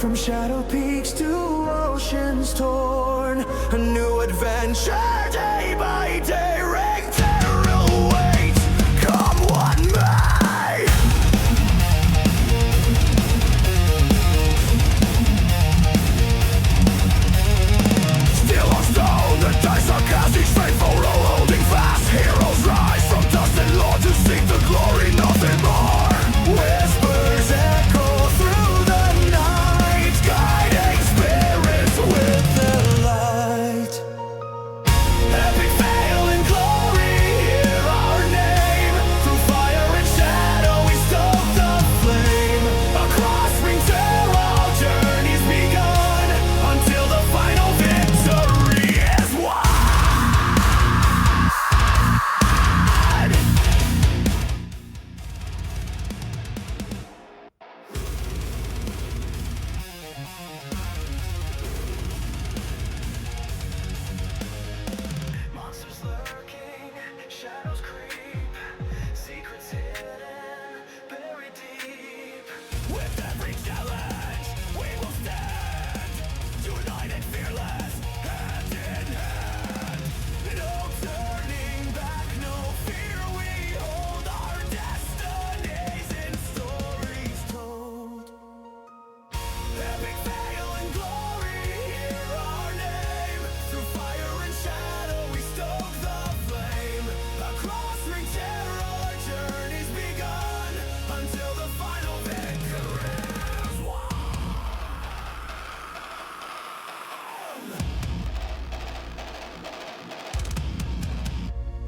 From shadow peaks to oceans torn, a new adventure day by day. Ring terror awaits, come what may. Still on stone, the dice are cast, each faithful roll holding fast. Heroes rise from dust and lore to seek the glory, nothing more. Whispers echo through the night, guiding spirits with the light. Epic fail and glory, hear our name. Through fire and shadow we stoke the flame. Across ring terror journeys begun, until the final victory is won. Monsters lurking, shadows creep, secrets hidden, buried deep. With every challenge, we will stand, united, fearless, hand in hand. No turning back, no fear, we hold our destinies in stories told. Epic fail and glory, hear our name. Through fire and shadow we stoke the flame. Across ring terror our journey's begun, until the final victory is won.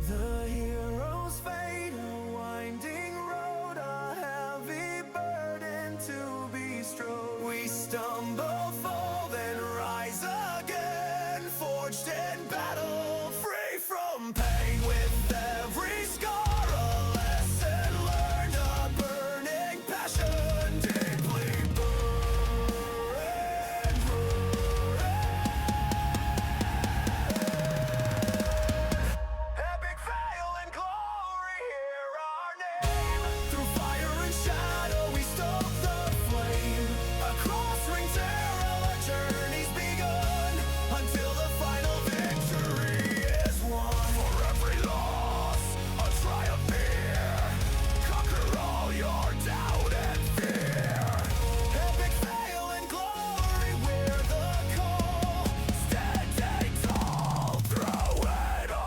The hero's fate, a winding road, a heavy burden to be strode. We stumble, fall, then rise again, forged in battle, free from pain. With every scar, a lesson learned, a burning passion, deeply burned. Epic fail and glory, hear our name. Through fire and shadow we stoke the flame. Across ring terror our journey's begun, until the final victory is won. For every loss, a triumph near. Conquer all your doubt and fear. Epic fail and glory, we're the call. Standing tall through it all.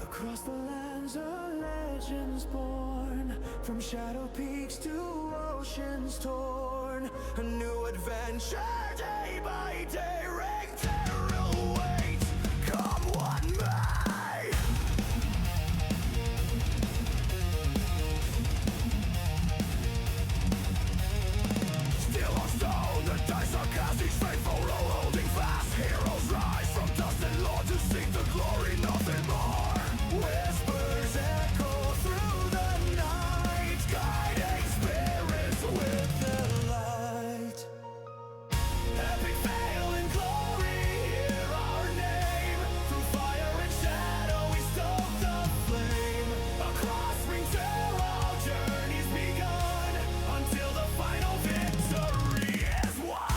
Across the lands, a legend's born. From shadow peaks to oceans torn, a new adventure day by day. Ring terror awaits, come what may. Still on stone, the dice are cast, each faithful roll holding fast. Heroes rise from dust and lore to seek the glory, nothing more. Whispers echo through the night, guiding spirits with the light. Epic fail and glory, hear our name. Through fire and shadow we stoke the flame. Across ring terror our journey's begun, until the final victory is won.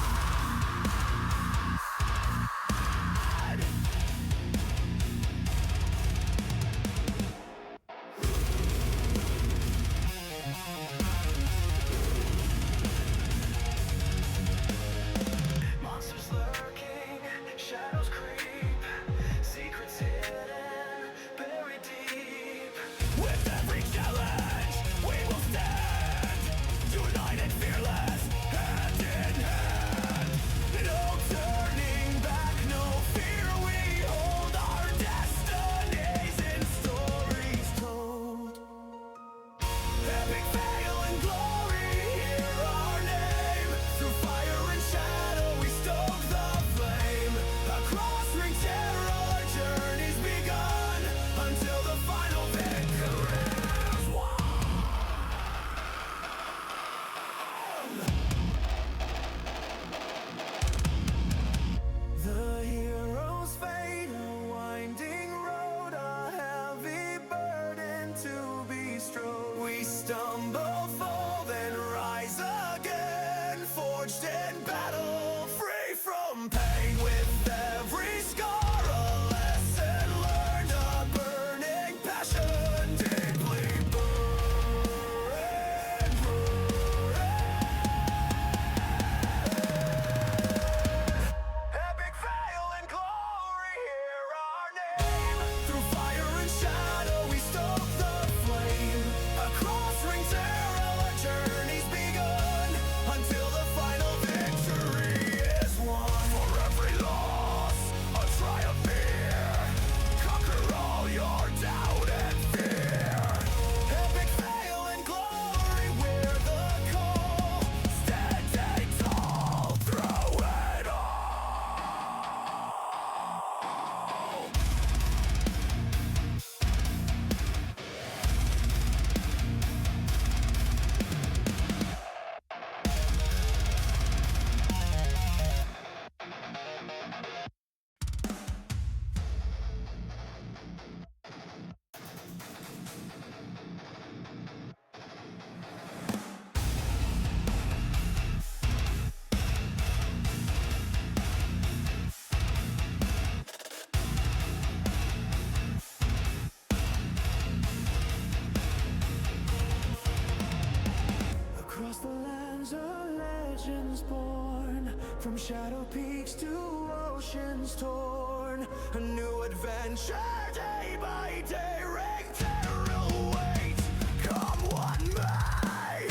From shadow peaks to oceans torn, a new adventure day by day. Ring terror awaits, come what may.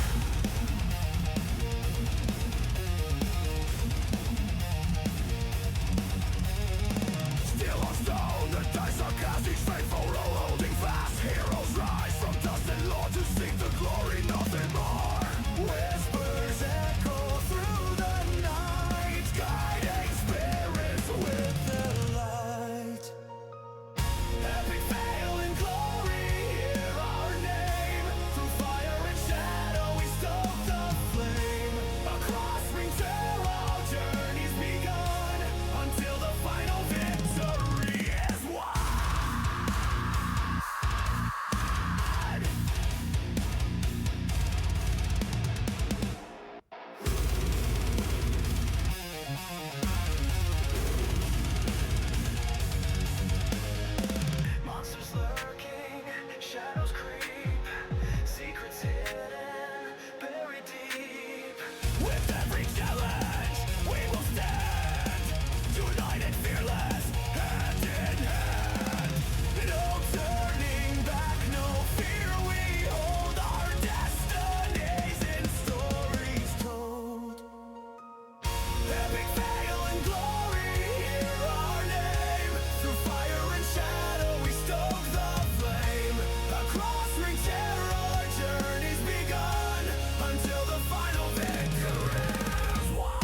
Still on stone, the dice are cast, each faithful roll holding fast. Heroes rise from dust and lore to seek the glory, nothing more. Whispers echo through the night, guiding spirits with the light. Epic fail and glory, hear our name. Through fire and shadow we stoke the flame. Across ring terror, journey's begun, until the final victory is won. Monsters lurking, shadows creep, secrets hidden, buried deep. With every challenge, we will stand, united, fearless, hand in hand. No turning back, no fear, we hold our destinies in stories told. Epic fail and glory, hear our name. Through fire and shadow we stoke the flame. Across ring terror, our journey's begun, until the final victory is won.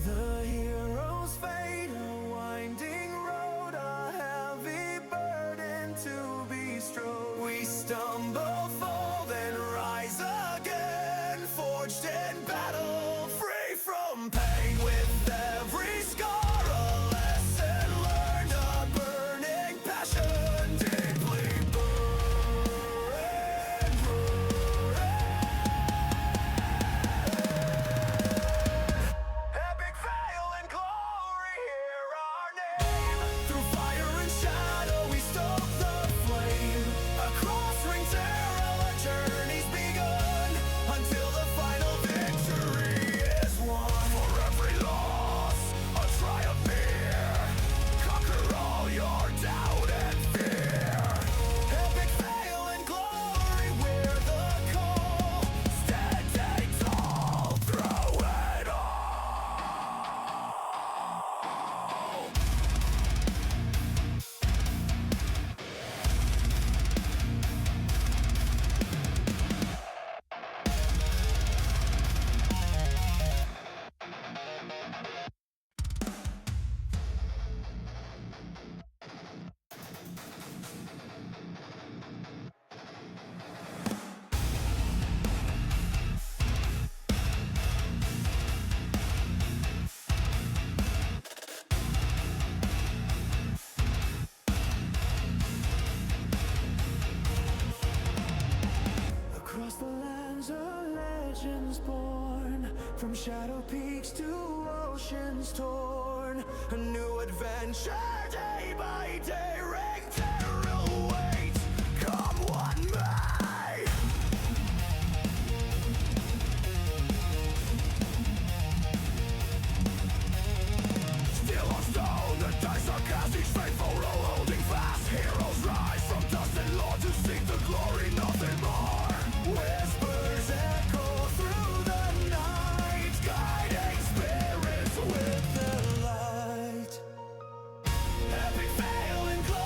The heroes fade, a winding road, a heavy burden to be strode. We stumble, fall, then rise again, forged in battle, free from pain. With every scar, a lesson learned, a burning passion, deeply buried, Epic fail and glory, hear our name. Through fire and shadow we stoke the flame. Across ring terror, our journey's begun, until the final victory is won. For every loss, a triumph here. Conquer all your doubt and fear. Epic fail and glory, we're the call. Standing tall through it all. Across the lands of legends born, from shadow peaks to oceans torn, a new adventure day by day. Ring terror awaits, come what may. Still on stone, the dice are cast, each faithful roll holding fast. Heroes rise from dust and lore to seek the glory, nothing more. Whispers echo through the night, guiding spirits with the light. Epic fail and glory.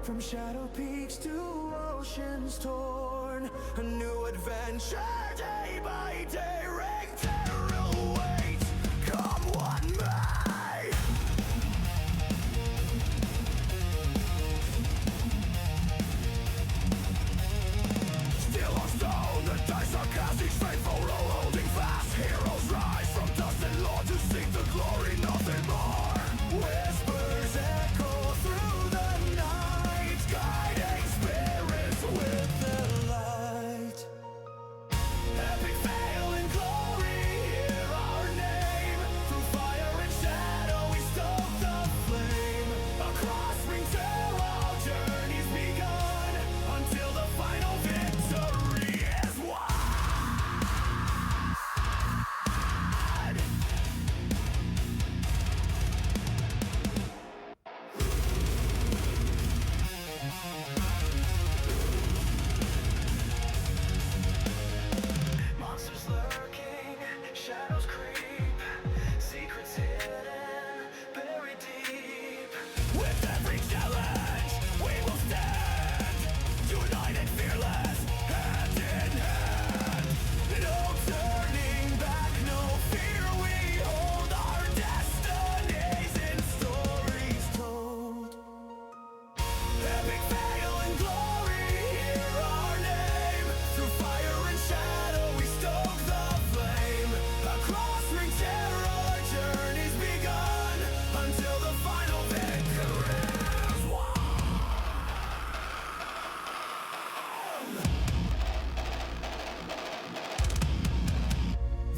From shadow peaks to oceans torn, a new adventure day by day. Ring terror awaits, come what may. Still on stone, the dice are cast, each faithful roll holding fast. Heroes rise from dust and lore to seek the glory, nothing more. Whispers echo through the night, guiding spirits with the light. Epic fail and glory, hear our name. Through fire and shadow we stoke the flame. Across ring terror, journey's begun, until the final victory is won. Monsters lurking, shadows creep, secrets hidden, buried deep. With every challenge, we will stand, united, fearless, hand in hand. No turning back, no fear, we hold our destinies in stories told. Epic fail and glory, hear our name. Through fire and shadow we stoke the flame. Across ring terror, journey's begun, until the final victory is won.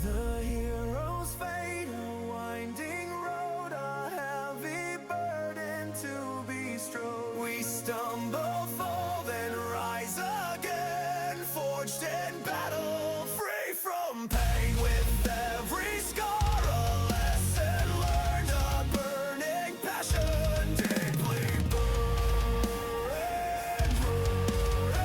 The heroes fade, a winding road, a heavy burden to be strode. We stumble, fall, then rise again, forged in battle, free from pain. With every scar, a lesson learned, a burning passion, deeply buried, rooted.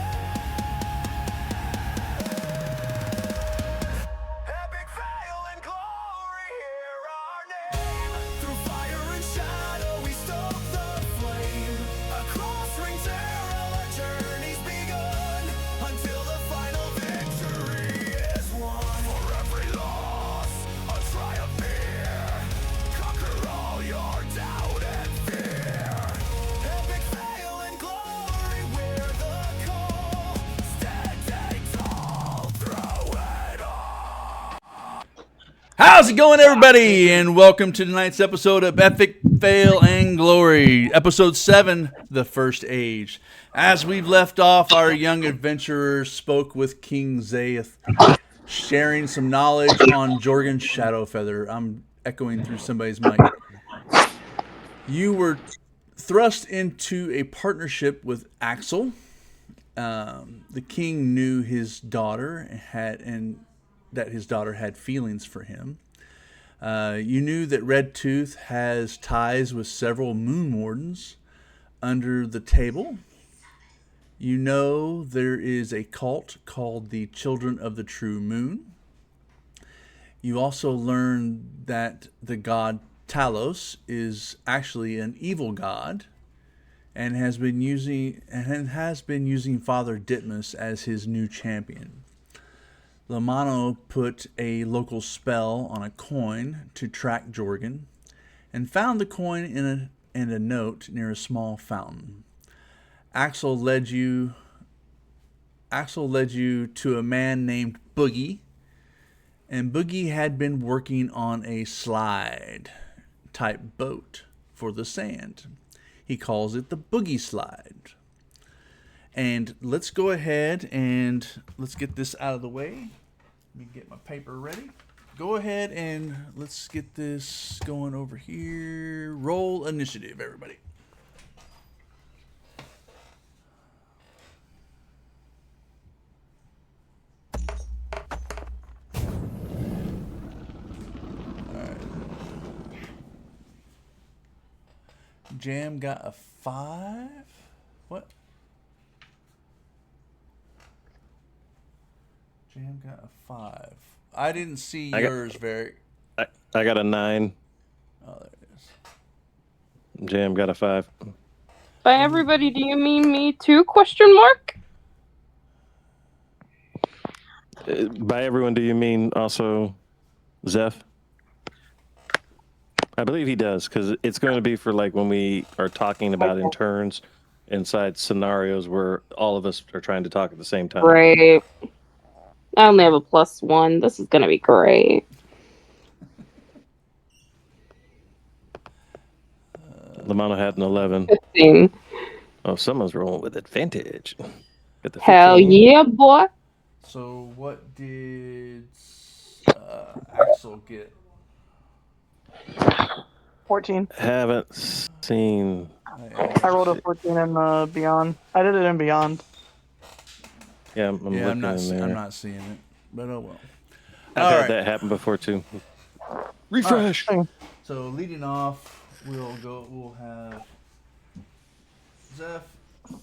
Epic fail and glory, hear our name. Through fire and shadow we stoke the flame. Across ring terror, journey's begun, until the final victory is won. For every loss, a triumph here. Conquer all your doubt and fear. Epic fail and glory, we're the call. Standing tall through it all. How's it going, everybody? And welcome to tonight's episode of Epic Fail and Glory, Episode 7, The First Age. As we've left off, our young adventurers spoke with King Zaeth, sharing some knowledge on Jorgen Shadefeather. I'm echoing through somebody's mic. You were thrust into a partnership with Axel. The king knew his daughter and that his daughter had feelings for him. You knew that Red Tooth has ties with several moon wardens under the table. You know there is a cult called the Children of the True Moon. You also learn that the god Talos is actually an evil god and has been using Father Ditmus as his new champion. Lamano put a local spell on a coin to track Jorgen and found the coin in a note near a small fountain. Axel led you to a man named Boogie, and Boogie had been working on a slide type boat for the sand. He calls it the Boogie Slide. And let's go ahead and let's get this out of the way. Let me get my paper ready. Go ahead and let's get this going over here. Roll initiative, everybody. Jam got a 5. What? Jam got a 5. I didn't see yours, Varric. I got a 9. Oh, there it is. Jam got a 5. By everybody, do you mean me too? Question mark. By everyone, do you mean also Zeph? I believe he does, because it's going to be for like when we are talking about in turns inside scenarios where all of us are trying to talk at the same time. Great. I only have a +1. This is gonna be great. Lamano had an 11. 15. Oh, someone's rolling with advantage. Got the 15. Hell yeah, boy. So what did Axel get? 14. Haven't seen. I rolled a 14 in Beyond. I did it in Beyond. Yeah, I'm looking I'm not. in there. I'm not seeing it, but oh well. I've All had right. that happen before too. Refresh. Right. So leading off, We'll have Zeph,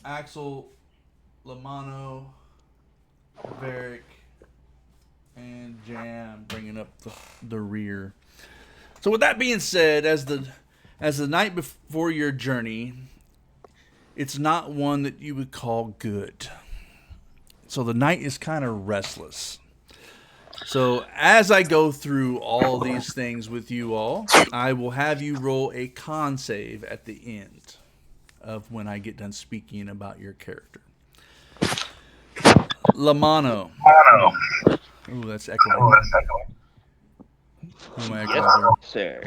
Axel, Lamano, Varric, and Jam bringing up the rear. So with that being said, as the night before your journey, it's not one that you would call good. So the night is kind of restless. So as I go through all these things with you all, I will have you roll a con save at the end of when I get done speaking about your character. Lamano. Ooh, that's echoing. Who am I echoing through? Sir.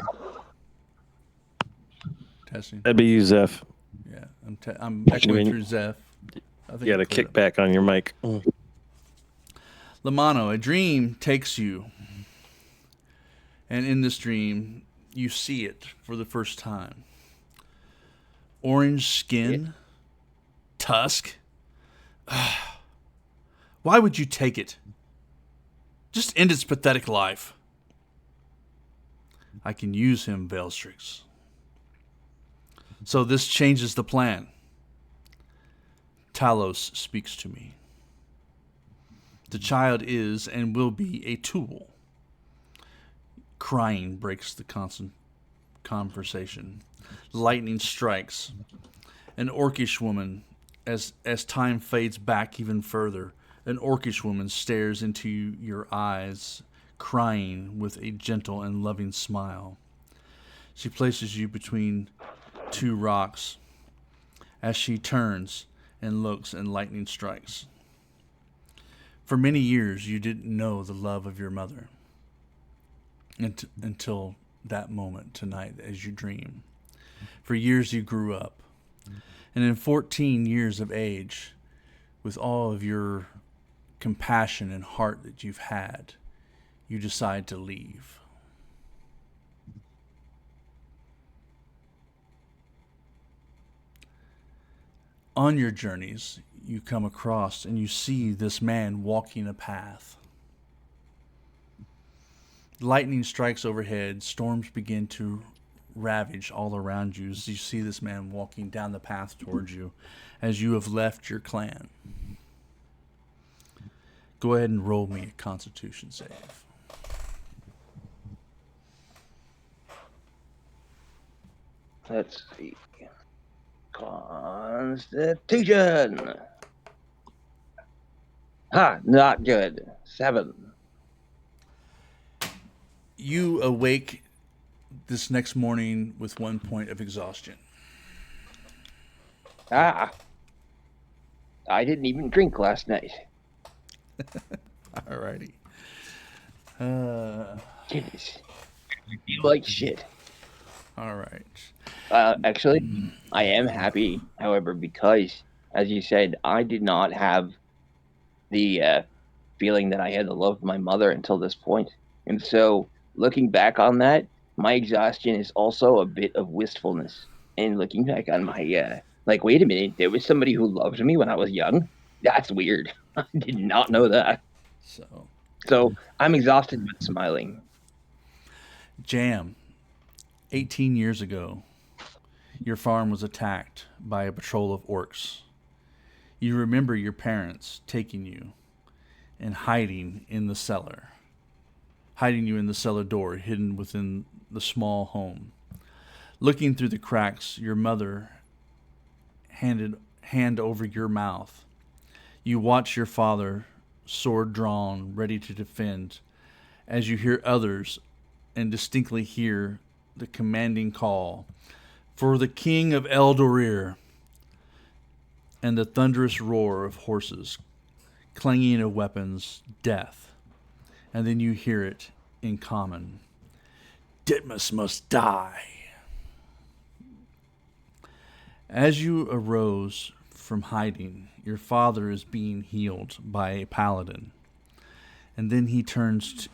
Testing. That'd be you, Zeph. Yeah, I'm echoing through Zeph. I think You got a I cleared kickback on your mic. Lamano, a dream takes you. And in this dream, you see it for the first time. Orange skin, tusk. Why would you take it? Just end its pathetic life. I can use him, Veilstrix. So this changes the plan. Talos speaks to me. The child is and will be a tool. Crying breaks the constant conversation. Lightning strikes. An orcish woman, as time fades back even further, an orcish woman stares into your eyes, crying with a gentle and loving smile. She places you between two rocks. As she turns and looks and lightning strikes. For many years you didn't know the love of your mother. Until that moment tonight as you dream. For years you grew up. And in 14 years of age, with all of your compassion and heart that you've had, you decide to leave. On your journeys, you come across and you see this man walking a path. Lightning strikes overhead, storms begin to ravage all around you as you see this man walking down the path towards you as you have left your clan. Go ahead and roll me a Constitution save. Let's see. Constitution. Not good. 7. You awake this next morning with 1 point of exhaustion. I didn't even drink last night. Alrighty. Goodness. I feel like shit. Alright. Actually, I am happy, however, because, as you said, I did not have the feeling that I had the love of my mother until this point. And so, looking back on that, my exhaustion is also a bit of wistfulness. And looking back on my, like, wait a minute, there was somebody who loved me when I was young? That's weird. I did not know that. So, I'm exhausted but smiling. Jam. 18 years ago, your farm was attacked by a patrol of orcs. You remember your parents taking you and hiding you in the cellar door, hidden within the small home. Looking through the cracks, your mother hand over your mouth. You watch your father, sword drawn, ready to defend, as you hear others and distinctly hear the commanding call for the king of Eldorir, and the thunderous roar of horses, clanging of weapons, death. And then you hear it in common. Ditmas must die. As you arose from hiding, your father is being healed by a paladin. And then he turns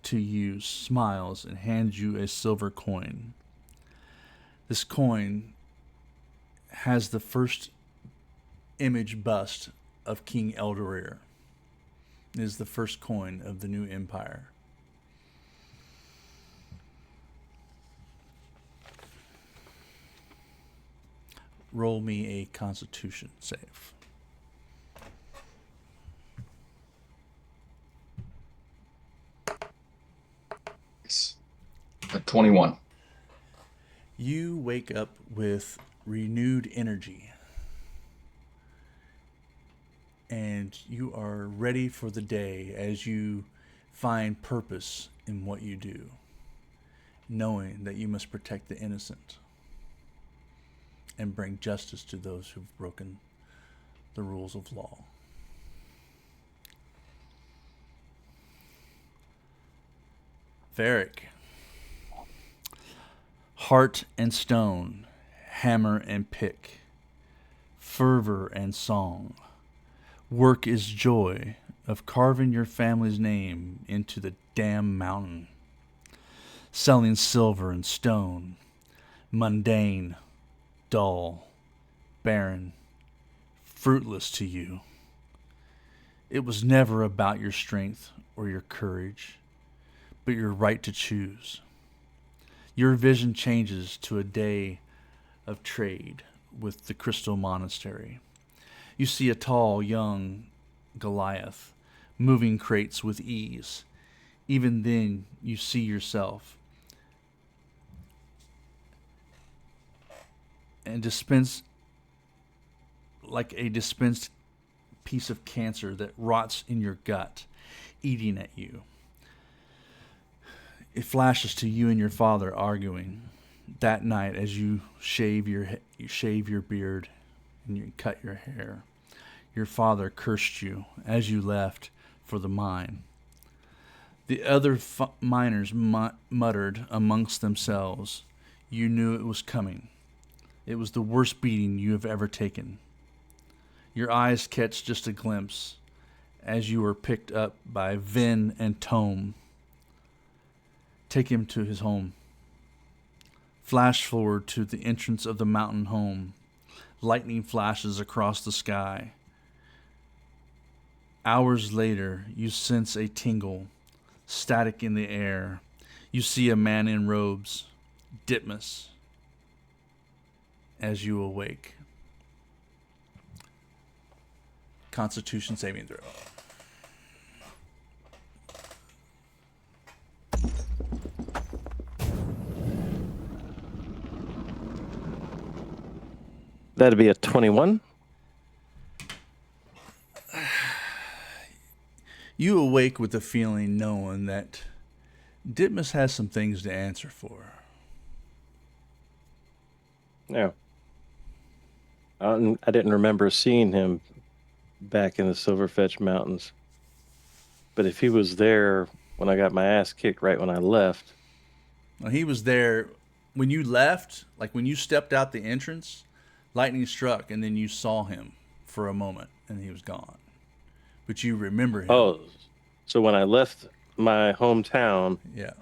to you, smiles, and hands you a silver coin. This coin has the first image bust of King Eldorir. It is the first coin of the new empire. Roll me a Constitution save. A 21. You wake up with renewed energy, and you are ready for the day as you find purpose in what you do, knowing that you must protect the innocent and bring justice to those who've broken the rules of law. Varric. Heart and stone, hammer and pick, fervor and song. Work is joy of carving your family's name into the damn mountain. Selling silver and stone, mundane, dull, barren, fruitless to you. It was never about your strength or your courage, but your right to choose. Your vision changes to a day of trade with the Crystal Monastery. You see a tall, young Goliath moving crates with ease. Even then, you see yourself and dispense like a dispensed piece of cancer that rots in your gut, eating at you. It flashes to you and your father arguing that night as you shave your beard and you cut your hair. Your father cursed you as you left for the mine. The other miners muttered amongst themselves. You knew it was coming. It was the worst beating you have ever taken. Your eyes catch just a glimpse as you are picked up by Vin and Tome. Take him to his home. Flash forward to the entrance of the mountain home. Lightning flashes across the sky. Hours later, you sense a tingle, static in the air. You see a man in robes, Ditmas, as you awake. Constitution saving throw. That'd be a 21. You awake with the feeling knowing that Ditmas has some things to answer for. Yeah. I didn't remember seeing him back in the Silverfetch Mountains. But if he was there when I got my ass kicked right when I left. Well, he was there when you left, like when you stepped out the entrance, lightning struck, and then you saw him for a moment, and he was gone. But you remember him. Oh, so when I left my hometown, Yeah.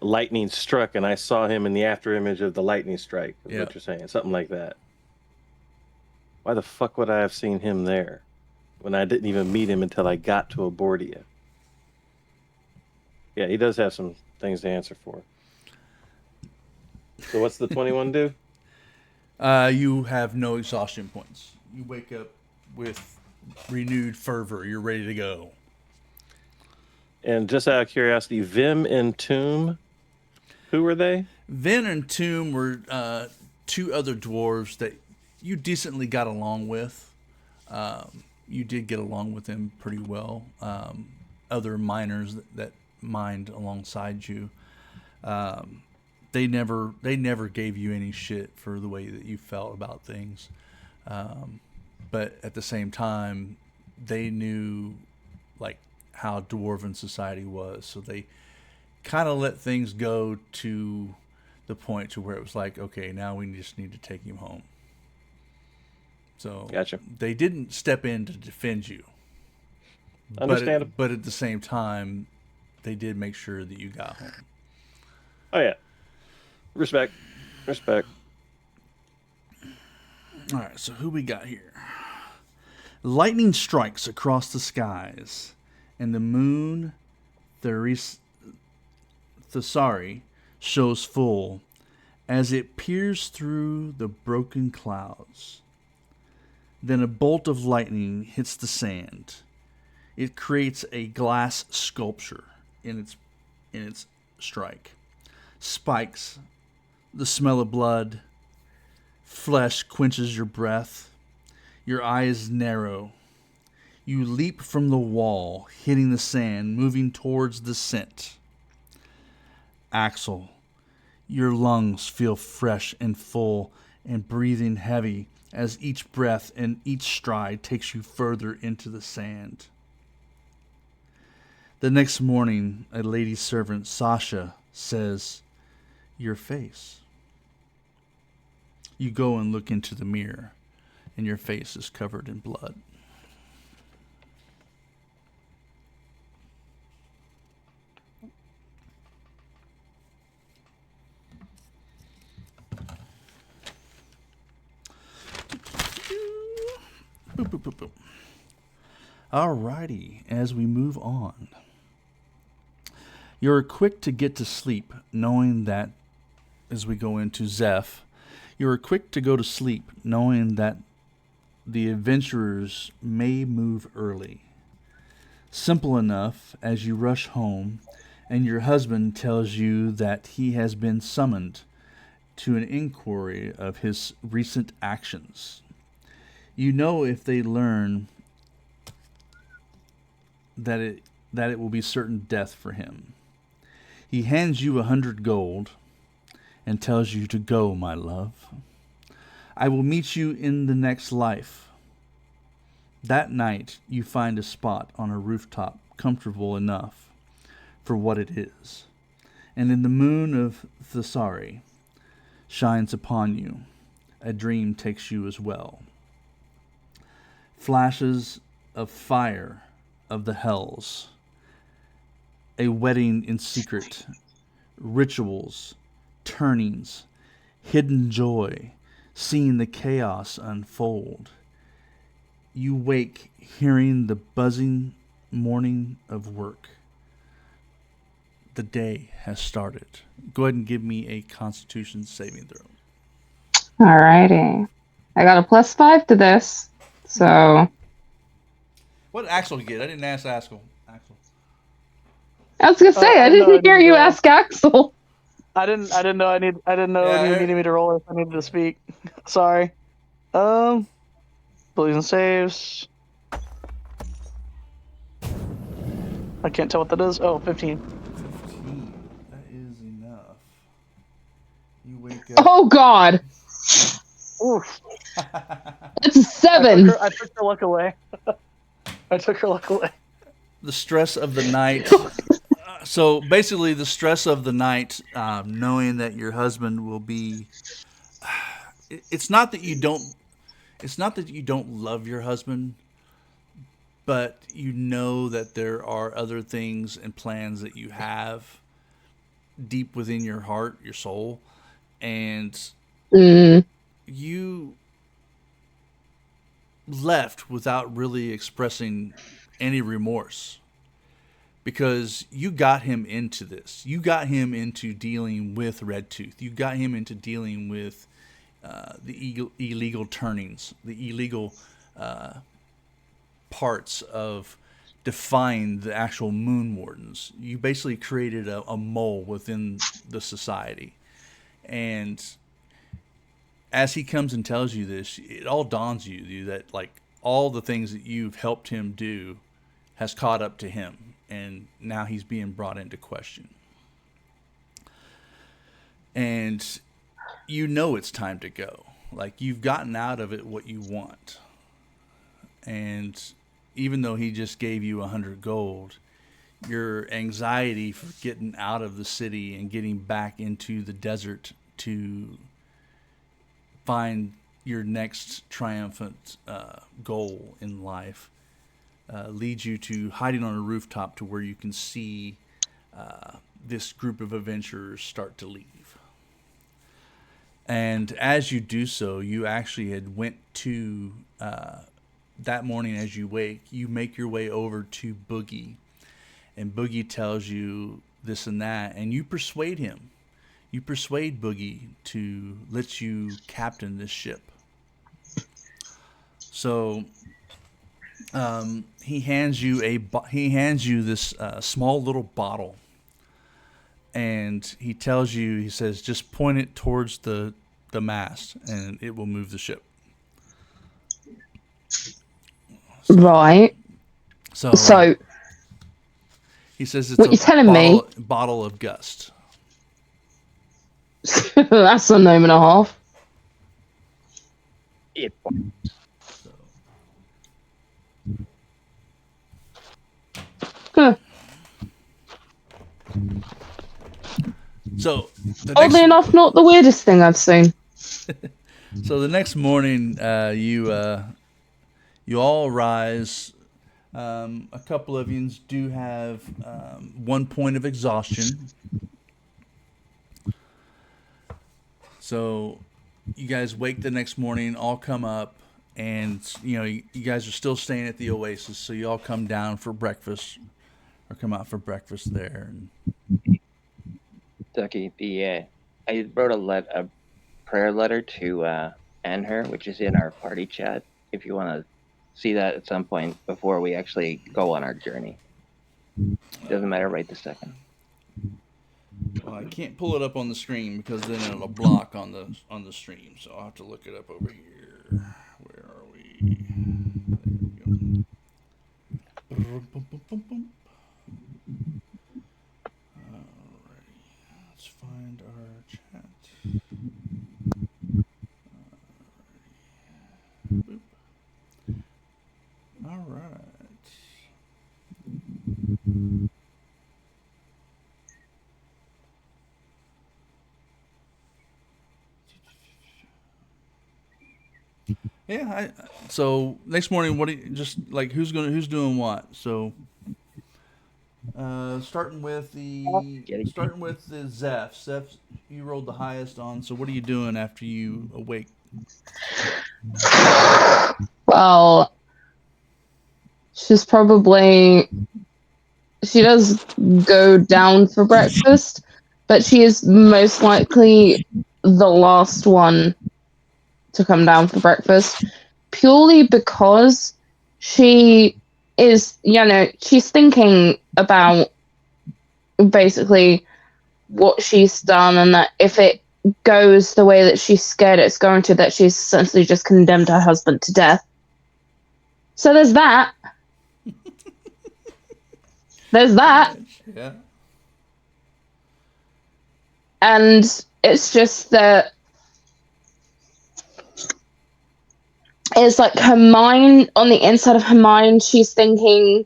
lightning struck, and I saw him in the afterimage of the lightning strike, is Yeah. what you're saying. Something like that. Why the fuck would I have seen him there when I didn't even meet him until I got to Abordia? Yeah, he does have some things to answer for. So what's the 21 do? You have no exhaustion points. You wake up with renewed fervor. You're ready to go. And just out of curiosity, Vim and Tomb, who were they? Vin and Tomb were two other dwarves that you decently got along with. You did get along with him pretty well. Other miners that mined alongside you, they never gave you any shit for the way that you felt about things. But at the same time, they knew like how dwarven society was, so they kind of let things go to the point to where it was like, okay, now we just need to take him home. So Gotcha. they didn't step in to defend you. Understandable. But at the same time, they did make sure that you got home. Oh yeah. Respect. Respect. All right, so who we got here? Lightning strikes across the skies, and the moon, Thesari, shows full as it peers through the broken clouds. Then a bolt of lightning hits the sand. It creates a glass sculpture in its strike. Spikes, the smell of blood, flesh quenches your breath. Your eyes narrow. You leap from the wall, hitting the sand, moving towards the scent. Axel, your lungs feel fresh and full and breathing heavy as each breath and each stride takes you further into the sand. The next morning, a lady servant, Sasha, says, "Your face." You go and look into the mirror, and your face is covered in blood. Boop, boop, boop, boop. Alrighty, as we move on. You're quick to get to sleep, knowing that, as we go into Zeph, you're quick to go to sleep, knowing that the adventurers may move early. Simple enough as you rush home, and your husband tells you that he has been summoned to an inquiry of his recent actions. You know if they learn that it will be certain death for him. He hands you 100 gold and tells you to go, my love. I will meet you in the next life. That night, you find a spot on a rooftop comfortable enough for what it is, and in the moon of Thesari shines upon you, a dream takes you as well. Flashes of fire of the hells, a wedding in secret, rituals, turnings, hidden joy, seeing the chaos unfold. You wake hearing the buzzing morning of work. The day has started. Go ahead and give me a Constitution saving throw. Alrighty. I got a +5 to this. So What did Axel get? I didn't ask Axel. I was gonna say I didn't hear you ask Axel. I didn't know I didn't know Yeah, you needed me to roll if I needed to speak. Sorry. Beliefs and saves. I can't tell what that is. Oh, 15. 15. That is enough. You wake up. Oh God, Oof. it's a 7. I took her luck away. I took her luck away. The stress of the night. So basically, the stress of the night, knowing that your husband will be. It's not that you don't. It's not that you don't love your husband, but you know that there are other things and plans that you have deep within your heart, your soul, and you left without really expressing any remorse. Because you got him into this. You got him into dealing with Red Tooth. You got him into dealing with the illegal turnings, the illegal parts of defying the actual Moon Wardens. You basically created a mole within the society. And as he comes and tells you this, it all dawns you that like all the things that you've helped him do has caught up to him, and now he's being brought into question. And you know it's time to go. Like you've gotten out of it what you want. And even though he just gave you 100 gold, your anxiety for getting out of the city and getting back into the desert to find your next triumphant goal in life leads you to hiding on a rooftop to where you can see this group of adventurers start to leave. And as you do so, you actually had went to that morning as you wake, you make your way over to Boogie, and Boogie tells you this and that, and you persuade him. You persuade Boogie to let you captain this ship. So he hands you this small little bottle, and he tells you, he says, just point it towards the mast, and it will move the ship. Right. So he says it's what you're telling me? Bottle of gust. That's a name and a half. Huh. So oddly enough, not the weirdest thing I've seen. So the next morning, you all rise. A couple of you do have 1 point of exhaustion. So you guys wake the next morning, all come up, and you guys are still staying at the Oasis. So you all come down for breakfast, or come out for breakfast there. Ducky, I wrote a prayer letter to Anher, which is in our party chat. If you want to see that at some point before we actually go on our journey, doesn't matter right this second. Well, I can't pull it up on the screen because then it'll block on the stream. So I'll have to look it up over here. Where are we? There we go. Alrighty, let's find our chat. Boop. All right. Yeah. So next morning, what do you just like? Who's doing what? So, starting with the Zeph. Zeph, you rolled the highest on. So what are you doing after you awake? Well, she does go down for breakfast, but she is most likely the last one to come down for breakfast, purely because she is, she's thinking about basically what she's done, and that if it goes the way that she's scared it's going to, that she's essentially just condemned her husband to death. So there's that. There's that. Yeah. And it's just that it's like her mind, on the inside of her mind, she's thinking,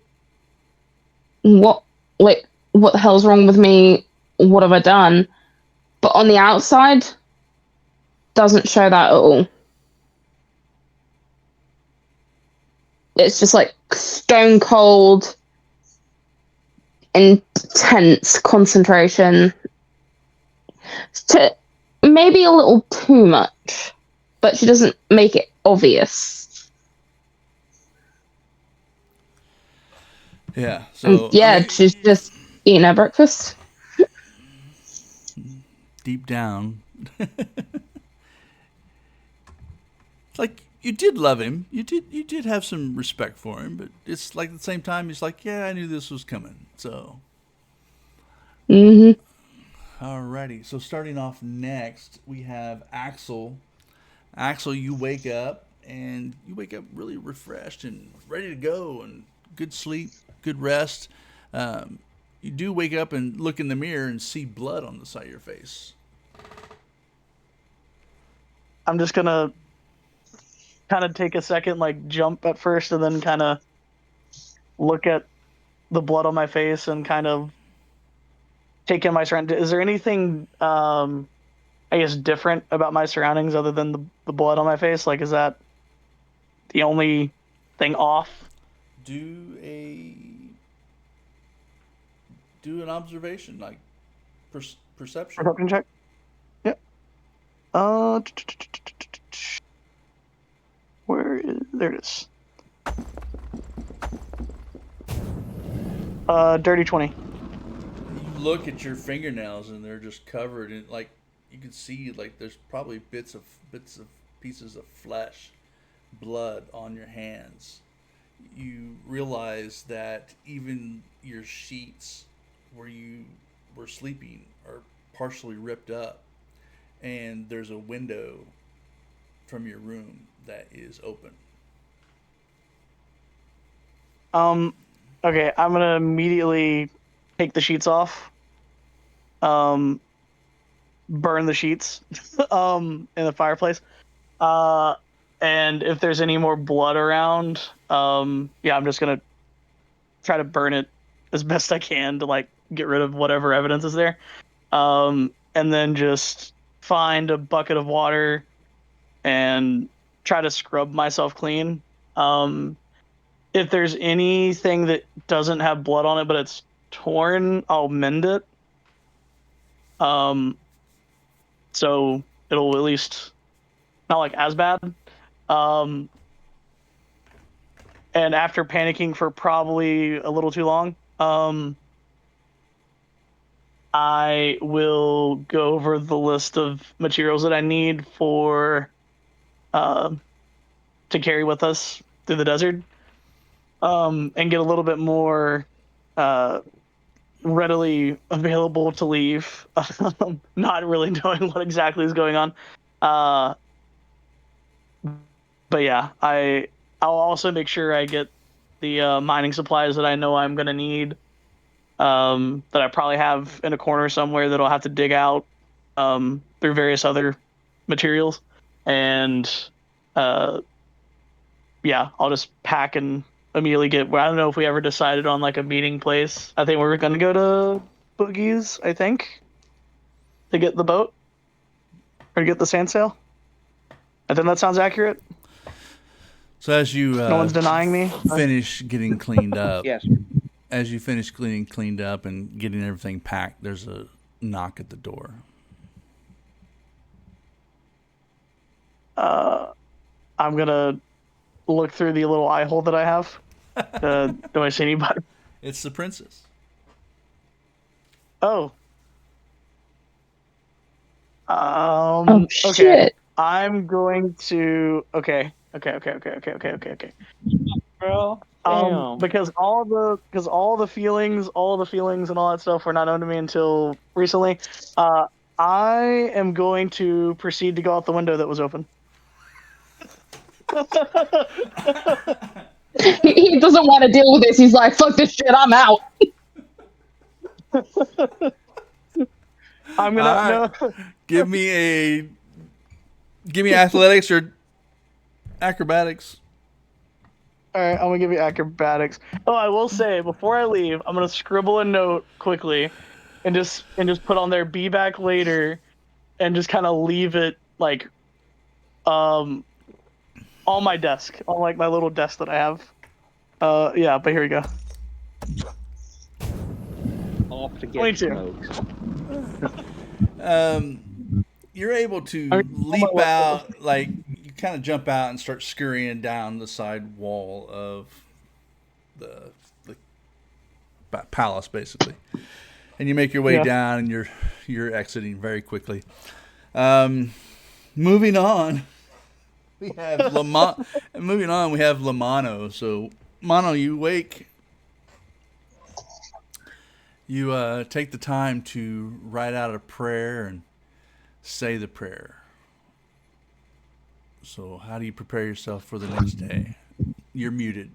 what the hell's wrong with me? What have I done? But on the outside, doesn't show that at all. It's just like stone cold, intense concentration. Maybe a little too much, but she doesn't make it obvious. Yeah. So she's just eating her breakfast. Deep down, like you did love him. You did have some respect for him, but it's like at the same time, he's like, yeah, I knew this was coming. So. Mm-hmm. Alrighty. So starting off next, we have Axel. Axel, you wake up and you wake up really refreshed and ready to go and good sleep, good rest. You do wake up and look in the mirror and see blood on the side of your face. I'm just gonna kind of take a second, like jump at first, and then kind of look at the blood on my face and kind of take in my surroundings. Is there anything, I guess, different about my surroundings other than the blood on my face? Like, is that the only thing off? Do a do an observation, like perception. Perception check. Yep. Uh, where is there? It is. Dirty 20. You look at your fingernails and they're just covered in like you can see like there's probably bits of pieces of flesh, blood on your hands. You realize that even your sheets where you were sleeping are partially ripped up, and there's a window from your room that is open. Okay, I'm gonna immediately take the sheets off. Um, burn the sheets. In the fireplace. Uh, and if there's any more blood around, yeah, I'm just gonna try to burn it as best I can to like get rid of whatever evidence is there. And then just find a bucket of water and try to scrub myself clean. If there's anything that doesn't have blood on it but it's torn, I'll mend it. Um, so it'll at least not like as bad. Um, and after panicking for probably a little too long, I will go over the list of materials that I need for uh, to carry with us through the desert, and get a little bit more uh, readily available to leave. Not really knowing what exactly is going on, uh, but yeah, I'll also make sure I get the mining supplies that I know I'm gonna need. That I probably have in a corner somewhere that I'll have to dig out through various other materials. And uh, yeah, I'll just pack and immediately get. Well, I don't know if we ever decided on like a meeting place. I think we were going to go to Boogie's, I think, to get the boat or to get the sand sail. I think that sounds accurate. So as you No one's denying me. finish getting cleaned up, Yes. as you finish getting cleaned up and getting everything packed, there's a knock at the door. I'm gonna look through the little eye hole that I have. Do I see anybody? It's the princess. Oh. Oh Okay. shit! I'm going to. Okay. Bro, damn. Because all the feelings, and all that stuff were not known to me until recently. I am going to proceed to go out the window that was open. He doesn't want to deal with this. He's like, "Fuck this shit. I'm out." I'm gonna All right. no. Give me athletics or acrobatics. All right, I'm gonna give you acrobatics. Oh, I will say before I leave, I'm gonna scribble a note quickly, and just put on there "be back later," and just kind of leave it like on my desk, on like my little desk that I have. Yeah, but here we go. Off to get 22. smoked. You're able to I'm leap on my way. out, like you kind of jump out and start scurrying down the side wall of the palace, basically, and you make your way Yeah. down, and you're exiting very quickly. Moving on, we have we have Lamano. So, Mono, you wake. You take the time to write out a prayer and say the prayer. So how do you prepare yourself for the next day? You're muted.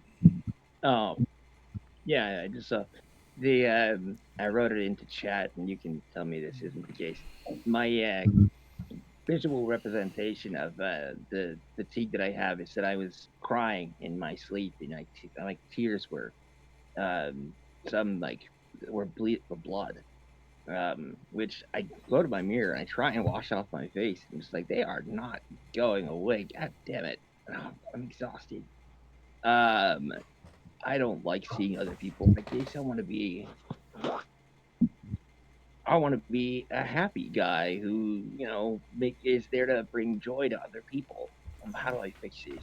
Oh, yeah, I just the I wrote it into chat, and you can tell me this isn't the case. My visual representation of the fatigue that I have is that I was crying in my sleep, and like tears were um, some like were bleed or blood. Which I go to my mirror and I try and wash off my face, and just like they are not going away. God damn it! Oh, I'm exhausted. Um, I don't like seeing other people like this. I want to be a happy guy who, is there to bring joy to other people. How do I fix this?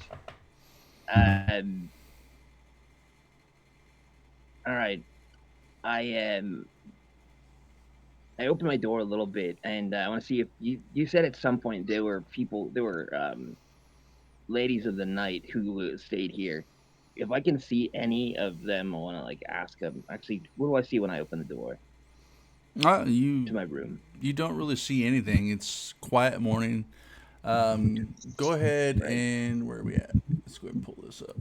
Um, all right. I am. I opened my door a little bit, and I want to see if you said at some point there were ladies of the night who stayed here. If I can see any of them, I want to like ask them. Actually, what do I see when I open the door You to my room? you don't really see anything. It's quiet morning. Go ahead Right. and where are we at? Let's go ahead and pull this up.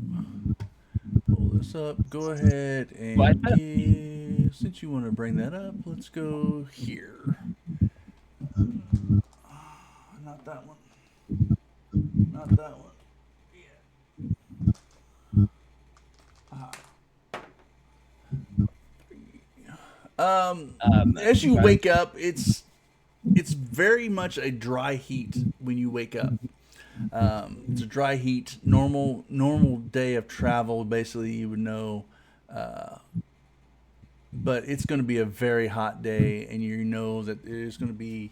Pull this up. Go ahead But and give. Since you want to bring that up, let's go here. Not that one. Not that one. As you okay. wake up, it's very much a dry heat when you wake up. It's a dry heat, normal day of travel. Basically, you would know, but it's going to be a very hot day, and you know that there's going to be.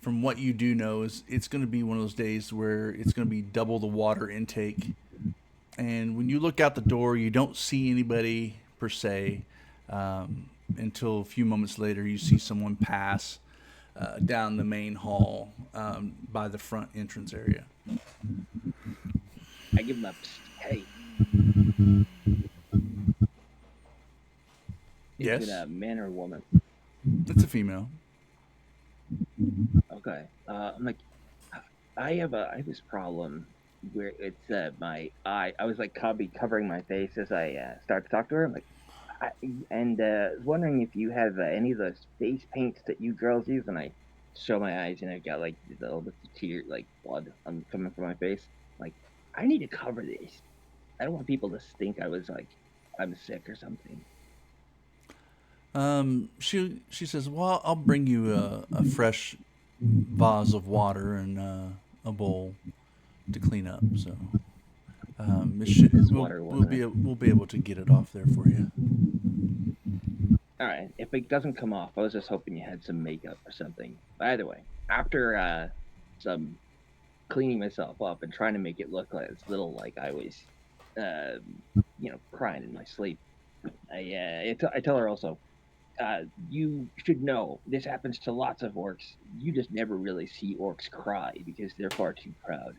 From what you do know, is it's going to be one of those days where it's going to be double the water intake. And when you look out the door, you don't see anybody per se until a few moments later. You see someone pass down the main hall by the front entrance area. I give them a psst, hey. Is it Yes, a man or a woman? it's a female. Okay. I'm like, I have this problem where it's my eye. I was like covering my face as I start to talk to her. I'm like, was wondering if you have any of those face paints that you girls use. And I show my eyes, and I've got like the little bits of tear, like blood, coming from my face. Like, I need to cover this. I don't want people to think I'm sick or something. She says, "Well, I'll bring you a fresh vase of water and a bowl to clean up. So it should It's water, wasn't it? we'll be able to get it off there for you." All right. If it doesn't come off, I was just hoping you had some makeup or something. By the way, after some cleaning myself up and trying to make it look like it's little like I was, crying in my sleep, I tell her also, you should know this happens to lots of orcs. You just never really see orcs cry because they're far too proud.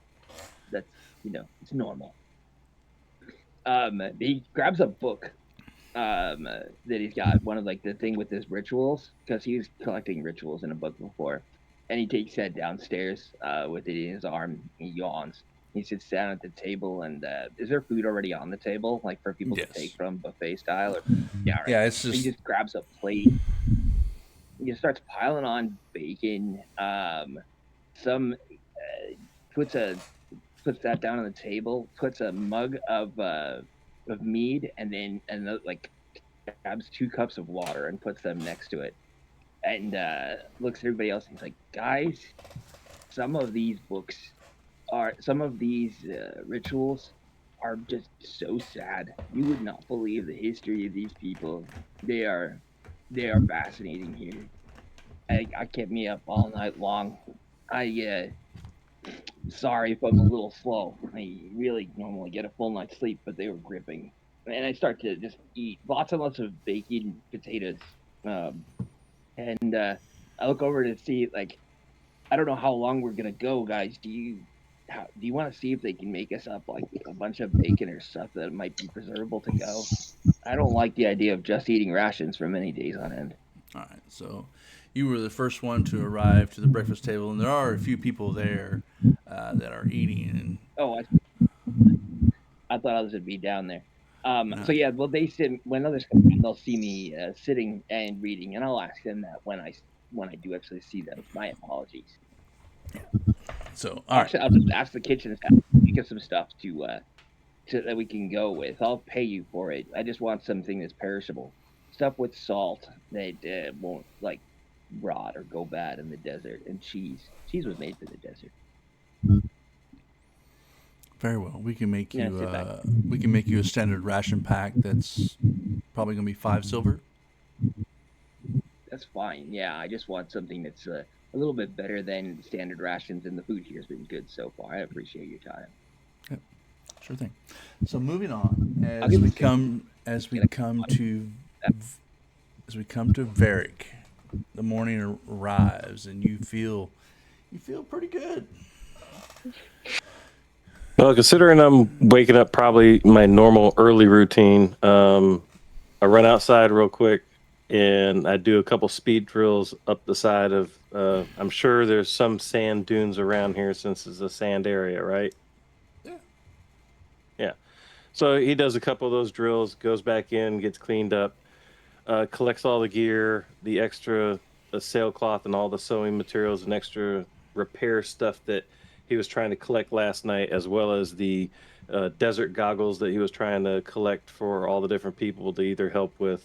That's it's normal. He grabs a book that he's got one of like the thing with his rituals because he was collecting rituals in a book before, and he takes that downstairs with it in his arm. He yawns. He sits down at the table, and is there food already on the table, like for people to take Yes. from buffet style? Or yeah, all right. Yeah, it's So he just just grabs a plate. He just starts piling on bacon. Some puts a puts that down on the table. Puts a mug of mead, and then like grabs 2 cups of water and puts them next to it, and looks at everybody else and he's like, "Guys, some of these rituals are just so sad. You would not believe the history of these people. They are they are fascinating here. I kept me up all night long. I sorry if I'm a little slow. I really normally get a full night's sleep, but they were gripping." And I start to just eat lots and lots of bacon, potatoes, um, and I look over to see like I don't know how long we're gonna go, guys. Do you want to see if they can make us up like a bunch of bacon or stuff that might be preservable to go? I don't like the idea of just eating rations for many days on end. all right. So you were the first one to arrive to the breakfast table, and there are a few people there. that are eating. Oh, I thought others would be down there. And So yeah, well, they sit when others come down, they'll see me sitting and reading, and I'll ask them that when I do actually see them. My apologies. so, all right. Actually, I'll just ask the kitchen staff to think of some stuff that we can go with. I'll pay you for it. I just want something that's perishable, stuff with salt that won't like rot or go bad in the desert, and cheese. Cheese was made for the desert. Very well. We can make Yeah, you. sit back. We can make you a standard ration pack. That's probably going to be 5 silver. That's fine. Yeah, I just want something that's a little bit better than standard rations, and the food here has been good so far. I appreciate your time. Yep, sure thing. So moving on, I'll give as we it to you. come as we come to Varric, the morning arrives, and you feel pretty good. Well, considering I'm waking up probably my normal early routine, I run outside real quick and I do a couple speed drills up the side of. I'm sure there's some sand dunes around here since it's a sand area, right? Yeah. Yeah. So he does a couple of those drills, goes back in, gets cleaned up, collects all the gear, the extra sailcloth, and all the sewing materials and extra repair stuff that he was trying to collect last night, as well as the desert goggles that he was trying to collect for all the different people to either help with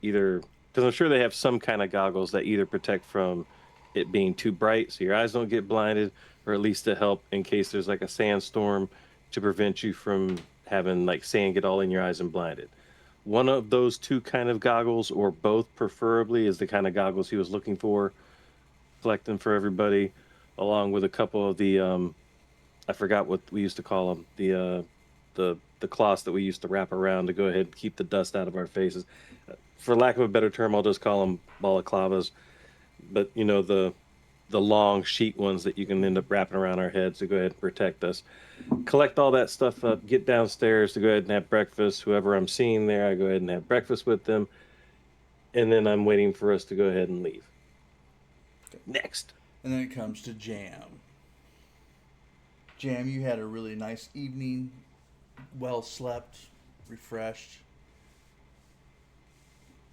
either because I'm sure they have some kind of goggles that either protect from it being too bright so your eyes don't get blinded, or at least to help in case there's like a sandstorm to prevent you from having like sand get all in your eyes and blinded. One of those two kind of goggles, or both preferably, is the kind of goggles he was looking for, collecting for everybody, along with a couple of the I forgot what we used to call them, the cloths that we used to wrap around to go ahead and keep the dust out of our faces. For lack of a better term, I'll just call them balaclavas. But you know the long sheet ones that you can end up wrapping around our heads to go ahead and protect us. Collect all that stuff up, get downstairs to go ahead and have breakfast. Whoever I'm seeing there, I go ahead and have breakfast with them, and then I'm waiting for us to go ahead and leave. Next. And then it comes to Jam. Jam, you had a really nice evening, well slept, refreshed,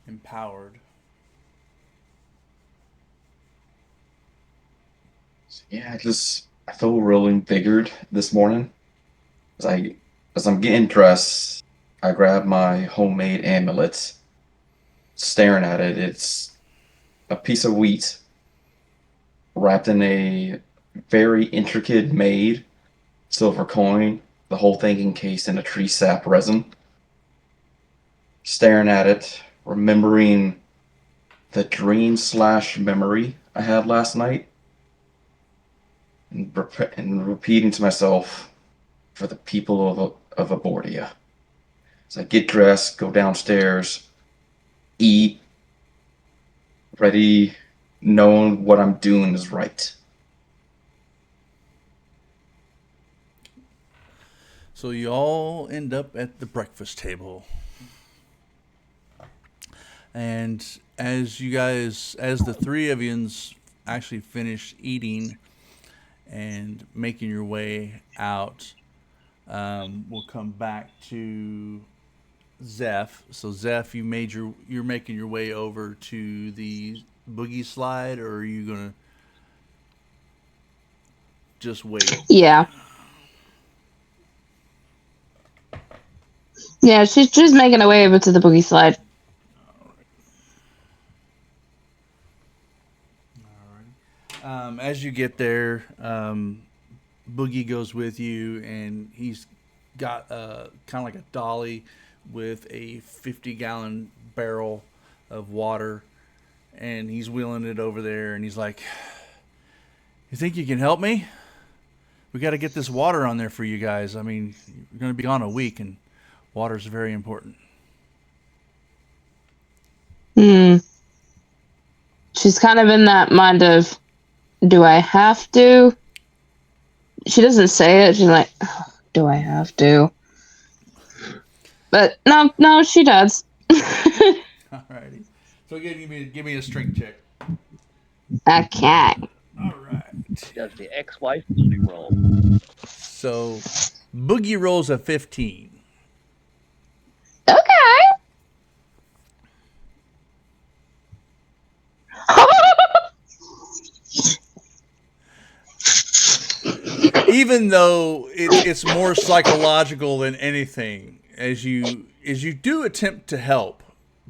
empowered. Yeah, I feel real invigorated this morning. As I'm getting dressed, I grab my homemade amulet. Staring at it, it's a piece of wheat wrapped in a very intricate made silver coin. The whole thing encased in a tree sap resin. Staring at it, remembering the dream slash memory I had last night, and repeating to myself, for the people of Abortia. So I get dressed, go downstairs, eat, ready, knowing what I'm doing is right. So you all end up at the breakfast table. And as the three of yous actually finish eating and making your way out, we'll come back to Zeph. So Zeph, you're making your way over to the boogie slide, or are you gonna just wait? Yeah. Yeah, she's just making her way over to the boogie slide. As you get there, Boogie goes with you, and he's got kind of like a dolly with a 50-gallon barrel of water, and he's wheeling it over there, and he's like, "You think you can help me? We got to get this water on there for you guys. I mean, you're going to be gone a week, and water's very important." She's kind of in that mind of, do I have to? She doesn't say it. She's like, oh, do I have to? But no, she does. Alrighty. So again, give me a strength check. Okay. All right. Does the ex-wife booty roll? So Boogie rolls a 15. Okay. Even though it's more psychological than anything, as you do attempt to help,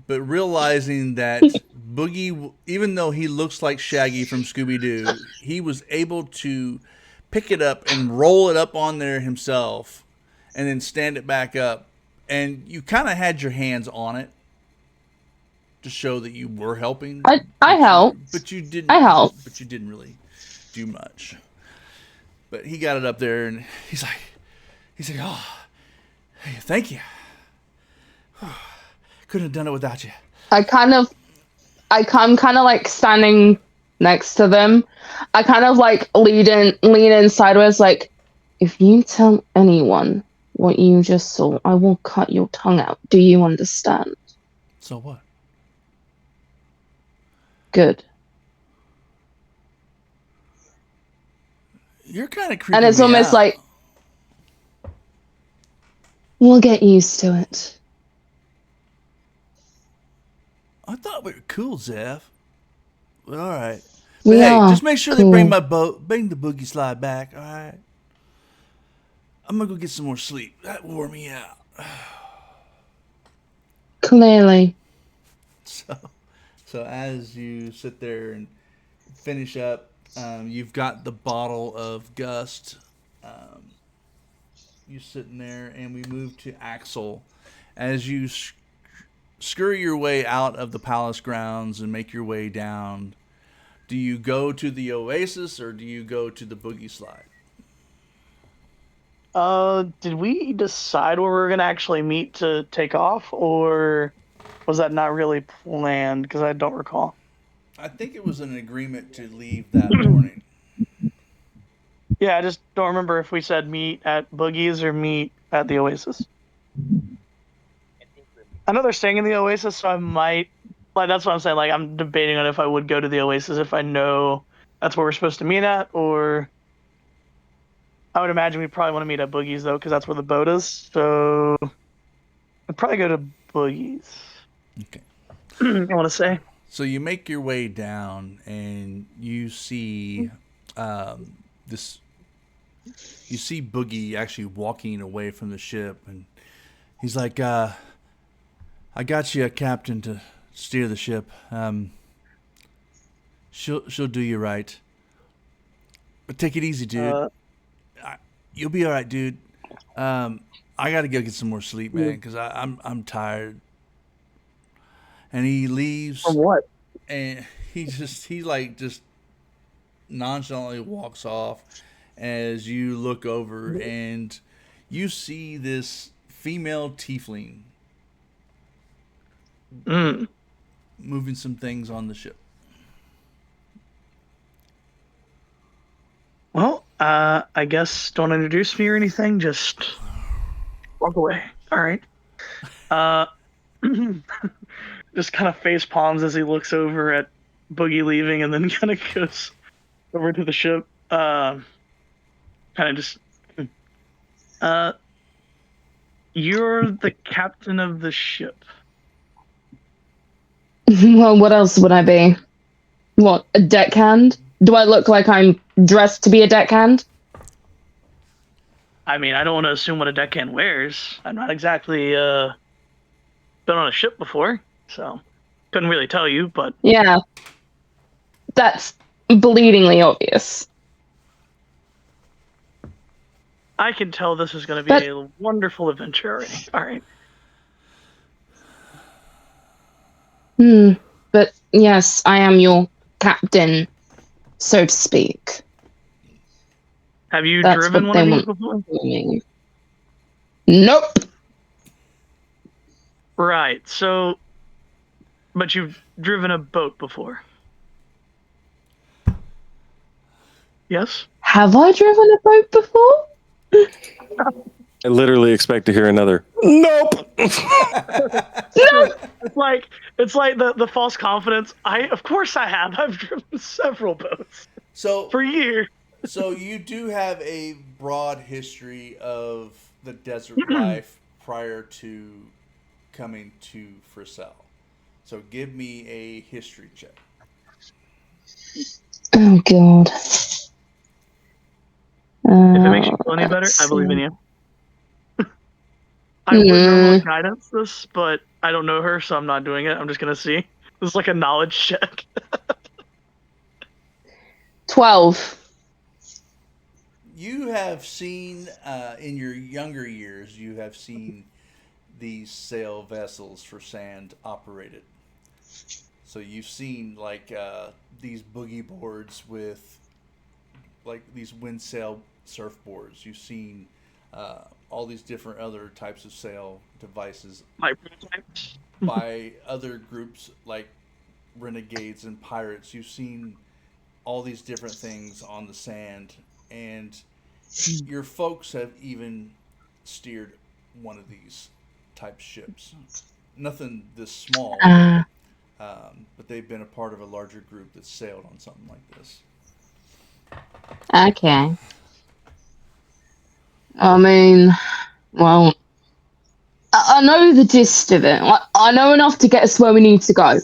but realizing that Boogie, even though he looks like Shaggy from Scooby Doo, he was able to pick it up and roll it up on there himself, and then stand it back up, and you kind of had your hands on it to show that you were helping. I helped. but you didn't. I helped. But you didn't really do much. But he got it up there, and he's like, "Oh, hey, thank you. Couldn't have done it without you." I'm kind of like standing next to them. I kind of like lean in sideways, like, if you tell anyone what you just saw, I will cut your tongue out. Do you understand? So what? Good. You're kind of creeping And it's me almost out. like, we'll get used to it. I thought we were cool, Zeph. But all right. But We hey, are just make sure cool. they bring the boogie slide back. All right. I'm gonna go get some more sleep. That wore me out. Clearly. So as you sit there and finish up, you've got the bottle of Gust. You sitting there, and we move to Axel. As you scurry your way out of the palace grounds and make your way down, do you go to the Oasis or do you go to the Boogie Slide? Did we decide where we were gonna actually meet to take off, or was that not really planned? Because I don't recall. I think it was an agreement to leave that morning. Yeah, I just don't remember if we said meet at Boogie's or meet at the Oasis. I know they're staying in the Oasis, so I might. Like, that's what I'm saying. Like, I'm debating on if I would go to the Oasis if I know that's where we're supposed to meet at, or I would imagine we probably want to meet at Boogie's though, because that's where the boat is. So I'd probably go to Boogie's. Okay. I want to say. So you make your way down, and you see this. You see Boogie actually walking away from the ship, and he's like, "I got you a captain to steer the ship. She'll do you right. But take it easy, dude. You'll be all right, dude. I gotta go get some more sleep, man, because I'm tired." And he leaves. From what? And he just nonchalantly walks off as you look over and you see this female tiefling moving some things on the ship. Well, I guess don't introduce me or anything. Just walk away. All right. Just kind of face palms as he looks over at Boogie leaving, and then kind of goes over to the ship. Kind of just. You're the captain of the ship. Well, what else would I be? What, a deckhand? Do I look like I'm dressed to be a deckhand? I mean, I don't want to assume what a deckhand wears. I'm not exactly been on a ship before, so couldn't really tell you, but Yeah. That's bleedingly obvious. I can tell this is going to be a wonderful adventure already. All right. But yes, I am your captain, so to speak. Have you That's driven what one they of these want before? from me. Nope. Right. So, but you've driven a boat before. Yes? Have I driven a boat before? I literally expect to hear another nope. It's like the false confidence. Of course I have. I've driven several boats. So, for years. so you do have a broad history of the desert life prior to coming to Frisell. So give me a history check. Oh god. If it makes you feel any better, Let's I believe in see. you. I would normally Hmm, guidance this, but I don't know her, so I'm not doing it. I'm just gonna see. This is like a knowledge check. 12. You have seen in your younger years, you have seen these sail vessels for sand operated. So you've seen like these boogie boards with like these wind sail surfboards. You've seen all these different other types of sail devices My prototypes. by other groups like renegades and pirates. You've seen all these different things on the sand, and your folks have even steered one of these type ships. Nothing this small, Ah, but they've been a part of a larger group that sailed on something like this. okay. I mean, well, I know the gist of it. I know enough to get us where we need to go.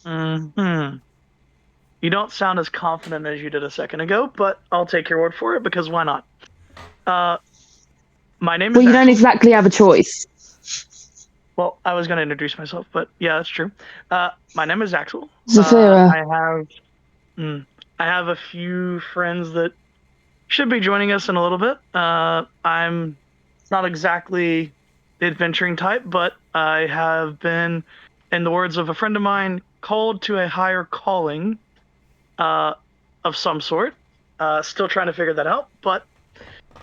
Hmm. You don't sound as confident as you did a second ago, but I'll take your word for it because why not? Uh, my name Well, is you don't Axel. exactly have a choice. Well, I was going to introduce myself, but yeah, that's true. My name is Axel. Zafira. Mm, I have a few friends that should be joining us in a little bit. I'm not exactly the adventuring type, but I have been, in the words of a friend of mine, called to a higher calling uh, of some sort. Still trying to figure that out, but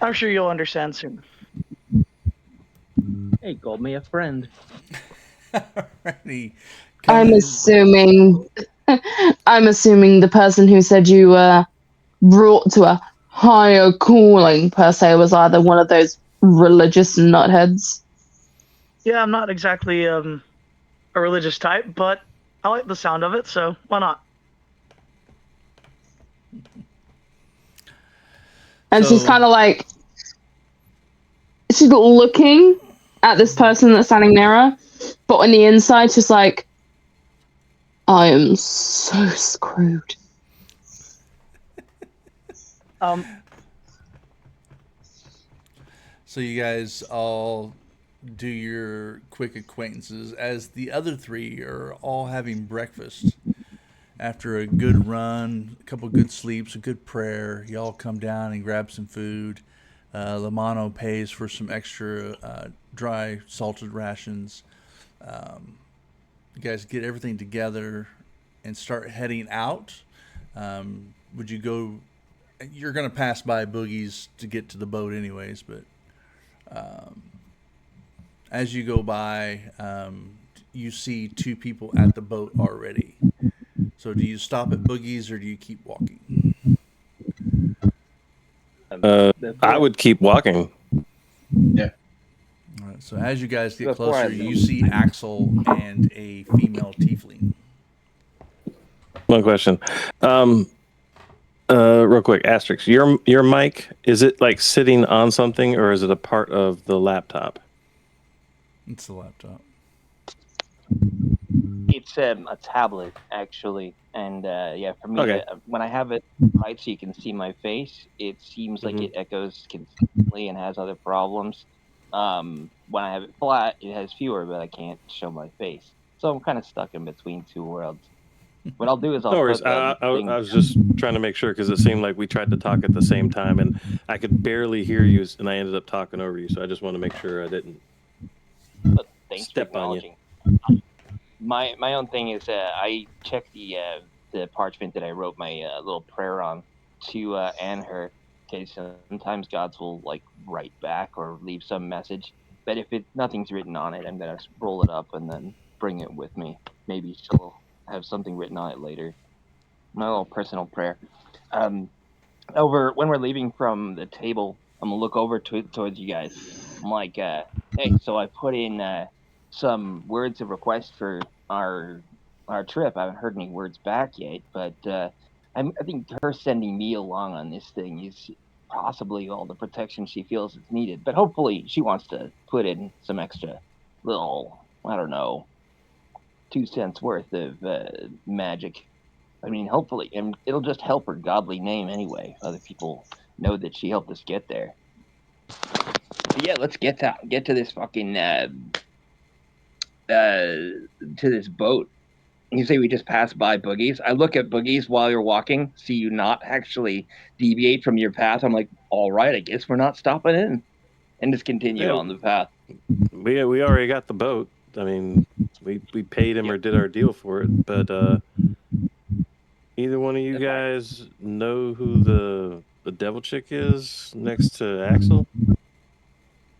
I'm sure you'll understand soon. Hey, called me a friend. Alrighty, I'm coming in. assuming I'm assuming the person who said you were brought to a higher calling per se was either one of those religious nutheads. Yeah, I'm not exactly a religious type, but I like the sound of it, so why not? And she's So kind of like she's looking at this person that's standing near her, but on the inside she's like, I am so screwed. Um, So you guys all do your quick acquaintances as the other three are all having breakfast after a good run, a couple good sleeps, a good prayer. Y'all come down and grab some food. Lamano pays for some extra dry salted rations. You guys get everything together and start heading out. Would you go? You're going to pass by Boogie's to get to the boat, anyways. But as you go by, you see two people at the boat already. So do you stop at Boogie's or do you keep walking? I would keep walking. Yeah. All right, so as you guys get Before I closer, you leave, see Axel and a female tiefling. One question. Real quick, asterisk. Your mic, is it like sitting on something or is it a part of the laptop? It's the laptop. it's a tablet actually, and yeah, for me, Okay. when I have it right so you can see my face, it seems like Mhm. it echoes consistently and has other problems. When I have it flat, it has fewer, but I can't show my face, so I'm kind of stuck in between two worlds. What I'll do is I'll No worries. put the I thing. was just trying to make sure because it seemed like we tried to talk at the same time and I could barely hear you and I ended up talking over you. So I just want to make sure I didn't But thanks for step on you. acknowledging. My own thing is I check the parchment that I wrote my little prayer on to and her. Okay, sometimes gods will like write back or leave some message, but if it nothing's written on it, I'm gonna roll it up and then bring it with me. Maybe she'll have something written on it later. My little personal prayer. Um, over when we're leaving from the table, I'm gonna look over towards you guys. I'm like, hey, so I put in some words of request for our our trip. I haven't heard any words back yet, but I think her sending me along on this thing is possibly all the protection she feels is needed. But hopefully she wants to put in some extra little, I don't know, 2 cents worth of magic. I mean, hopefully, and it'll just help her godly name anyway. Other people know that she helped us get there. But yeah, let's get to this fucking to this boat. You say we just pass by Boogie's. I look at Boogie's while you're walking, see you not actually deviate from your path. I'm like, all right, I guess we're not stopping in, and just continue on the path. We already got the boat. I mean, we paid him or did our deal for it. But either one of you guys know who the devil chick is next to Axel?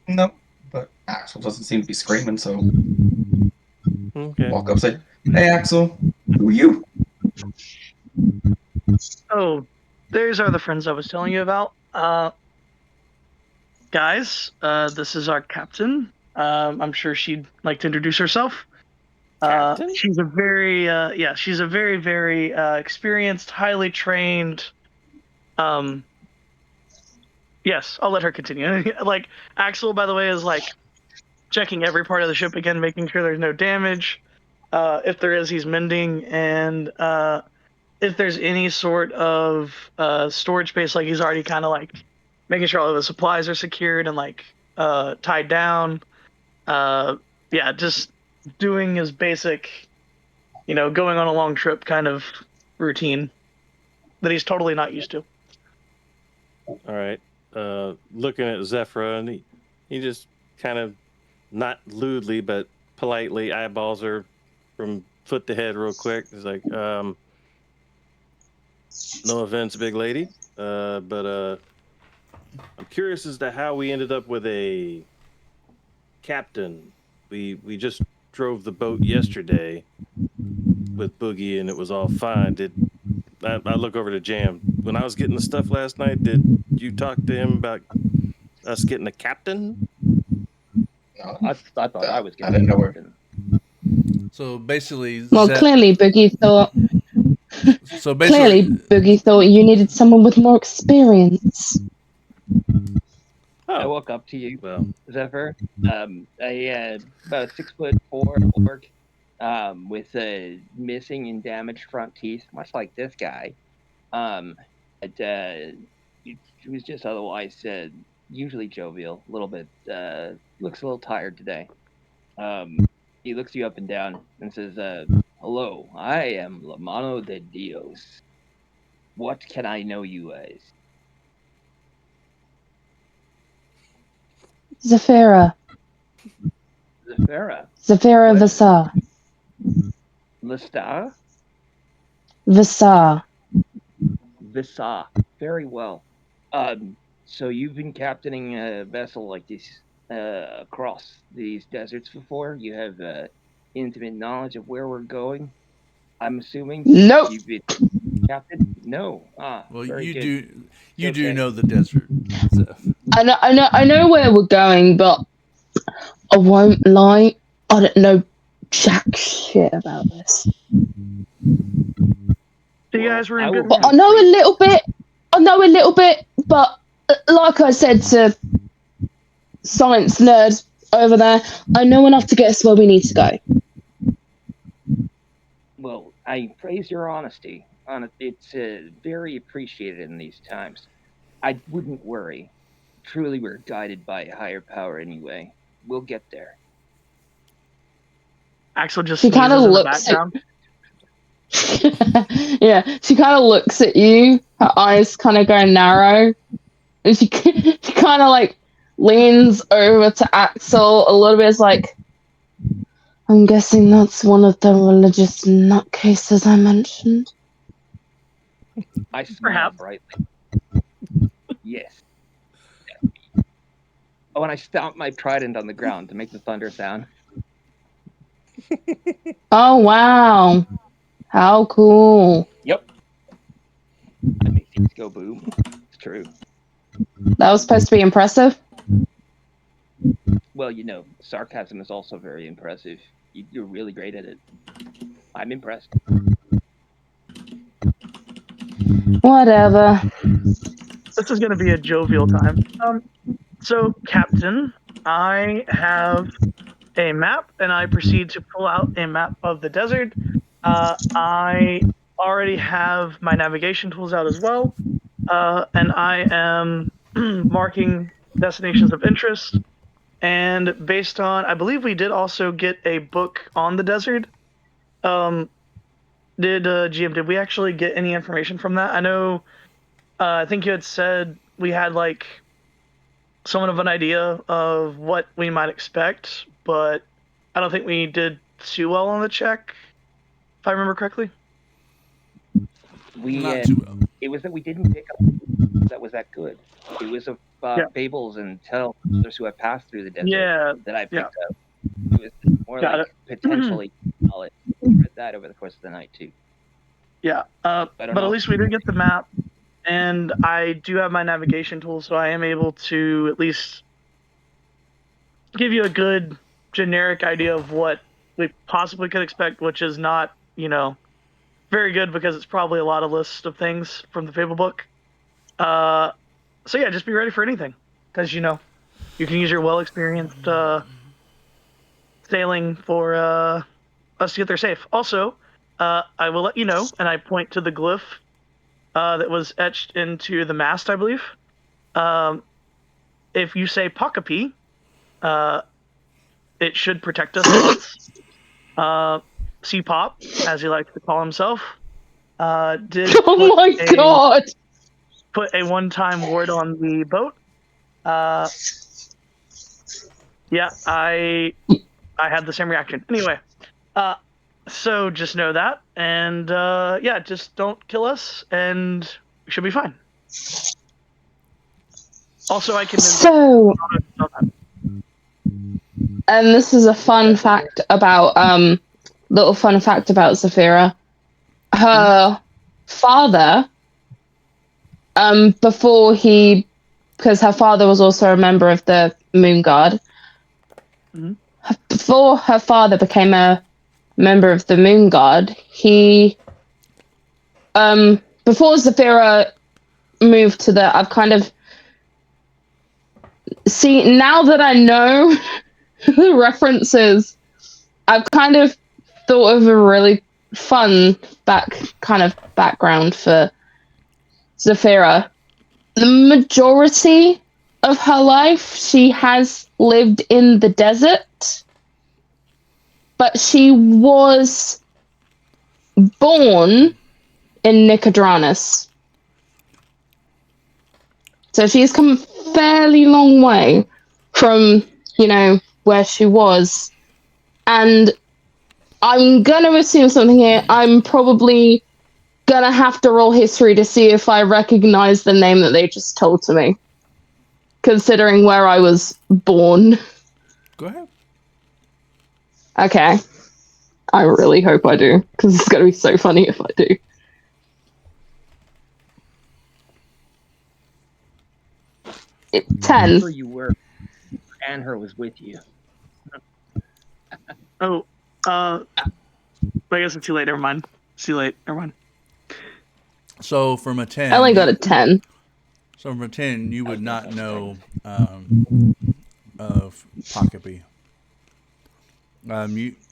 Nope. But Axel doesn't seem to be screaming, so Okay. walk up, say, "Hey, Axel, who are you?" Oh, these are the friends I was telling you about. Guys, this is our captain. I'm sure she'd like to introduce herself. Captain? She's a very, very experienced, highly trained. Yes, I'll let her continue. Like Axel, by the way, is like checking every part of the ship again, making sure there's no damage. If there is, he's mending, and if there's any sort of storage space, like he's already kind of like making sure all of the supplies are secured and like tied down. Yeah, just doing his basic, going on a long trip kind of routine that he's totally not used to. All right. Looking at Zephyra, and he just kind of not lewdly but politely eyeballs her from foot to head real quick. He's like, no offense, big lady, but I'm curious as to how we ended up with a captain. We just drove the boat yesterday with Boogie, and it was all fine. Did I look over to Jam when I was getting the stuff last night? Did you talk to him about us getting a captain? No, I thought I was I getting didn't know where. captain. So basically, Well, clearly Boogie thought you needed someone with more experience. I Oh, walk up to you, well, Zephyr. About a 6'4" orc, with missing and damaged front teeth, much like this guy. But he was just otherwise usually jovial. A little bit looks a little tired today. He looks you up and down and says, "Hello, I am La Mano de Dios. What can I know you as?" Zafira. Zephyra. Zafira What? Vasa. Lestar? Vasa. Visa. Very well. So you've been captaining a vessel like this across these deserts before? You have intimate knowledge of where we're going? I'm assuming since Nope. you've been captain? No. well, very you good. do Okay. know the desert. So. I know where we're going, but I won't lie. I don't know jack shit about this. So you guys were in I good will But hands. I know a little bit. But like I said to science nerd over there, I know enough to get us where we need to go. Well, I praise your honesty. It's very appreciated in these times. I wouldn't worry. Truly, we're guided by a higher power anyway. We'll get there. Axel just She kind of sneezes in the looks at. background. Yeah, she kind of looks at you. Her eyes kind of go narrow, and she kind of like leans over to Axel a little bit. Is like, I'm guessing that's one of the religious nutcases I mentioned. I smile Perhaps. brightly. Yes. Oh, and I stomp my trident on the ground to make the thunder sound. Oh wow, how cool! Yep. I make things go boom. It's true. That was supposed to be impressive. Well, sarcasm is also very impressive. You're really great at it. I'm impressed. Whatever. This is going to be a jovial time. So, Captain, I have a map, and I proceed to pull out a map of the desert. I already have my navigation tools out as well, and I am marking destinations of interest. And based on, I believe we did also get a book on the desert. Um, GM, did we actually get any information from that? I know, I think you had said we had like somewhat of an idea of what we might expect, but I don't think we did too well on the check, if I remember correctly. We Not too well. it was that we didn't pick up that was that good. It was of Yeah. fables and tales of others who have passed through the desert Yeah, that I yeah. picked up. It was more Got like it. potentially knowledge. I read that over the course of the night too. Yeah, I don't but at know. least we did get the map, and I do have my navigation tool, so I am able to at least give you a good generic idea of what we possibly could expect, which is not, very good because it's probably a lot of lists of things from the Fable book. So yeah, just be ready for anything, because you can use your well experienced sailing for us to get there safe. Also, I will let you know, and I point to the glyph that was etched into the mast, I believe. If you say Pokapi, it should protect us once. C-Pop, as he likes to call himself, did Oh my god! put a one-time ward on the boat. Yeah, I had the same reaction. Anyway, so just know that, and yeah, just don't kill us, and we should be fine. Also, I can. So, and this is a fun fact about little fun fact about Zafira. Her father, before he, because her father was also a member of the Moon Guard. Mhm. Before her father became a member of the Moon Guard, he, before Zafira moved to the, I've kind of see now that I know the references, I've kind of thought of a really fun background for Zafira. The majority of her life, she has lived in the desert, but she was born in Nicodranus. So she's come a fairly long way from, where she was. And I'm gonna assume something here. I'm probably gonna have to roll history to see if I recognize the name that they just told to me, considering where I was born. Go ahead. Okay. I really hope I do, because it's gonna be so funny if I do. 10. Wherever you were, Anher was with you. Oh, I guess it's too late. Never mind. It's too late. Never mind. So from a 10, I only got a 10. So from a 10, you would not know of Pokapi.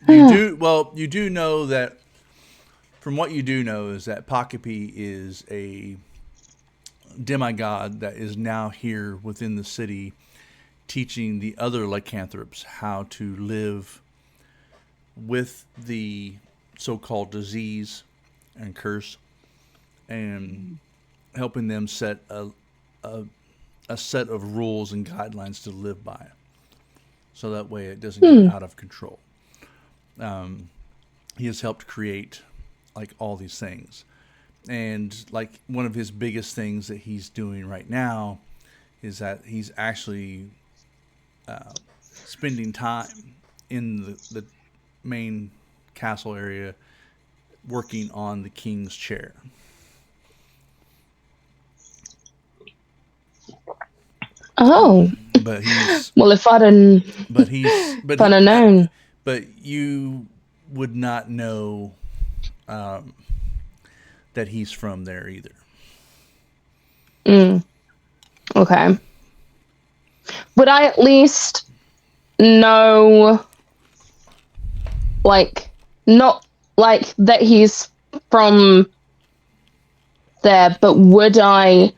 You do know that. From what you do know is that Pokapi is a demigod that is now here within the city, teaching the other lycanthropes how to live with the so-called disease and curse, and helping them set a set of rules and guidelines to live by, so that way it doesn't get out of control. He has helped create like all these things, and like one of his biggest things that he's doing right now is that he's actually spending time in the main castle area working on the king's chair. Oh. But he's Well, if I'd have known. But you would not know that he's from there either. Okay. Would I at least know, like, not like that he's from there, but would I,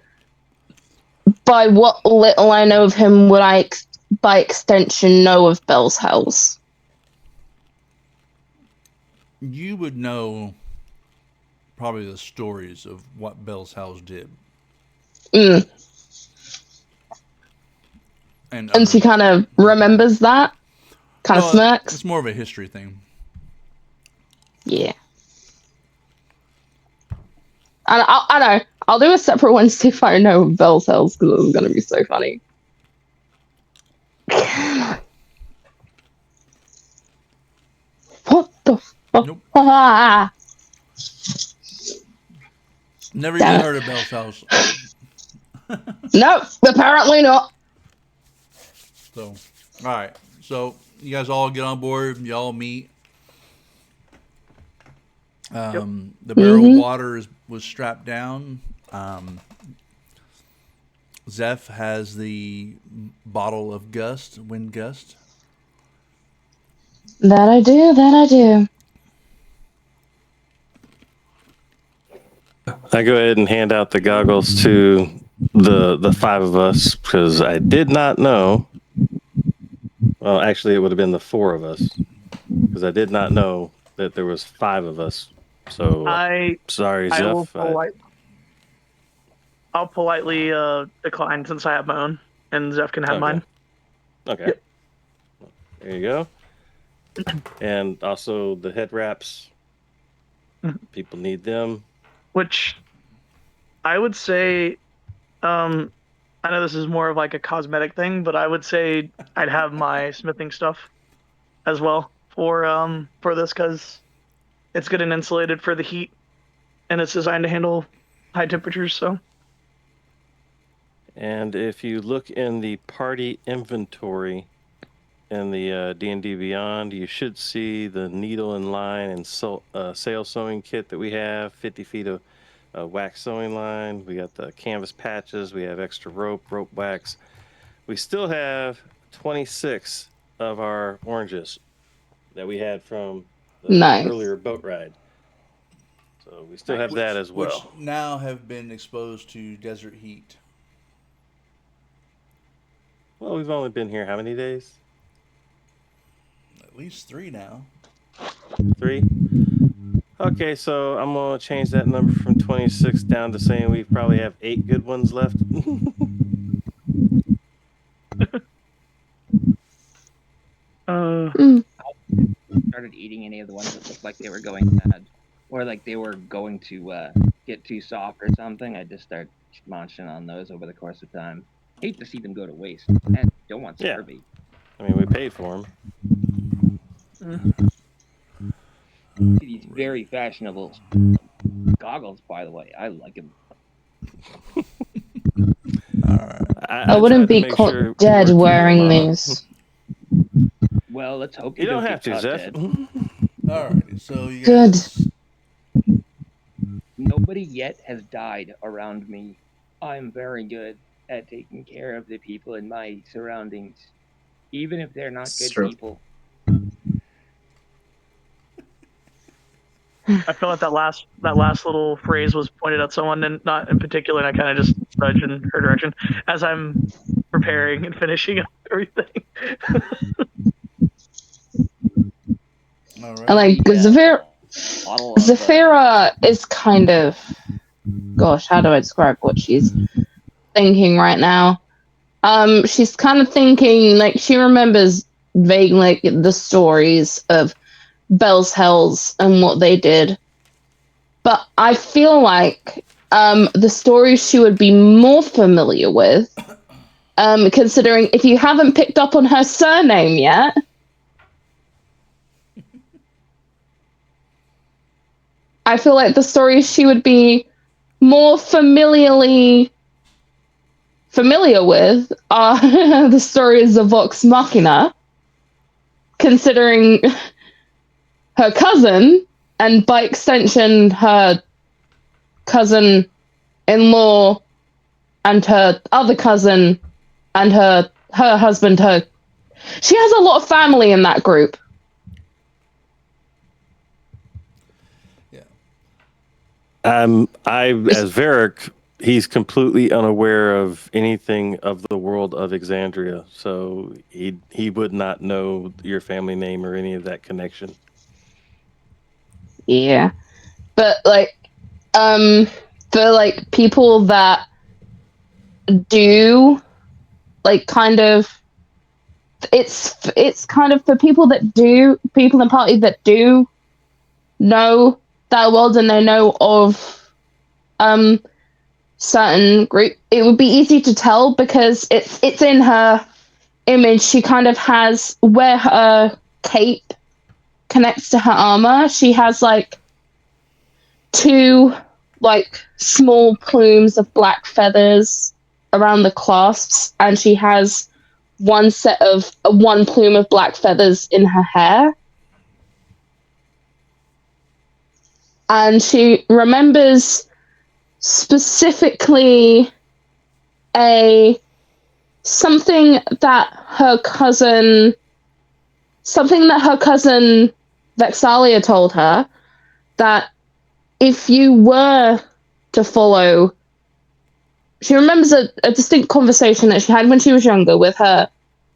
by what little I know of him, would I, by extension, know of Bell's House? You would know probably the stories of what Bell's House did. And she kind of remembers that? Kind of smirks? It's more of a history thing. Yeah. And I know. I'll do a separate one to see if I know Bell's House, because it's going to be so funny. What the fuck? Nope. Ah. Never even heard of Bell's House. Nope, apparently not. So, all right. So you guys all get on board. Y'all meet. The barrel of water was strapped down. Zeph has the bottle of wind gust. That I do. I go ahead and hand out the goggles to the five of us because I did not know. Well, actually, it would have been the four of us because I did not know that there was five of us. So sorry, Zeph. I'll politely decline since I have my own, and Zeph can have mine. Okay. Yep. There you go. And also the head wraps. People need them. Which I would say, I know this is more of like a cosmetic thing, but I would say I'd have my smithing stuff as well for this because it's good and insulated for the heat, and it's designed to handle high temperatures. So. And if you look in the party inventory in the D&D Beyond, you should see the needle and line and sail sewing kit that we have, 50 feet of wax sewing line. We got the canvas patches. We have extra rope wax. We still have 26 of our oranges that we had from the earlier boat ride. So we still have that as well. Which now have been exposed to desert heat. Well, we've only been here how many days? At least 3 now. 3? Okay, so I'm going to change that number from 26 down to saying we probably have 8 good ones left. Started eating any of the ones that looked like they were going bad, or like they were going to get too soft or something. I just start munching on those over the course of time. Hate to see them go to waste. And don't want scurvy. I mean, we paid for them. These very fashionable goggles, by the way. I like them. I wouldn't be caught dead wearing these. Well, let's hope you don't have to, Zeph. Alright, so you guys... Good. Nobody yet has died around me. I'm very good at taking care of the people in my surroundings, even if they're not good people. I feel like that last little phrase was pointed at someone, and not in particular, and I kind of just nudged in her direction as I'm preparing and finishing up everything. All right. And like Zafira is kind of, gosh, how do I describe what she's thinking right now? She's kind of thinking, like, she remembers vaguely like, the stories of Bell's Hells and what they did, but I feel like the stories she would be more familiar with, considering if you haven't picked up on her surname yet, I feel like the stories she would be more familiar with are the stories of Vox Machina, considering her cousin, and by extension her cousin-in-law, and her other cousin and her husband. She has a lot of family in that group. Yeah. As Varric, he's completely unaware of anything of the world of Exandria, so he would not know your family name or any of that connection. Yeah, but for like people that do kind of it's kind of for people in the party that do know that world and they know of certain group, it would be easy to tell because it's in her image. She kind of has where her cape connects to her armor. She has two small plumes of black feathers around the clasps, and she has one plume of black feathers in her hair. And she remembers specifically something that her cousin Vexalia told her, that if you were to follow, she remembers a distinct conversation that she had when she was younger with her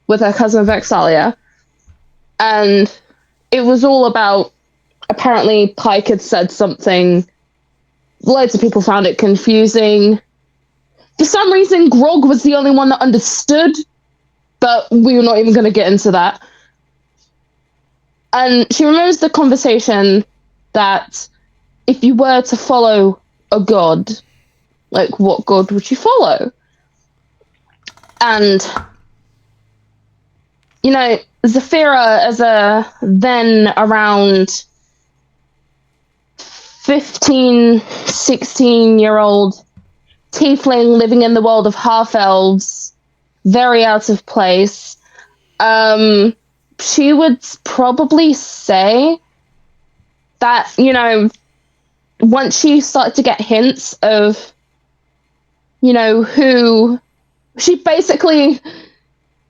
cousin Vexalia, and it was all about, apparently Pike had said something. Loads of people found it confusing. For some reason, Grog was the only one that understood, but we were not even going to get into that. And she remembers the conversation that if you were to follow a god, what god would you follow? And, Zafira, as a then around 15, 16-year-old tiefling living in the world of half-elves, very out of place, she would probably say that, once she started to get hints of, who... She basically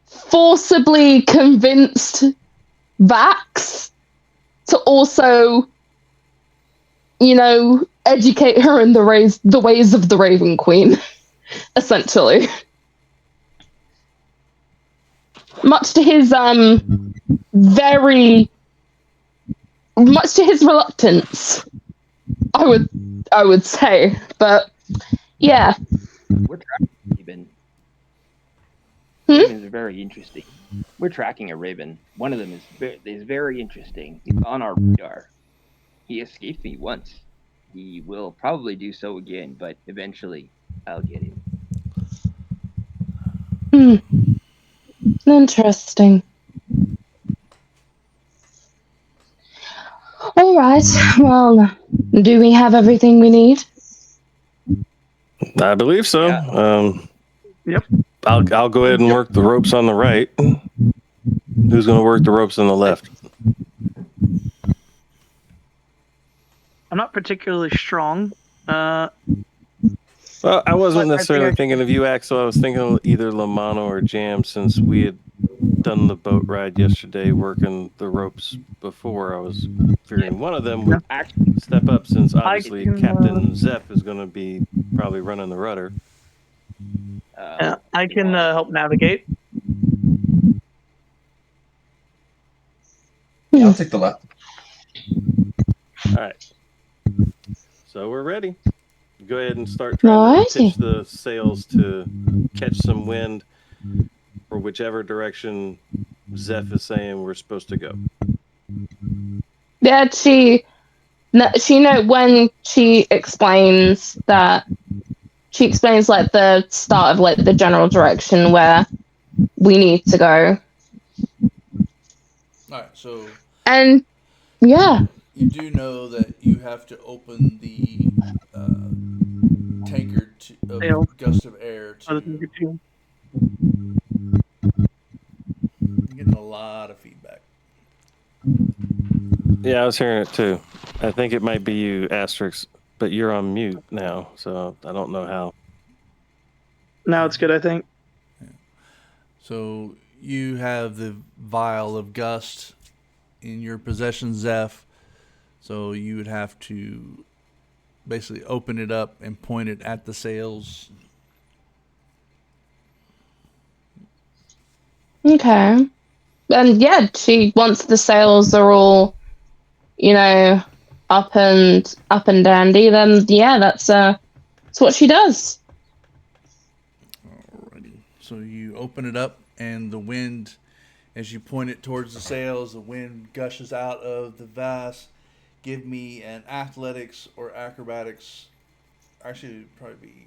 forcibly convinced Vax to also, educate her in the ways of the Raven Queen, essentially. Much to his reluctance, I would say, but yeah. We're tracking a Raven. Ravens are very interesting. We're tracking a Raven. One of them is very interesting. He's on our radar. He escaped me once. He will probably do so again, but eventually I'll get him. Interesting. All right. Well, do we have everything we need? I believe so. Yeah. Yep. I'll go ahead and work the ropes on the right. Who's going to work the ropes on the left? I'm not particularly strong. Well, I wasn't necessarily thinking of you, Axel. I was thinking of either Lamano or Jam, since we had done the boat ride yesterday, working the ropes before. I was figuring one of them would step up, since obviously Captain Zeph is going to be probably running the rudder. I can help navigate. Yeah, I'll take the left. All right. So we're ready. Go ahead and start trying to pitch the sails to catch some wind for whichever direction Zeph is saying we're supposed to go. Yeah, when she explains that, she explains the start of the general direction where we need to go. All right, so. And yeah, you do know that you have to open the tankard of gust of air to. I'm getting a lot of feedback. Yeah, I was hearing it too. I think it might be you, Asterix, but you're on mute now, so I don't know how. Now it's good, I think. So you have the vial of gust in your possession, Zeph. So you would have to basically open it up and point it at the sails. Okay. And yeah, she once the sails are all, up and dandy, then yeah, that's what she does. Alrighty. So you open it up, and the wind, as you point it towards the sails, the wind gushes out of the vase. Give me an athletics or acrobatics. Actually, it'd probably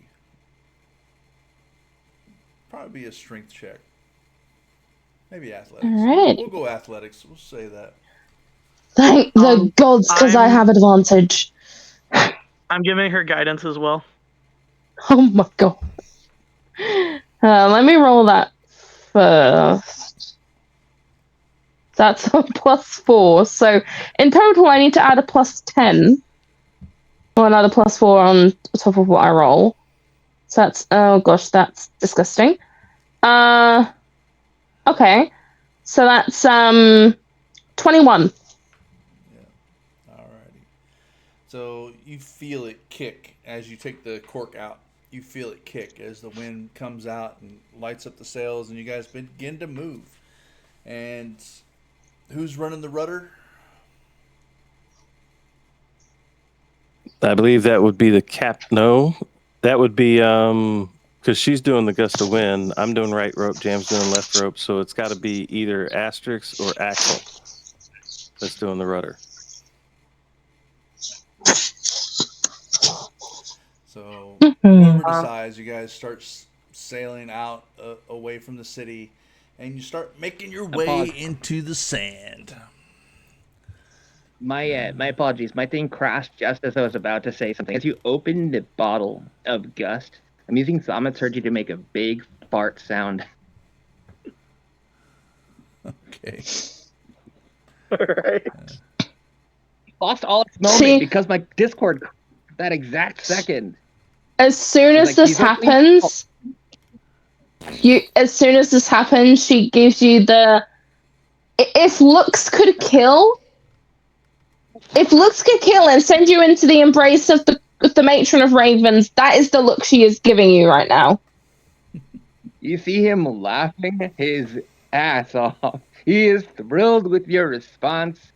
be a strength check. Maybe athletics. All right. We'll go athletics. We'll say that. Thank the gods, because I I'm- have advantage. I'm giving her guidance as well. Oh my god. Let me roll that first. That's a +4. So in total, I need to add a +10. Or another +4 on top of what I roll. So that's, oh gosh, that's disgusting. Okay. So that's 21. Alrighty. So you feel it kick as you take the cork out. You feel it kick as the wind comes out and lights up the sails, and you guys begin to move. And who's running the rudder? I believe that would be the cap. No, that would be because she's doing the gust of wind. I'm doing right rope. Jam's doing left rope. So it's got to be either Asterix or Axel that's doing the rudder. So Mhm. whoever decides, you guys start sailing out away from the city, and you start making your way pause. into the sand. My apologies. My thing crashed just as I was about to say something. As you open the bottle of Gust, I'm using thaumaturgy to make a big fart sound. Okay. Alright. Lost all its moment See- because my Discord crashed that exact second. As soon as Like, this he's opening- happens, she gives you the. If looks could kill, and send you into the embrace of the matron of ravens, that is the look she is giving you right now. You see him laughing his ass off. He is thrilled with your response.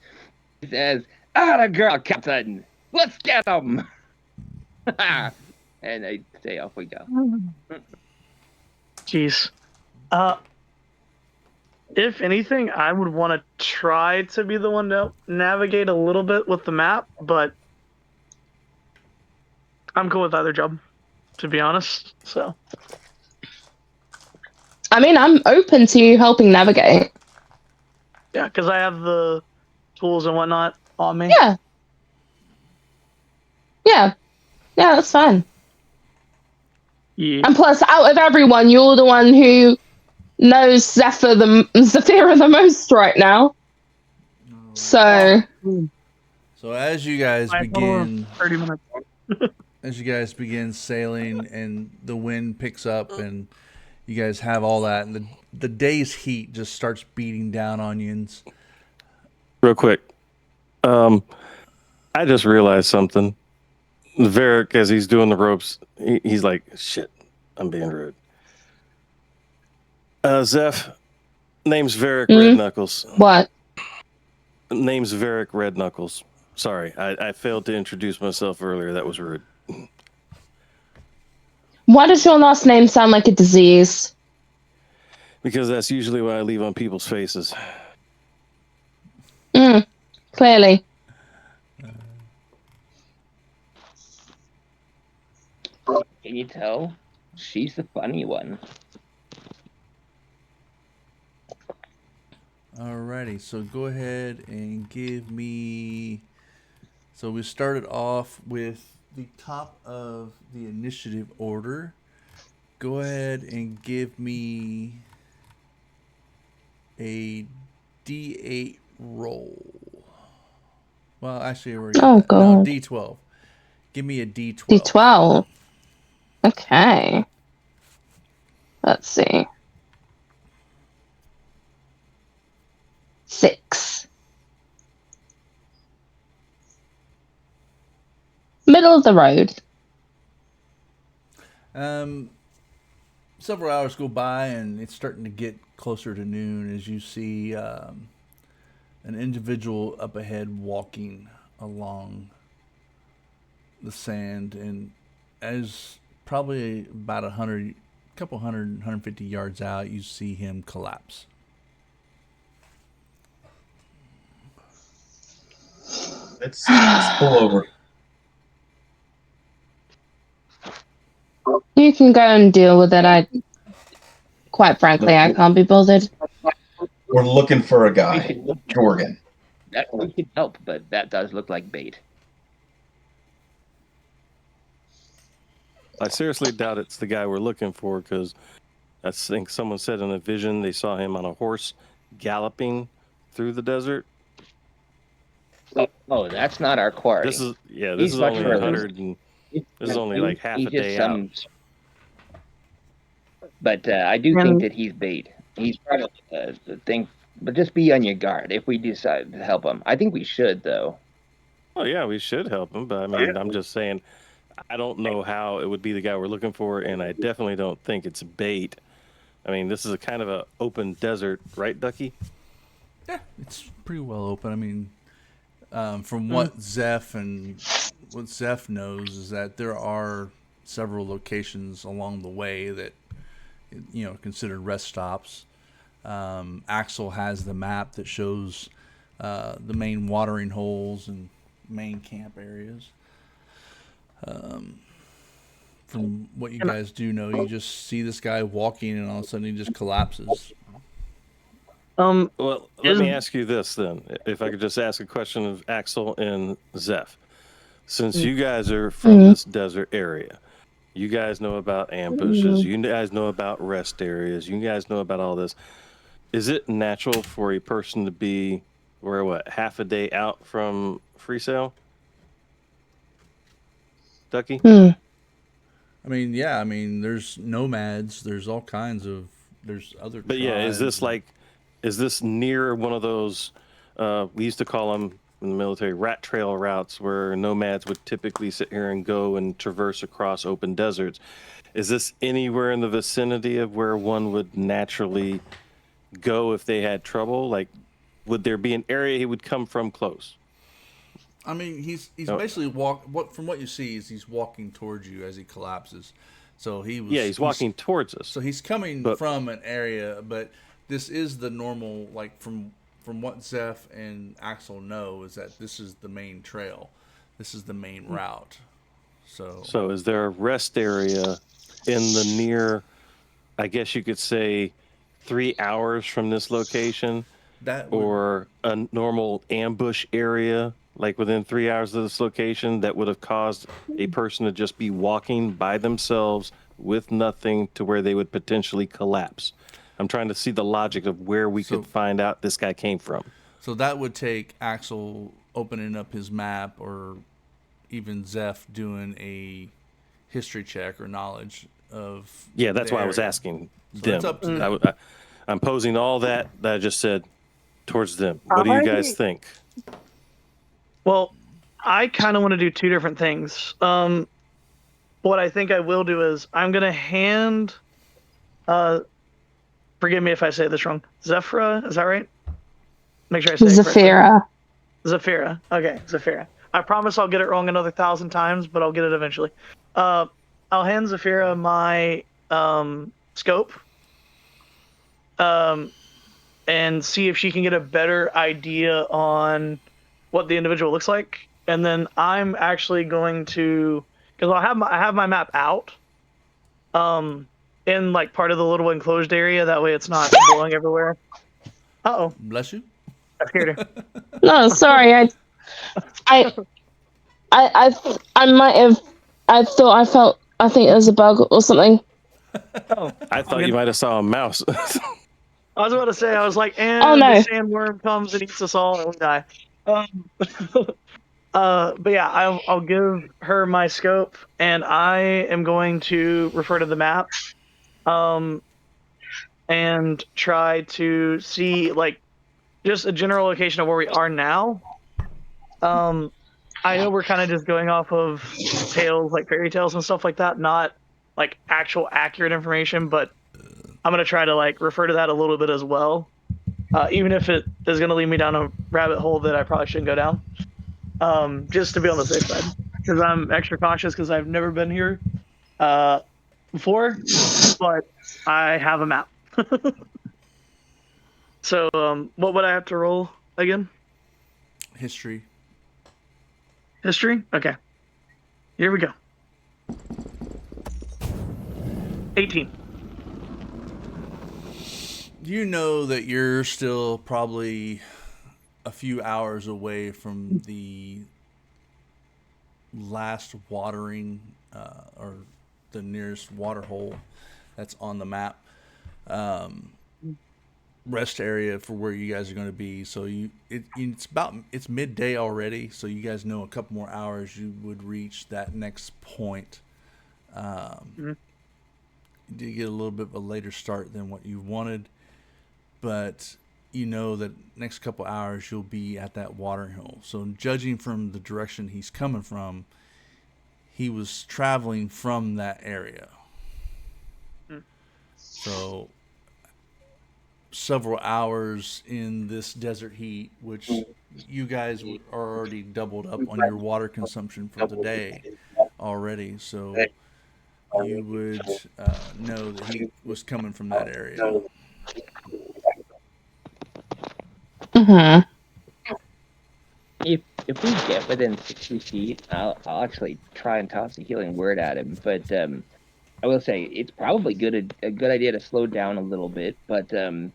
He says, "Atta girl, Captain! Let's get him!" And I say, "Off we go." Jeez. If anything, I would want to try to be the one to navigate a little bit with the map, but I'm cool with either job, to be honest. So I mean, I'm open to you helping navigate. yeah, because I have the tools and whatnot on me. Yeah. Yeah, that's fine. Yeah. And plus, out of everyone, you're the one who knows Zafira the most right now. So So as you guys I have a total of begin 30 minutes. sailing, and the wind picks up, and you guys have all that, and the day's heat just starts beating down on you. And Real quick, I just realized something. Varric, as he's doing the ropes, he's like, "Shit, I'm being rude." Zeph, name's Varric Red Knuckles. what? Name's Varric Red Knuckles. Sorry, I failed to introduce myself earlier. That was rude. Why does your last name sound like a disease? Because that's usually what I leave on people's faces. Clearly. Can you tell? She's the funny one. alrighty, so go ahead and give me. So we started off with the top of the initiative order. Go ahead and give me a D8 roll. Well, actually, I already got Oh, that. No, God. D12. Give me a D12. D12. Okay. Let's see. 6. Middle of the road. Several hours go by, and it's starting to get closer to noon as you see an individual up ahead walking along the sand, and as probably about 150 yards out, you see him collapse. Let's pull over. You can go and deal with it. Quite frankly, I can't be bothered. We're looking for a We guy, should, Jorgen. we could help, but that does look like bait. I seriously doubt it's the guy we're looking for, because I think someone said in a vision they saw him on a horse galloping through the desert. Oh, that's not our quarry. This is He's is much only further. 100 and this is only like half He's a just day out. But I do think that he's bait. He's probably the thing. But just be on your guard if we decide to help him. I think we should, though. Oh yeah, we should help him, but I mean, I'm just saying, I don't know how it would be the guy we're looking for, and I definitely don't think it's bait. I mean, this is a kind of a open desert, right, Ducky? Yeah, it's pretty well open. I mean, from what Zeph knows is that there are several locations along the way that considered rest stops. Axel has the map that shows the main watering holes and main camp areas. From what you guys do know, you just see this guy walking, and all of a sudden he just collapses. Well, let me ask you this then. If I could just ask a question of Axel and Zeph. Since you guys are from this desert area, you guys know about ambushes, you guys know about rest areas, you guys know about all this. Is it natural for a person to be, half a day out from free sale? Ducky? I mean, yeah, there's nomads, there's all kinds of, there's other But yeah, is this near one of those, we used to call them in the military rat trail routes, where nomads would typically sit here and go and traverse across open deserts? Is this anywhere in the vicinity of where one would naturally go if they had trouble? Like, would there be an area he would come from close? I mean, he's basically from what you see is he's walking towards you as he collapses. So he's walking towards us. So he's coming from an area, but this is the normal, like from what Zeph and Axel know, is that this is the main trail. This is the main route. So is there a rest area in the near, I guess you could say, 3 hours from this location? Or a normal ambush area, like within 3 hours of this location, that would have caused a person to just be walking by themselves with nothing to where they would potentially collapse? I'm trying to see the logic of where we could find out this guy came from. So that would take Axel opening up his map, or even Zeph doing a history check or knowledge of. Yeah, that's why I was asking them. I'm posing all that I just said towards them. What do you guys think? Well, I kind of want to do two different things. What I think I will do is I'm going to hand, forgive me if I say this wrong, Zephyra, is that right? Make sure I say it correctly. Zephyra. Okay, Zephyra. I promise I'll get it wrong another 1,000 times, but I'll get it eventually. I'll hand Zephyra my scope, and see if she can get a better idea on what the individual looks like. And then I'm actually going to, because I have my map out, in like part of the little enclosed area. That way it's not blowing everywhere. Uh-oh. Bless you. I scared her. No, sorry. I might have. I think it was a bug or something. Oh, I thought you might have saw a mouse. I was about to say, I was like, and Oh, no. the sandworm comes and eats us all and we die. But yeah, I'll give her my scope, and I am going to refer to the map. and try to see like just a general location of where we are now. I know we're kind of just going off of tales, like fairy tales and stuff like that, not like actual accurate information, but I'm gonna try to like refer to that a little bit as well, even if it is gonna lead me down a rabbit hole that I probably shouldn't go down, just to be on the safe side, because I'm extra cautious because I've never been here before, but I have a map. So, what would I have to roll again? History. History? Okay. Here we go. 18. You know that you're still probably a few hours away from the last watering or the nearest water hole that's on the map. Rest area for where you guys are going to be. So it's midday already. So you guys know a couple more hours you would reach that next point. You did get a little bit of a later start than what you wanted, but you know that next couple hours you'll be at that watering hole. So judging from the direction he's coming from, he was traveling from that area. So several hours in this desert heat, which you guys are already doubled up on your water consumption for the day already. So you would know that he was coming from that area. Mm-hmm. If we get within 60 feet, I'll actually try and toss a healing word at him. But I will say it's probably a good idea to slow down a little bit. But there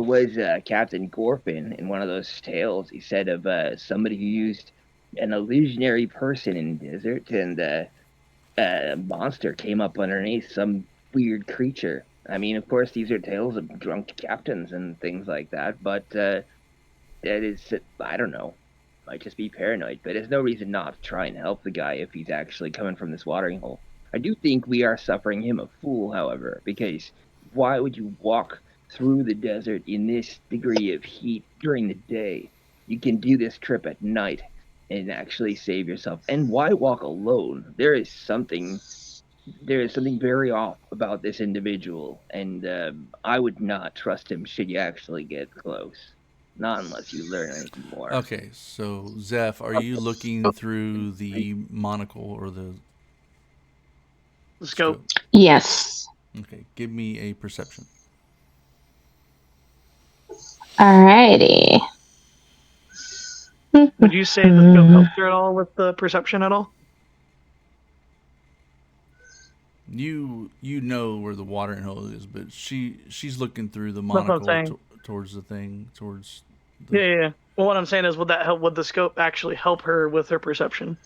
was Captain Gorfin in one of those tales. He said of somebody who used an illusionary person in the desert, and a monster came up underneath, some weird creature. I mean, of course, these are tales of drunk captains and things like that. But that is, I don't know. Might just be paranoid, but there's no reason not to try and help the guy if he's actually coming from this watering hole. I do think we are suffering him a fool, however, because why would you walk through the desert in this degree of heat during the day? You can do this trip at night and actually save yourself. And why walk alone? There is something very off about this individual, and I would not trust him should you actually get close. Not unless you learn anything more. Okay, so Zeph, are you looking through the monocle or the Scope. Yes. Okay, give me a perception. Alrighty. Would you say the scope helped you at all with the perception at all? You know where the watering hole is, but she's looking through the That's what I'm monocle saying. towards the thing, towards the, Yeah. Well, what I'm saying is, would that help? Would the scope actually help her with her perception?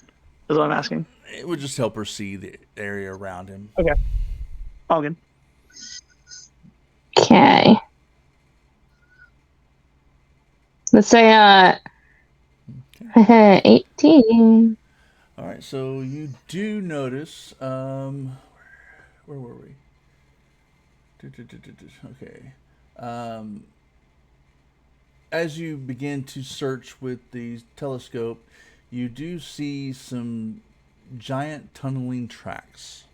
Is what I'm asking. It would just help her see the area around him. Okay. All good. Okay. Let's say 18. All right, so you do notice. Where were we? Okay. As you begin to search with the telescope, you do see some giant tunneling tracks.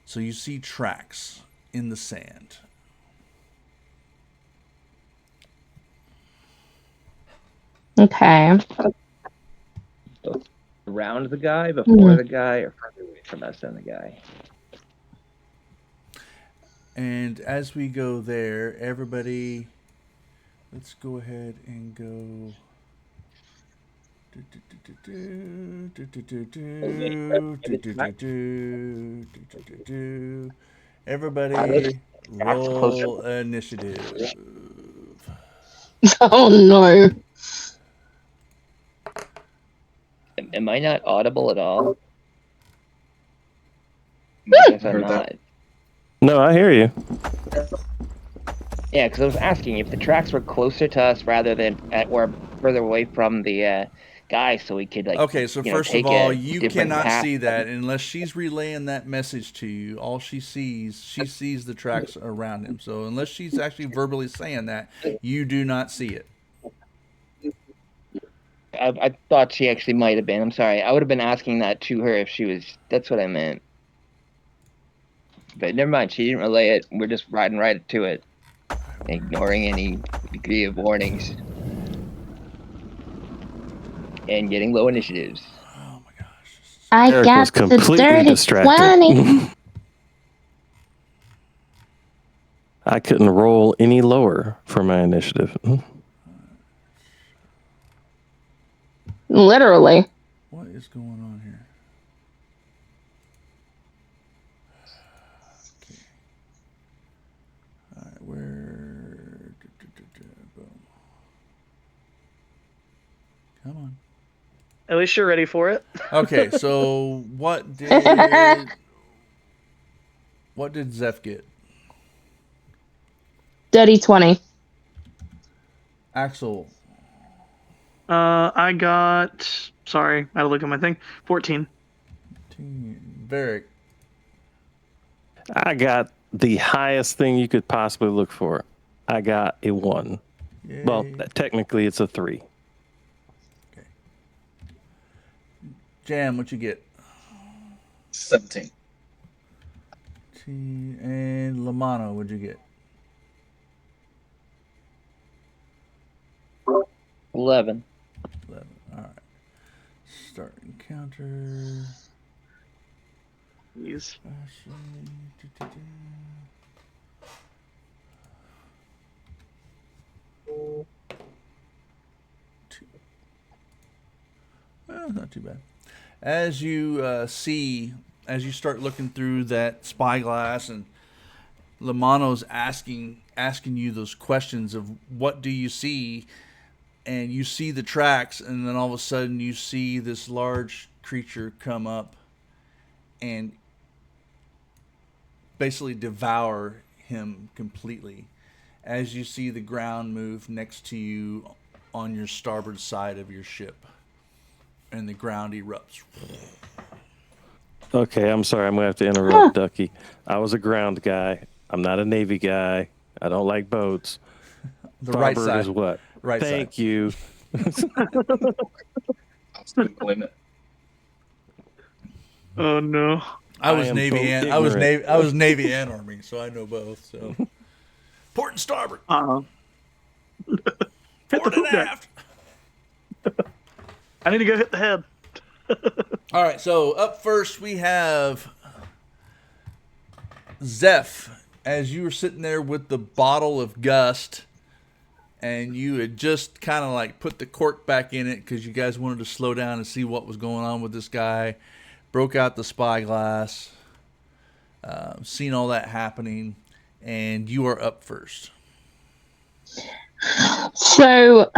So you see tracks in the sand. Okay. Around the guy, before the guy, or further away from us than the guy? And as we go there, everybody, let's go ahead and go. Everybody, roll initiative. Oh no. Am I not audible at all? I guess I'm Heard not. that. No, I hear you. Yeah, because I was asking if the tracks were closer to us rather than or further away from the guy, so we could like. Okay, so first of take all, a you different cannot path. see that unless she's relaying that message to you. All she sees the tracks around him. So unless she's actually verbally saying that, you do not see it. I thought she actually might have been. I'm sorry. I would have been asking that to her if she was. That's what I meant. But never mind. She didn't relay it. We're just riding right to it, ignoring any degree of warnings and getting low initiatives. Oh my gosh. I Eric got was the completely dirty distracted. 20. I couldn't roll any lower for my initiative. Literally. What is going on here? Okay. All right, where? Boom. Come on. At least you're ready for it. Okay, so what did Zeph get? Dirty 20. Axel. I got. Sorry, I had to look at my thing. 14. Varric. I got the highest thing you could possibly look for. I got a 1. Yay. Well, technically it's a 3. Okay. Jam, what you get? 17. And Lamano, what'd you get? 11. 11. All right. Start encounter. Jeez. Well, not too bad. As you as you start looking through that spyglass, and Lamano's asking you those questions of what do you see, and you see the tracks, and then all of a sudden you see this large creature come up and basically devour him completely. As you see the ground move next to you on your starboard side of your ship, and the ground erupts. Okay, I'm sorry. I'm going to have to interrupt Ducky. I was a ground guy. I'm not a Navy guy. I don't like boats. The right Starboard side. is what? Right Thank side. you. I was Googling it. Oh no. I was am Navy boat and ignorant. I was Navy and Army, so I know both. So port and starboard, Uh-oh. forward and aft. I need to go hit the head. All right, so up first we have Zeph. As you were sitting there with the bottle of Gust, and you had just kind of like put the cork back in it because you guys wanted to slow down and see what was going on with this guy. Broke out the spyglass, seen all that happening, and you are up first. So,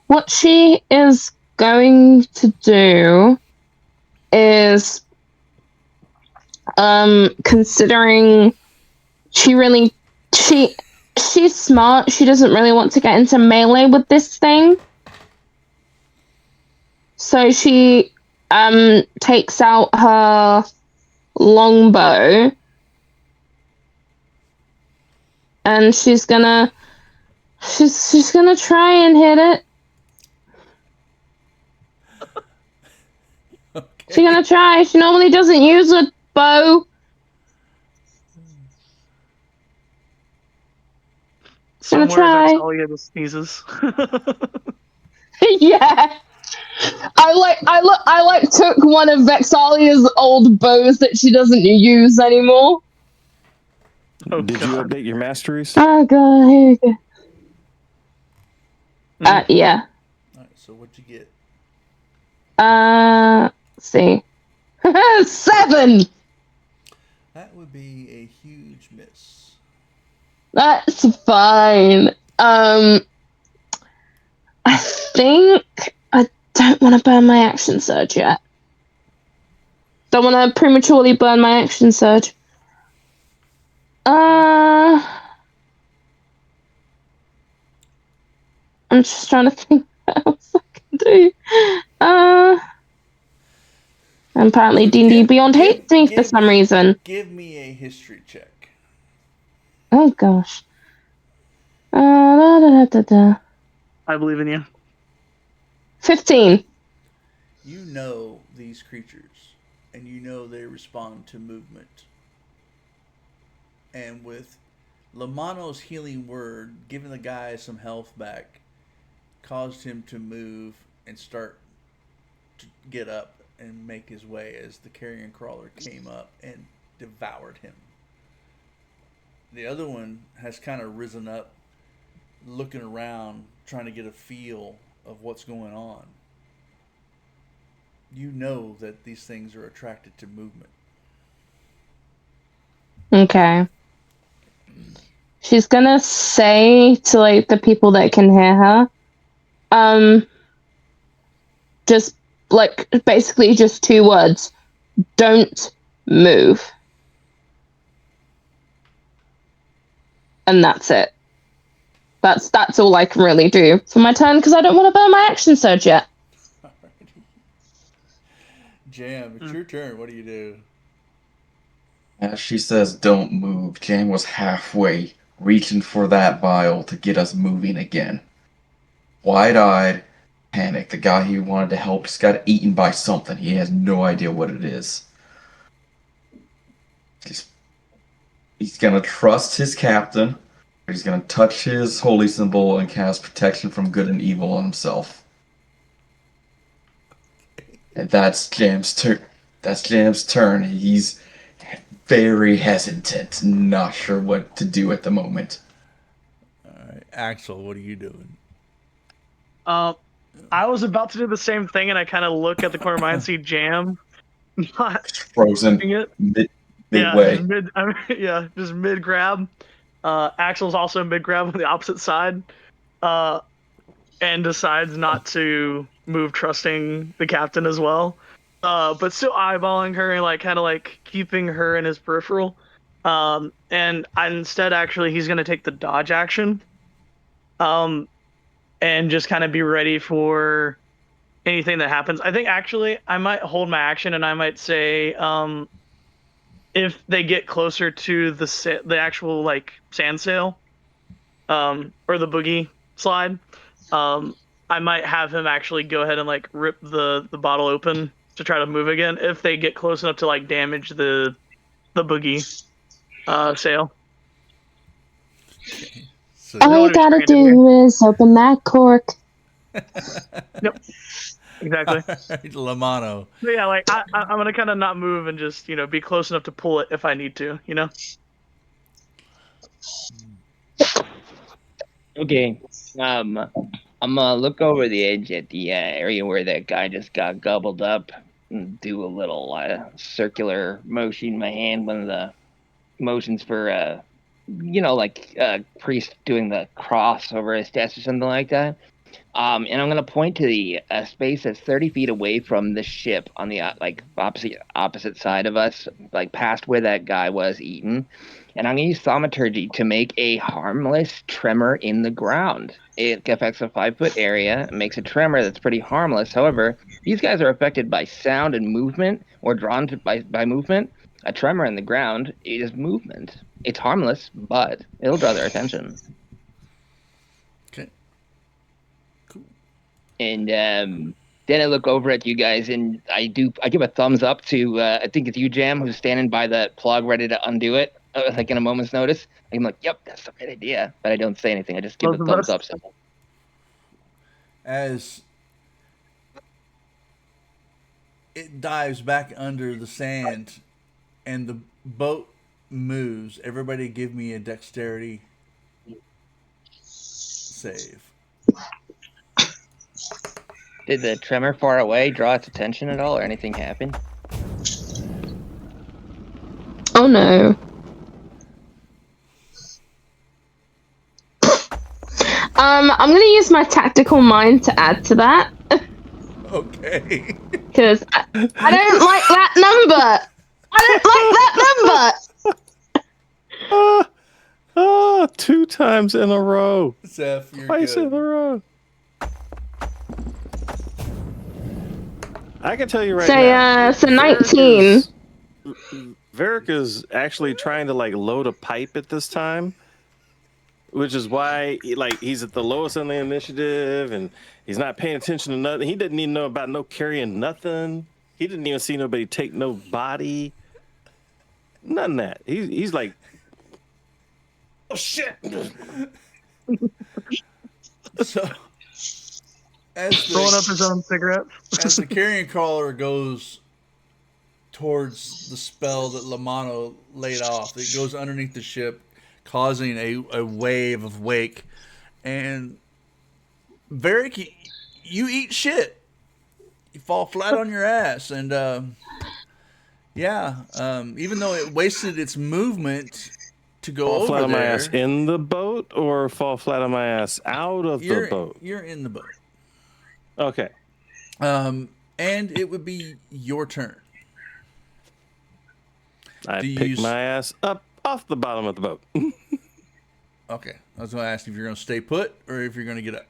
what she is going to do is, considering she's smart, she doesn't really want to get into melee with this thing. So she takes out her longbow, and she's gonna try and hit it. Okay. She's gonna try. She normally doesn't use a bow. Somewhere try. Vexalia just sneezes. Yeah. I took one of Vexalia's old bows that she doesn't use anymore. Oh, Did you update your masteries? Oh god, here we go. Yeah. All right, so what'd you get? Let's see. 7! That would be a huge miss. That's fine. I think I don't want to burn my action surge yet. Don't want to prematurely burn my action surge. I'm just trying to think what else I can 3. Apparently D&D Beyond hates me for some reason. Give me a history check. Oh gosh. Da, da, da, da. I believe in you. 15. You know these creatures, and you know they respond to movement. And with Lamano's healing word, giving the guy some health back, caused him to move and start to get up and make his way as the carrion crawler came up and devoured him. The other one has kind of risen up, looking around, trying to get a feel of what's going on. You know that these things are attracted to movement. Okay. She's gonna say to like the people that can hear her, just like basically just 2 words. Don't move. And that's it. That's all I can really do for my turn because I don't want to burn my action surge yet. Jam, it's your turn. What do you do? As she says, don't move, Jam was halfway, reaching for that vial to get us moving again. Wide-eyed, panicked. The guy he wanted to help just got eaten by something. He has no idea what it is. He's gonna trust his captain. He's gonna touch his holy symbol and cast protection from good and evil on himself. And that's Jam's turn. That's Jam's turn. He's very hesitant, not sure what to do at the moment. All right, Axel, what are you doing? I was about to do the same thing, and I kind of look at the corner of my eye and see Jam not Frozen doing it. midway. Just mid grab. Axel's also mid grab on the opposite side, and decides not to move, trusting the captain as well. But still eyeballing her and like kind of like keeping her in his peripheral. And instead, actually, he's gonna take the dodge action. And just kind of be ready for anything that happens. I think actually I might hold my action and I might say, if they get closer to the actual like sand sail, or the boogie slide, I might have him actually go ahead and like rip the bottle open to try to move again if they get close enough to like damage the boogie sail. Okay. So All you gotta do is open that cork. Yep. Exactly. Lamano. So yeah, like I'm gonna kind of not move and just be close enough to pull it if I need to. Okay. I'm gonna look over the edge at the area where that guy just got gobbled up and do a little circular motion in my hand, one of the motions for like priest doing the cross over his chest or something like that. And I'm gonna point to the space that's 30 feet away from the ship on the like opposite side of us, like past where that guy was eaten. And I'm gonna use thaumaturgy to make a harmless tremor in the ground. It affects a 5-foot area, and makes a tremor that's pretty harmless. However, these guys are affected by sound and movement, or drawn to by movement. A tremor in the ground is movement. It's harmless, but it'll draw their attention. Okay. Cool. And then I look over at you guys, and I give a thumbs up to I think it's you, Jam, who's standing by the plug, ready to undo it, like in a moment's notice. I'm like, "Yep, that's the right idea," but I don't say anything. I just give a thumbs up symbol. As it dives back under the sand, and the boat moves, everybody give me a dexterity save. Did the tremor far away draw its attention at all, or anything happen? Oh no. I'm gonna use my tactical mind to add to that. Okay. Because I don't like that number. I don't like that number. 2 times in a row. Seth, you're Twice good. in a row. I can tell you right So, now. so 19. Varric is actually trying to like load a pipe at this time, which is why he's at the lowest on the initiative and he's not paying attention to nothing. He didn't even know about no carrying nothing. He didn't even see nobody take no body. None of that. He's like, oh shit. So, as Rolling up the, his own cigarettes. as the carrion crawler goes towards the spell that Lamano laid off, it goes underneath the ship, causing a wave of wake. And Varric, you eat shit. You fall flat on your ass. And even though it wasted its movement to go Fall over flat on my there, ass in the boat or fall flat on my ass out of the boat? You're in the boat. Okay. And it would be your turn. I pick my ass up off the bottom of the boat. Okay. I was going to ask if you're going to stay put or if you're going to get up.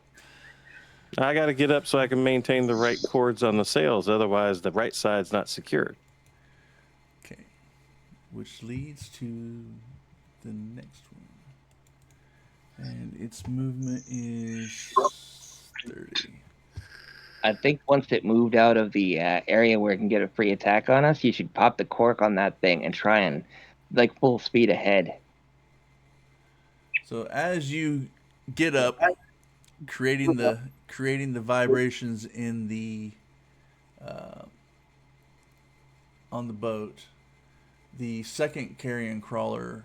I got to get up so I can maintain the right cords on the sails. Otherwise, the right side's not secured. Okay. Which leads to the next one. And its movement is 30. I think once it moved out of the area where it can get a free attack on us, you should pop the cork on that thing and try and like full speed ahead. So as you get up, creating the vibrations in the on the boat, the second carrion crawler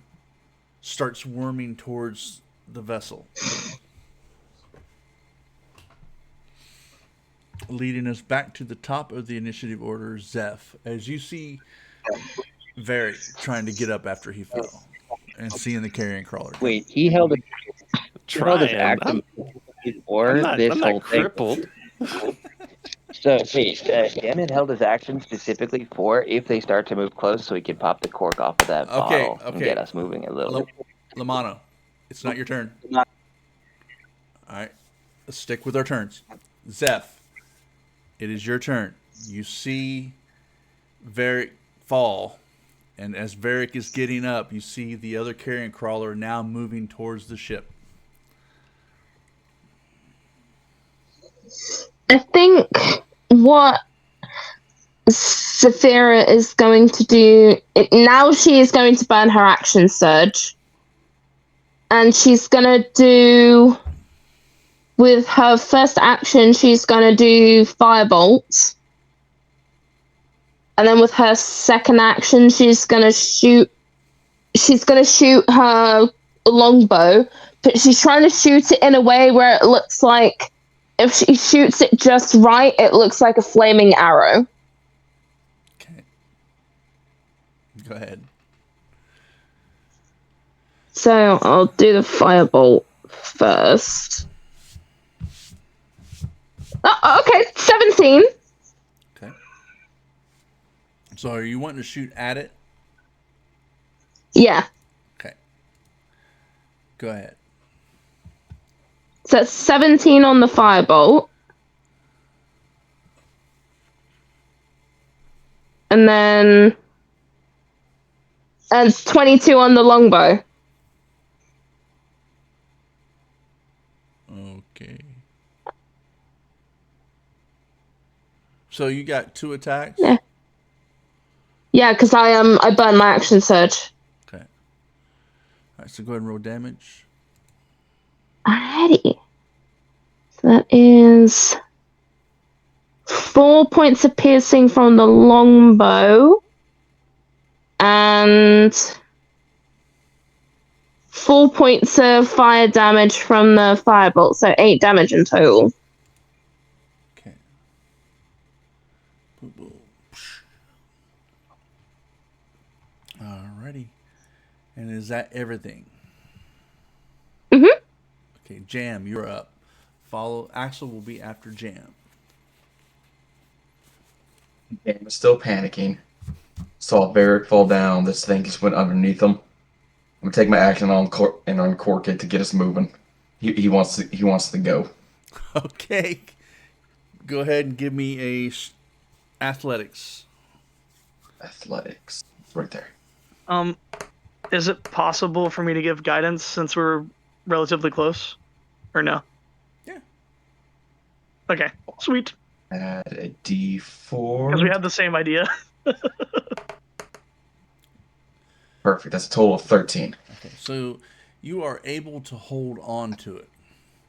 starts worming towards the vessel, leading us back to the top of the initiative order, Zeph, as you see Varric trying to get up after he fell and seeing the carrion crawler. Wait, he held his action or this I'm whole not crippled. thing. So wait, Dan had held his action specifically for if they start to move close, so he could pop the cork off of that bottle and get us moving a little. Lamano, it's not your turn. Not- All right, let's stick with our turns. Zeph, it is your turn. You see Varric fall, and as Varric is getting up, you see the other carrion crawler now moving towards the ship. I think what Saphira is going to do now, she is going to burn her action surge, and she's going to do, with her first action, she's going to do firebolt, and then with her second action, she's going to shoot her longbow, but she's trying to shoot it in a way where it looks like, if she shoots it just right, it looks like a flaming arrow. Okay. Go ahead. So I'll do the firebolt first. Oh, okay, 17. Okay. So are you wanting to shoot at it? Yeah. Okay. Go ahead. So that's 17 on the firebolt. And then it's 22 on the longbow. Okay. So you got 2 attacks? Yeah. Yeah, because I burned my action surge. Okay. Alright, so go ahead and roll damage. Alrighty. So that is 4 points of piercing from the longbow and 4 points of fire damage from the firebolt, so 8 damage in total. Okay. Boom, boom. Alrighty. And is that everything? Mhm. Okay, Jam, you're up. Axel will be after Jam. Jam is still panicking. Saw Varric fall down. This thing just went underneath him. I'm gonna take my action on and uncork it to get us moving. He wants to go. Okay. Go ahead and give me a Athletics. Athletics. It's right there. Is it possible for me to give guidance since we're relatively close, or no? Yeah. Okay, sweet. Add a Because we D4. had the same idea. Perfect. That's a total of 13. Okay. So you are able to hold on to it.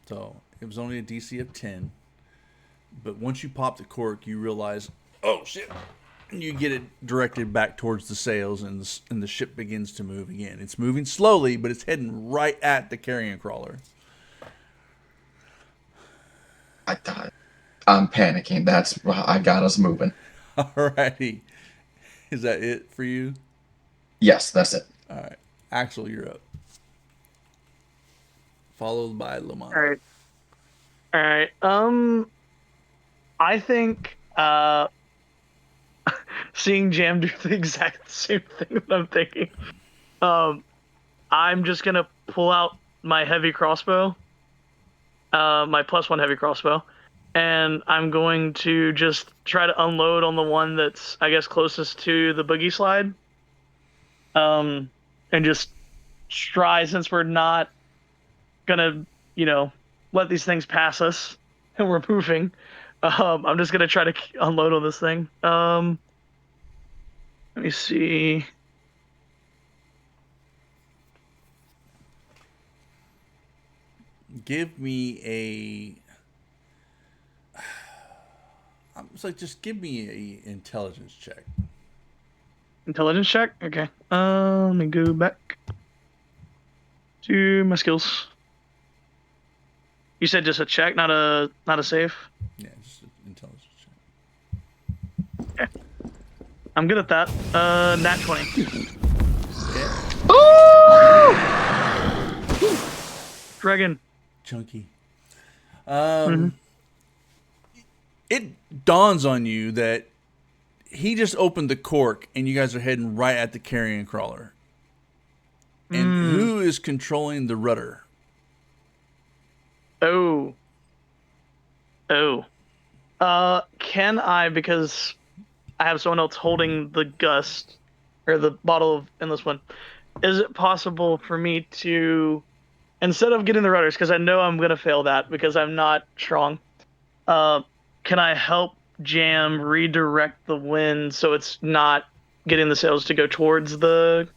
So it was only a DC of 10. But once you pop the cork, you realize, oh shit. And you get it directed back towards the sails, and the ship begins to move again. It's moving slowly, but it's heading right at the carrion crawler. I thought I'm panicking. I got us moving. Alrighty. Is that it for you? Yes, that's it. All right. Axel, you're up. Followed by Lamont. All right. I think seeing Jam do the exact same thing that I'm thinking. I'm just gonna pull out my heavy crossbow, my +1 heavy crossbow, and I'm going to just try to unload on the one that's, I guess, closest to the boogie slide. And just try, since we're not gonna, let these things pass us, and we're moving. I'm just gonna try to unload on this thing. Let me see. Give me a. It's like, just give me a intelligence check. Intelligence check. Okay. Let me go back to my skills. You said just a check, not a save. Yeah, just an intelligence check. Okay. I'm good at that. Nat 20. Dragon. Chunky. Mm-hmm. It dawns on you that he just opened the cork and you guys are heading right at the carrion crawler. And who is controlling the rudder? Oh. Can I, because I have someone else holding the gust, or the bottle of endless one, is it possible for me to, instead of getting the rudders, because I know I'm going to fail that because I'm not strong, can I help Jam redirect the wind so it's not getting the sails to go towards the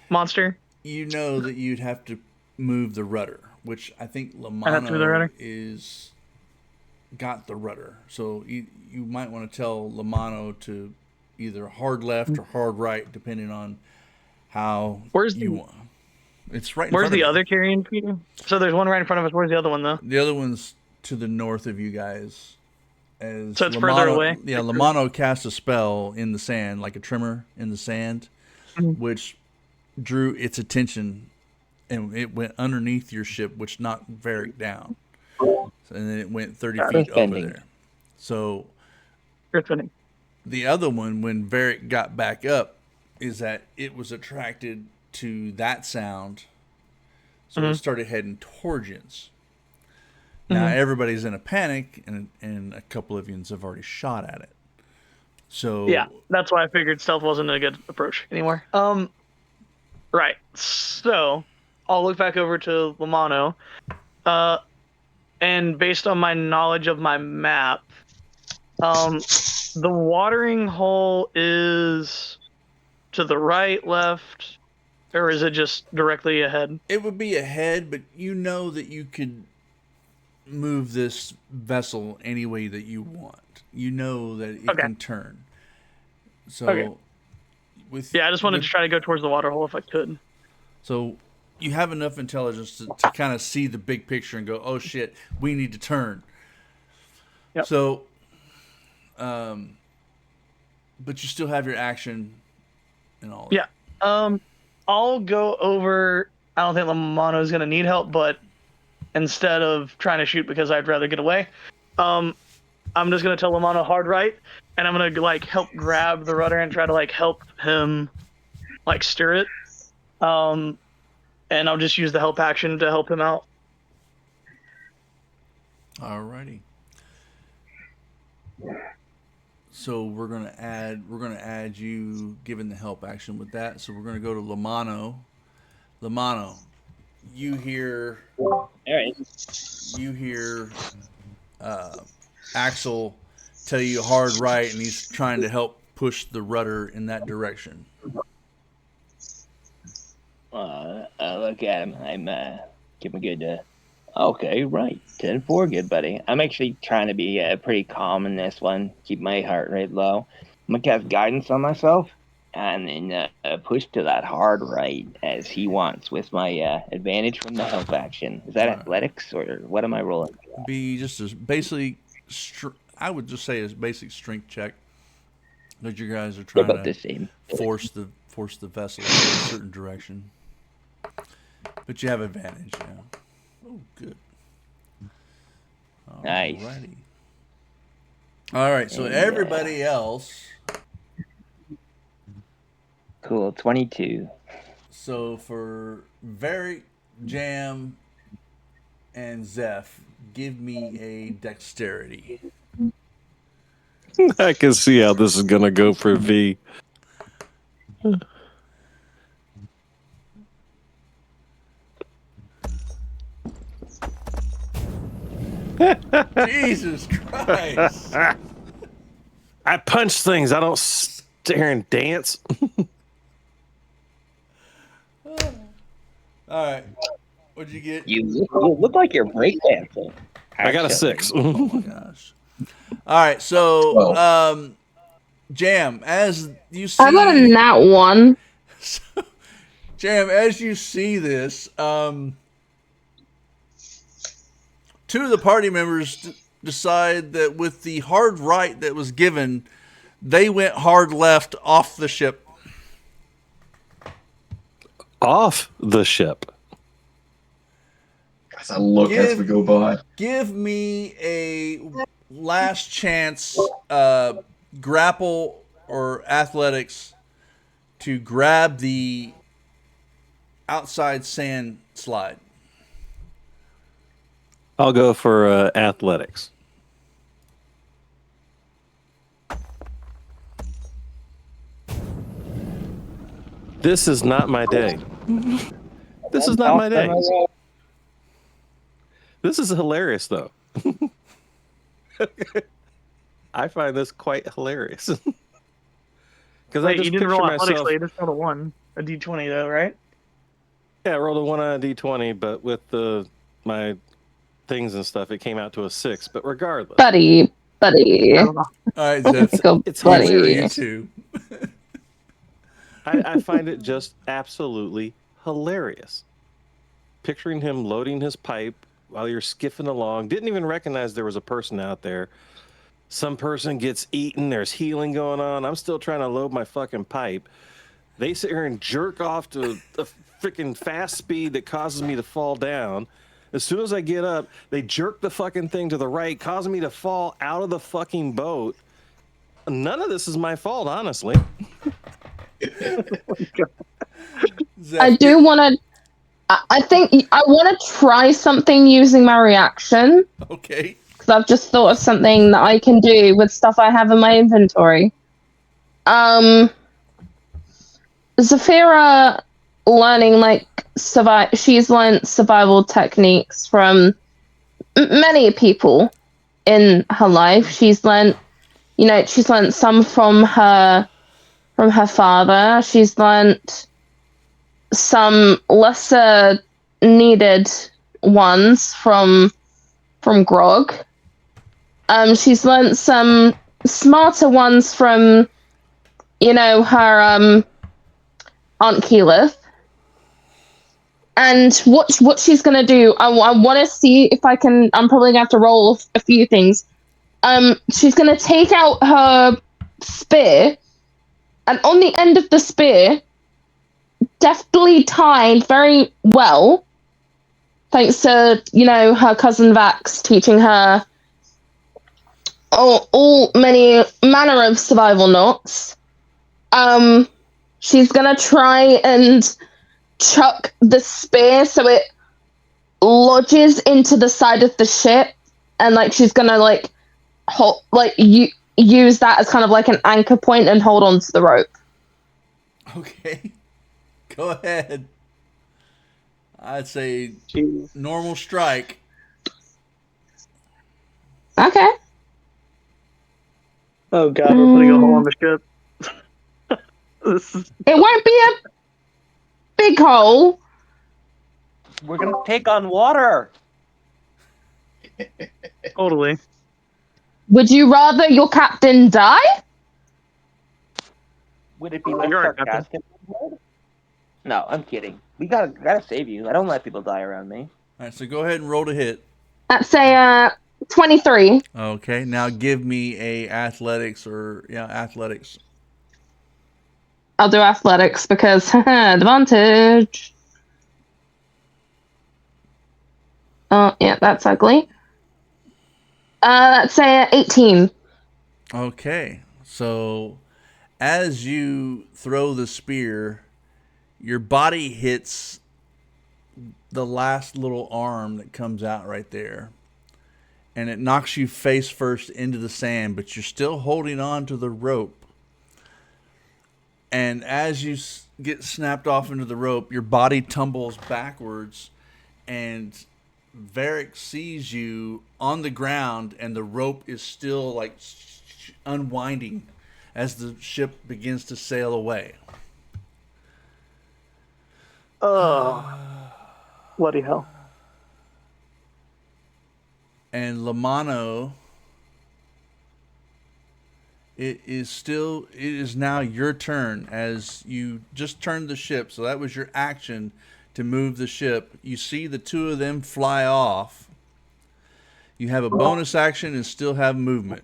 monster? You know that you'd have to move the rudder, which I think I have to move the Lamano rudder? is got the rudder. So you might want to tell Lamano to either hard left or hard right, depending on how Where's you the want. It's right in Where's front of the you. other carrion, Peter? So there's one right in front of us. Where's the other one, though? The other one's to the north of you guys. As So it's further away? Yeah, Lamano cast a spell in the sand, like a trimmer in the sand, which drew its attention, and it went underneath your ship, which knocked Varric down. And then it went 30 feet over Earthbending. there. So Earthbending. the other one, when Varric got back up, is that it was attracted to that sound, so it started heading towards you. Now everybody's in a panic, and a couple of yous have already shot at it. So Yeah, that's why I figured stealth wasn't a good approach anymore. Right. So I'll look back over to Lamano, and based on my knowledge of my map, the watering hole is to the right, left, or is it just directly ahead? it would be ahead, but you know that you could move this vessel any way that you want. You know that it can turn. So Okay. I just wanted to try to go towards the water hole if I could. So you have enough intelligence to kind of see the big picture and go, oh shit, we need to turn. Yep. So, but you still have your action and all that. Yeah. I'll go over. I don't think Lamano is going to need help, but instead of trying to shoot because I'd rather get away, I'm just going to tell Lamano hard right, and I'm going to help grab the rudder and try to help him steer it. And I'll just use the help action to help him out. Alrighty. So we're gonna add you given the help action with that. So we're gonna go to Lamano. Lamano, you hear All right. uh, Axel tell you hard right, and he's trying to help push the rudder in that direction. Look at him. I'm give him a good. Okay, right. 10-4, good buddy. I'm actually trying to be pretty calm in this one. Keep my heart rate low. I'm gonna cast guidance on myself, and then push to that hard right as he wants with my advantage from the help action. Is that athletics or what am I rolling? Be just as basically, I would just say a basic strength check. That you guys are trying About to the same. force the vessel in a certain direction, but you have advantage. Yeah. Oh, good. Nice. Alrighty. All right. So everybody else. Cool. 22. So for Very Jam and Zeph, give me a dexterity. I can see how this is gonna go for V. Jesus Christ! I punch things. I don't stare and dance. All right. What'd you get? You look like you're breakdancing. I got a actually. 6. Oh my gosh. All right. So, Well. Jam, as you see, I got a nat 1. Jam, as you see this, two of the party members decide that with the hard right that was given, they went hard left off the ship. Off the ship. As I look as we go by. Give me a last chance grapple or athletics to grab the outside sand slide. I'll go for athletics. This is not my day. This is not my day. This is hilarious, though. I find this quite hilarious. Because I Wait, just you didn't picture roll athletics, myself. so you just rolled a 1. A d20, though, right? Yeah, I rolled a 1 on a d20, but with my things and stuff, it came out to a 6. But regardless, Buddy. I don't know. All right, Zeph. Go, it's buddy. hilarious. You too. I find it just absolutely hilarious. Picturing him loading his pipe while you're skiffing along. Didn't even recognize there was a person out there. Some person gets eaten. There's healing going on. I'm still trying to load my fucking pipe. They sit here and jerk off to a freaking fast speed that causes me to fall down. As soon as I get up, they jerk the fucking thing to the right, causing me to fall out of the fucking boat. None of this is my fault, honestly. Zeph, I do want to. I think I want to try something using my reaction. Okay. Because I've just thought of something that I can do with stuff I have in my inventory. Zafira learning she's learned survival techniques from many people in her life. She's learned some from her father. She's learned some lesser needed ones from Grog. She's learned some smarter ones from, her Aunt Keyleth. And what she's gonna do, I want to see if I can. I'm probably gonna have to roll a few things. She's gonna take out her spear, and on the end of the spear, deftly tied very well, thanks to her cousin Vax teaching her all many manner of survival knots. She's gonna try and chuck the spear so it lodges into the side of the ship, and she's gonna use that as kind of like an anchor point and hold on to the rope. Okay. Go ahead. I'd say Jeez. normal strike. Okay. Oh god, we're putting a hole in the ship. This is It won't be a big hole. We're gonna take on water. totally. Would you rather your captain die? Would it be less You're right, Captain. sarcastic? No, I'm kidding. We gotta save you. I don't let people die around me. All right, so go ahead and roll to hit. That's a 23. Okay, now give me a athletics athletics. I'll do athletics because advantage. Oh, yeah, that's ugly. That's a 18. Okay, so as you throw the spear, your body hits the last little arm that comes out right there. And it knocks you face first into the sand, but you're still holding on to the rope. And as you get snapped off into the rope, your body tumbles backwards, and Varric sees you on the ground, and the rope is still like unwinding as the ship begins to sail away. Oh, bloody hell. And Lamano, it is now your turn as you just turned the ship. So that was your action to move the ship. You see the two of them fly off. You have a bonus action and still have movement.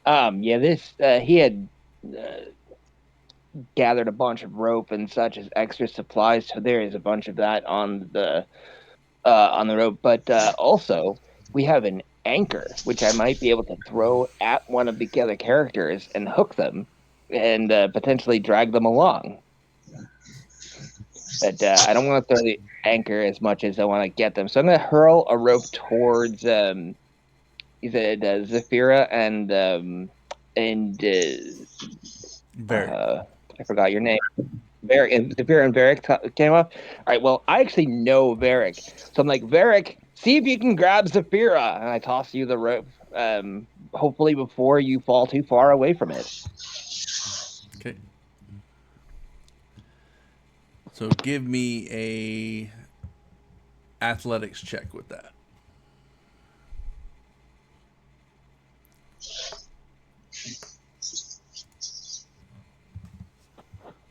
This he had gathered a bunch of rope and such as extra supplies, so there is a bunch of that on the rope. But also, we have an anchor, which I might be able to throw at one of the other characters and hook them, and potentially drag them along. But I don't want to throw the anchor as much as I want to get them. So I'm going to hurl a rope towards Zafira and Varric. I forgot your name. Varric and Zafira and Varric came up. All right, well, I actually know Varric. So I'm like, Varric, see if you can grab Zafira. And I toss you the rope, hopefully before you fall too far away from it. Okay. So give me a athletics check with that.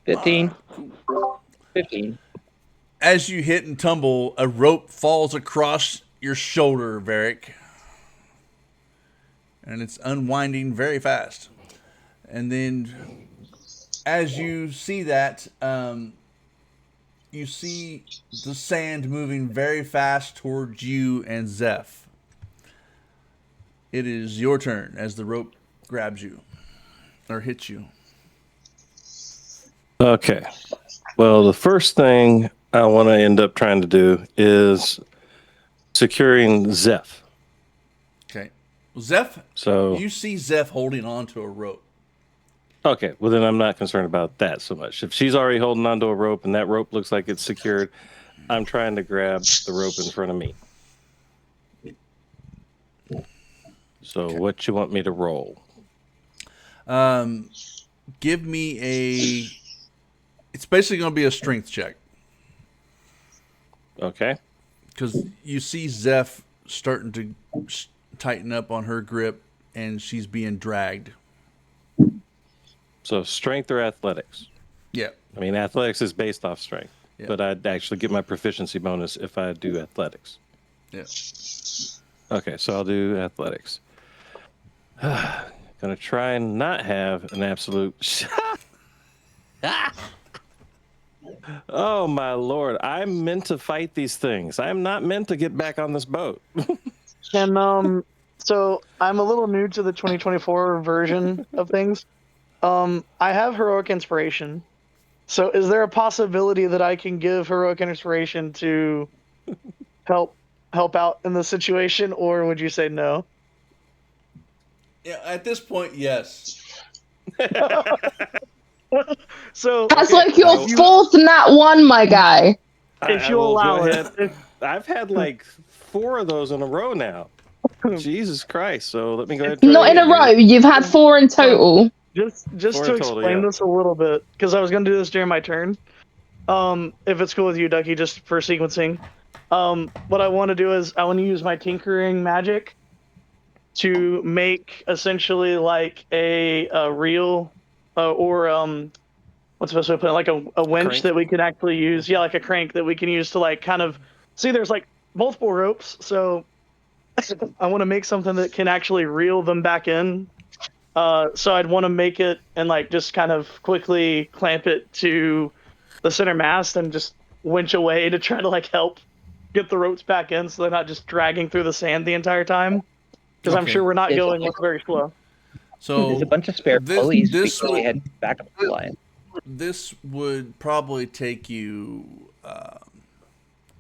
$15. As you hit and tumble, a rope falls across your shoulder, Varric. And it's unwinding very fast. And then as you see that, you see the sand moving very fast towards you and Zeph. It is your turn as the rope grabs you or hits you. Okay. Well, the first thing I want to end up trying to do is securing Zeph. Okay. Well, Zeph, So you see Zeph holding on to a rope. okay, well then I'm not concerned about that so much. If she's already holding onto a rope and that rope looks like it's secured, I'm trying to grab the rope in front of me. So Okay. what you want me to roll? Give me a. It's basically going to be a strength check Okay. because you see Zeph starting to tighten up on her grip and she's being dragged. So strength or athletics? Yeah. I mean, athletics is based off strength, Yeah. but I'd actually get my proficiency bonus if I do athletics. Yeah. Okay, so I'll do athletics. Gonna try and not have an absolute. Oh my lord! I'm meant to fight these things. I'm not meant to get back on this boat. And so I'm a little new to the 2024 version of things. I have heroic inspiration. So is there a possibility that I can give heroic inspiration to help out in the situation, or would you say no? Yeah, at this point, yes. So That's Okay, like your I- fourth nat one, my guy. if I you will go allow ahead. it, I've had like 4 of those in a row now. Jesus Christ! So let me go ahead and try Not in again a row. here. You've had 4 in total. just 4 to in total, explain yeah. this a little bit, because I was going to do this during my turn. If it's cool with you, Ducky, just for sequencing. What I want to do is I want to use my tinkering magic to make essentially like a reel, or what's the best way to put it? Like a winch Crank. that we can actually use. Yeah, like a crank that we can use to like kind of see. There's like multiple ropes, so I want to make something that can actually reel them back in. So I'd want to make it and like just kind of quickly clamp it to the center mast and just winch away to try to like help get the ropes back in, so they're not just dragging through the sand the entire time. Because I'm Okay. sure we're not There's, going very slow. there's a So bunch of spare this pulleys this because we would had backup line. this would probably take you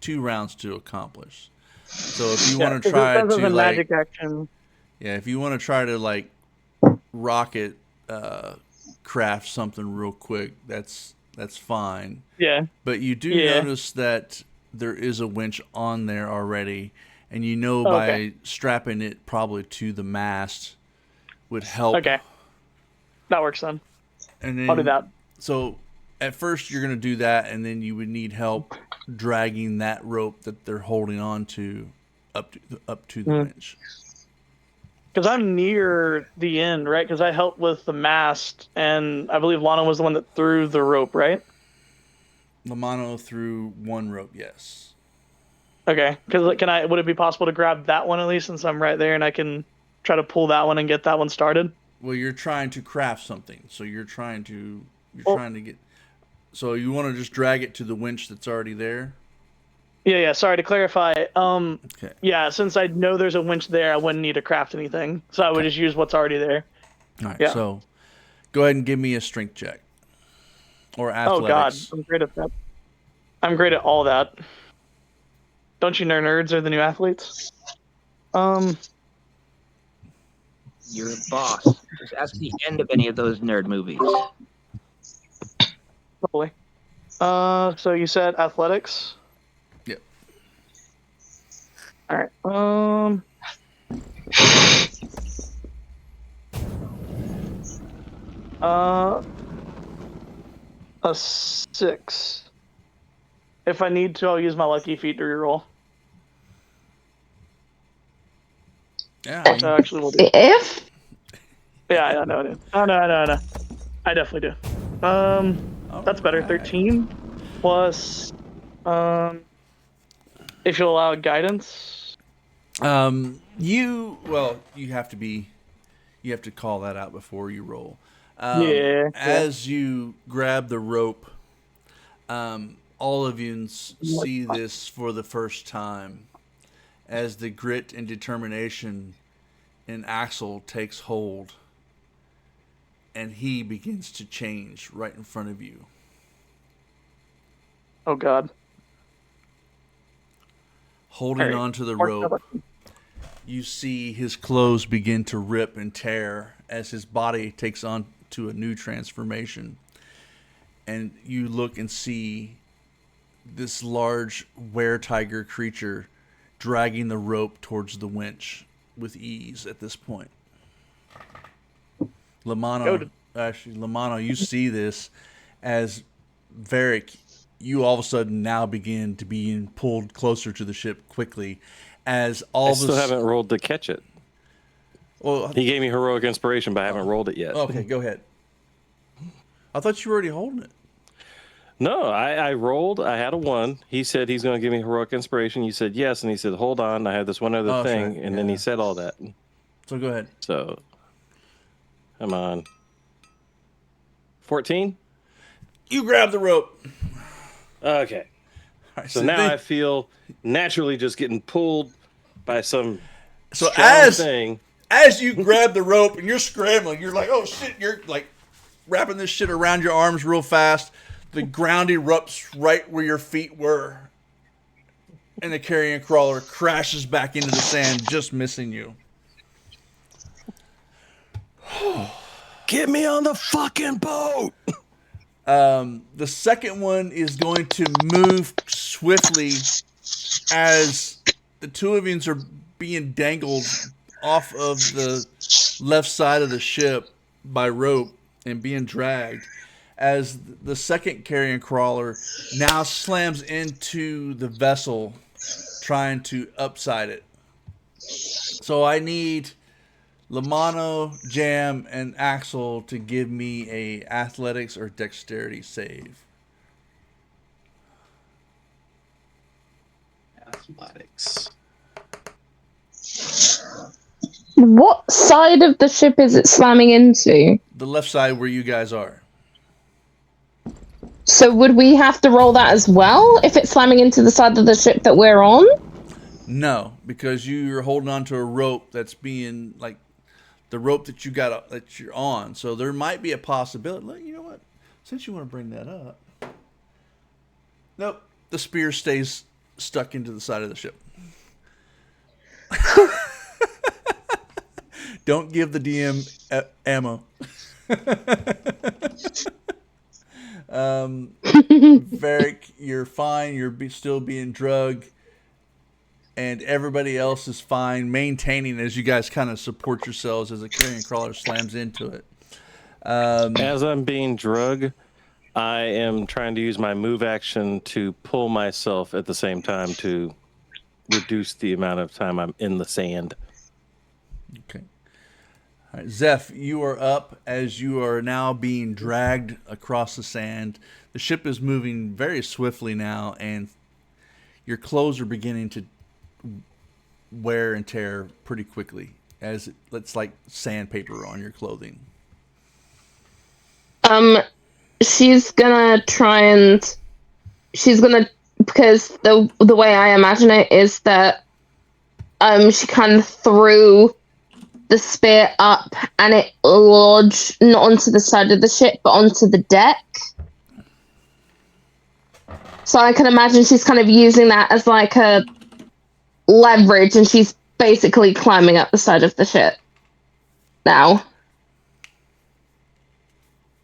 2 rounds to accomplish. So if you Yeah, want to because it try says as to a like, magic action. yeah, if you want to try to like rocket craft something real quick, that's fine. Yeah, But you do yeah. notice that there is a winch on there already, and you know Oh, okay, by strapping it probably to the mast would help. okay, that works then. And I'll do then, that. so at first you're going to do that, and then you would need help dragging that rope that they're holding on to up to the winch. Because I'm near the end, right? Because I helped with the mast, and I believe Lana was the one that threw the rope, right? Lamano threw 1 rope, yes. Okay. Because would it be possible to grab that one at least, since I'm right there, and I can try to pull that one and get that one started? Well, you're trying to craft something, so you're trying Well, to get. So you want to just drag it to the winch that's already there. yeah. Sorry to clarify. Okay. Yeah. Since I know there's a winch there, I wouldn't need to craft anything, so I would Okay. just use what's already there. All right. Yeah. So go ahead and give me a strength check or Oh God, athletics. I'm great at that. I'm great at all that. Don't you know nerds are the new athletes? Your boss. Just ask the end of any of those nerd movies. Probably. So you said athletics. Yep. All right. A 6. If I need to, I'll use my lucky feet to reroll. Yeah. Which I actually will do. If Yeah, I know I do. Oh, no. I definitely do. That's better. 13 plus. If you'll allow guidance. You have to call that out before you roll. Yeah. As you grab the rope, all of you see this for the first time as the grit and determination in Axel takes hold, and he begins to change right in front of you. Oh God. Holding All right. onto the rope, you see his clothes begin to rip and tear as his body takes on to a new transformation. And you look and see this large were-tiger creature dragging the rope towards the winch with ease at this point. Lamano, you see this as Varric, you all of a sudden now begin to be pulled closer to the ship quickly as all I of still haven't rolled to catch it. Well, He gave me heroic inspiration, but I haven't rolled it yet. okay, go ahead. I thought you were already holding it. No, I rolled. I had a 1. He said he's going to give me heroic inspiration. You said yes, and he said, hold on, I have this one other thing, right. and then he said all that. So go ahead. So, come on. 14? You grab the rope. Okay. All right, So now I feel naturally just getting pulled by some strong thing. As you grab the rope and you're scrambling, you're like, oh shit, you're like wrapping this shit around your arms real fast. The ground erupts right where your feet were. And the carrion crawler crashes back into the sand, just missing you. Get me on the fucking boat. The second one is going to move swiftly as the two of you are being dangled off of the left side of the ship by rope and being dragged. As the second carrion crawler now slams into the vessel, trying to upside it. So I need Lamano, Jam, and Axel to give me a athletics or dexterity save. Athletics. What side of the ship is it slamming into? The left side where you guys are. So would we have to roll that as well if it's slamming into the side of the ship that we're on? No, because you're holding on to a rope that's being like the rope that you're on. So there might be a possibility. You know what? Since you want to bring that up, nope. The spear stays stuck into the side of the ship. Don't give the DM ammo. Varric, you're fine. You're still being drugged. And everybody else is fine, maintaining as you guys kind of support yourselves as a carrion crawler slams into it. As I'm being drugged, I am trying to use my move action to pull myself at the same time to reduce the amount of time I'm in the sand. Okay. All right, Zeph, you are up as you are now being dragged across the sand. The ship is moving very swiftly now, and your clothes are beginning to wear and tear pretty quickly as it's like sandpaper on your clothing. She's gonna because the way I imagine it is that she kind of threw the spear up and it lodged not onto the side of the ship but onto the deck. So I can imagine she's kind of using that as like a leverage, and she's basically climbing up the side of the ship now.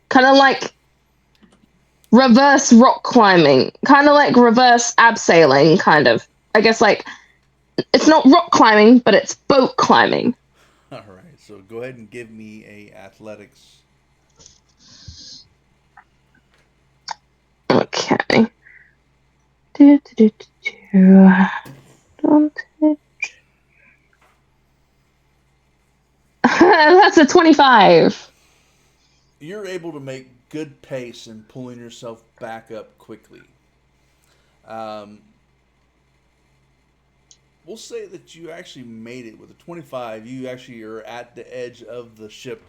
Kind of like reverse rock climbing, kind of like reverse abseiling, kind of. I guess like it's not rock climbing, but it's boat climbing. All right, so go ahead and give me a athletics. Okay. That's a 25. You're able to make good pace in pulling yourself back up quickly. We'll say that you actually made it with a 25. You actually are at the edge of the ship,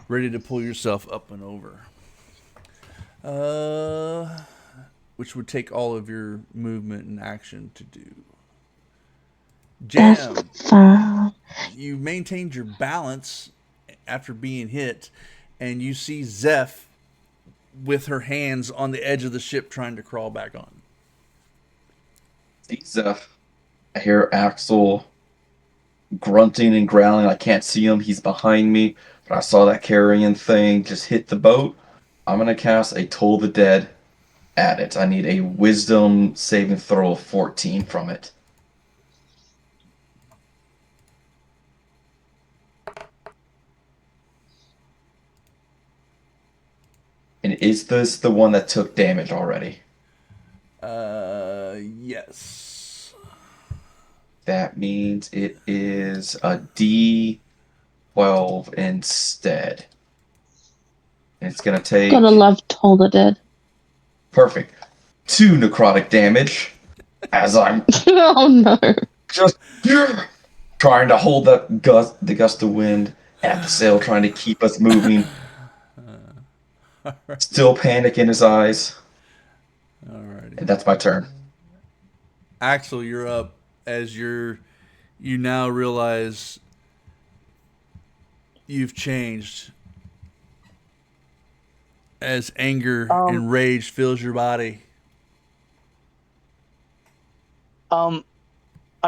ready to pull yourself up and over. Which would take all of your movement and action to do. Jam, you maintained your balance after being hit, and you see Zeph with her hands on the edge of the ship trying to crawl back on. See Zeph. I hear Axel grunting and growling. I can't see him. He's behind me. But I saw that carrion thing just hit the boat. I'm going to cast a Toll the Dead at it. I need a wisdom saving throw of 14 from it. And is this the one that took damage already? Yes. That means it is a D12 instead. And it's going to take... Gotta love Toll the Dead. Perfect. 2 necrotic damage as I'm Oh no. just trying to hold the gust of wind at the sail, trying to keep us moving. Still panic in his eyes. Alrighty. And that's my turn. Axel, you're up as you now realize you've changed as anger and rage fills your body. I'm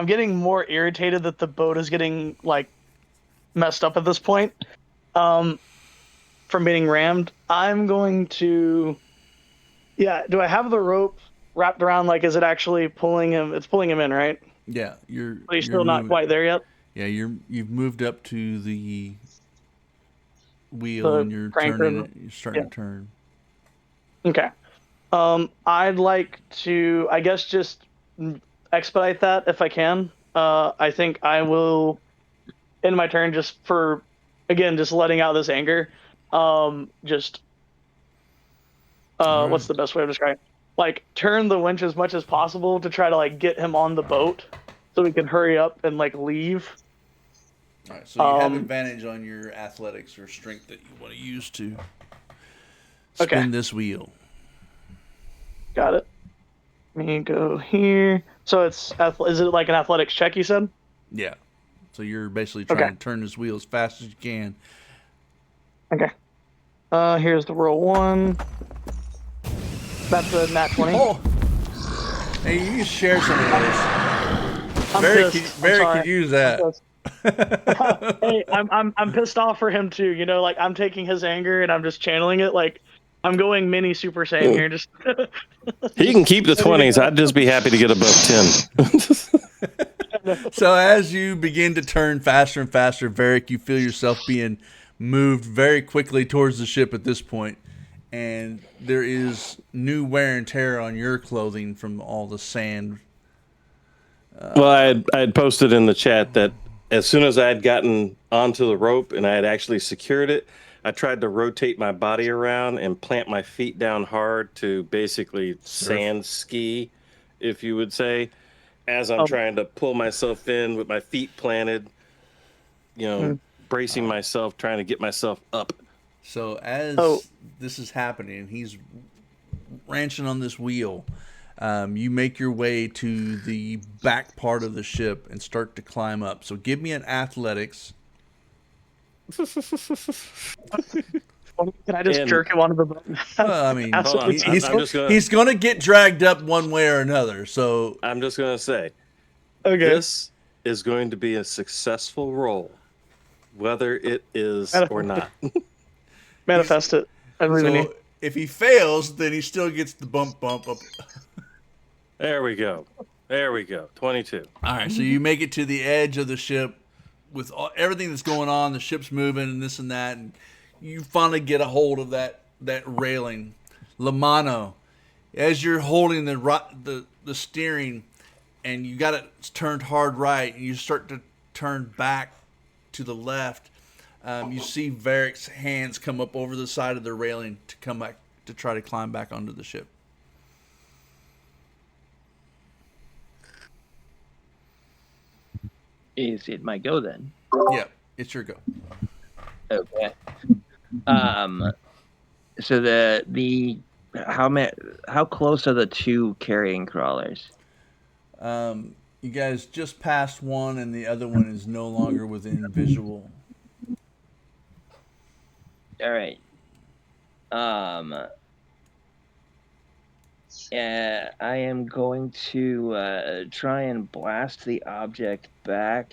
getting more irritated that the boat is getting like messed up at this point. from being rammed, I'm going to. Yeah. Do I have the rope wrapped around? Like, is it actually pulling him? It's pulling him in, right? Yeah, you're But he's you're still not moving. quite there yet. Yeah, you've moved up to the wheel The and you're turning cranker. it. You're starting Yeah. to turn. Okay. I'd like to, I guess, just expedite that if I can. I think I will end my turn just for, again, just letting out this anger. Just All right. what's the best way to describe it? Like turn the winch as much as possible to try to like get him on the boat so we can hurry up and like leave. All right. So you have Um, advantage on your athletics or strength that you want to use to okay, spin this wheel. got it. Let me go here. So is it like an athletics check? You said. Yeah. So you're basically Okay. trying to turn this wheel as fast as you can. Okay. Here's the roll one. That's a nat 20. Oh, hey, you can share some of those. I'm Very, pissed. I'm very sorry. could use I'm that. pissed. Hey, I'm pissed off for him too. You know, like I'm taking his anger and I'm just channeling it. Like I'm going mini Super Saiyan here. Just He can keep the ready to 20s. go. I'd just be happy to get above 10. So as you begin to turn faster and faster, Varric, you feel yourself being moved very quickly towards the ship at this point, and there is new wear and tear on your clothing from all the sand. Well, I had posted in the chat that as soon as I had gotten onto the rope and I had actually secured it, I tried to rotate my body around and plant my feet down hard to basically sand ski, if you would say, as I'm Oh, trying to pull myself in with my feet planted, mm. bracing myself, trying to get myself up. So Oh, as this is happening, he's ranching on this wheel. You make your way to the back part of the ship and start to climb up. So give me an athletics. can I just And jerk him onto the boat? Well, I mean, hold on, Absolutely. I'm just gonna he's going to get dragged up one way or another. So I'm just gonna say Okay. this is going to be a successful roll, whether it is or not. Manifest it. I believe in you. so if he fails, then he still gets the bump up. There we go. 22. All right, so you make it to the edge of the ship with everything that's going on. The ship's moving and this and that, and you finally get a hold of that railing. Lamano, as you're holding the steering, and you got it turned hard right, and you start to turn back to the left. You see Varric's hands come up over the side of the railing to come back to try to climb back onto the ship. Is it my go then? Yeah, it's your go. Okay. So how close are the two carrying crawlers? You guys just passed one, and the other one is no longer within visual. All right. I am going to try and blast the object back.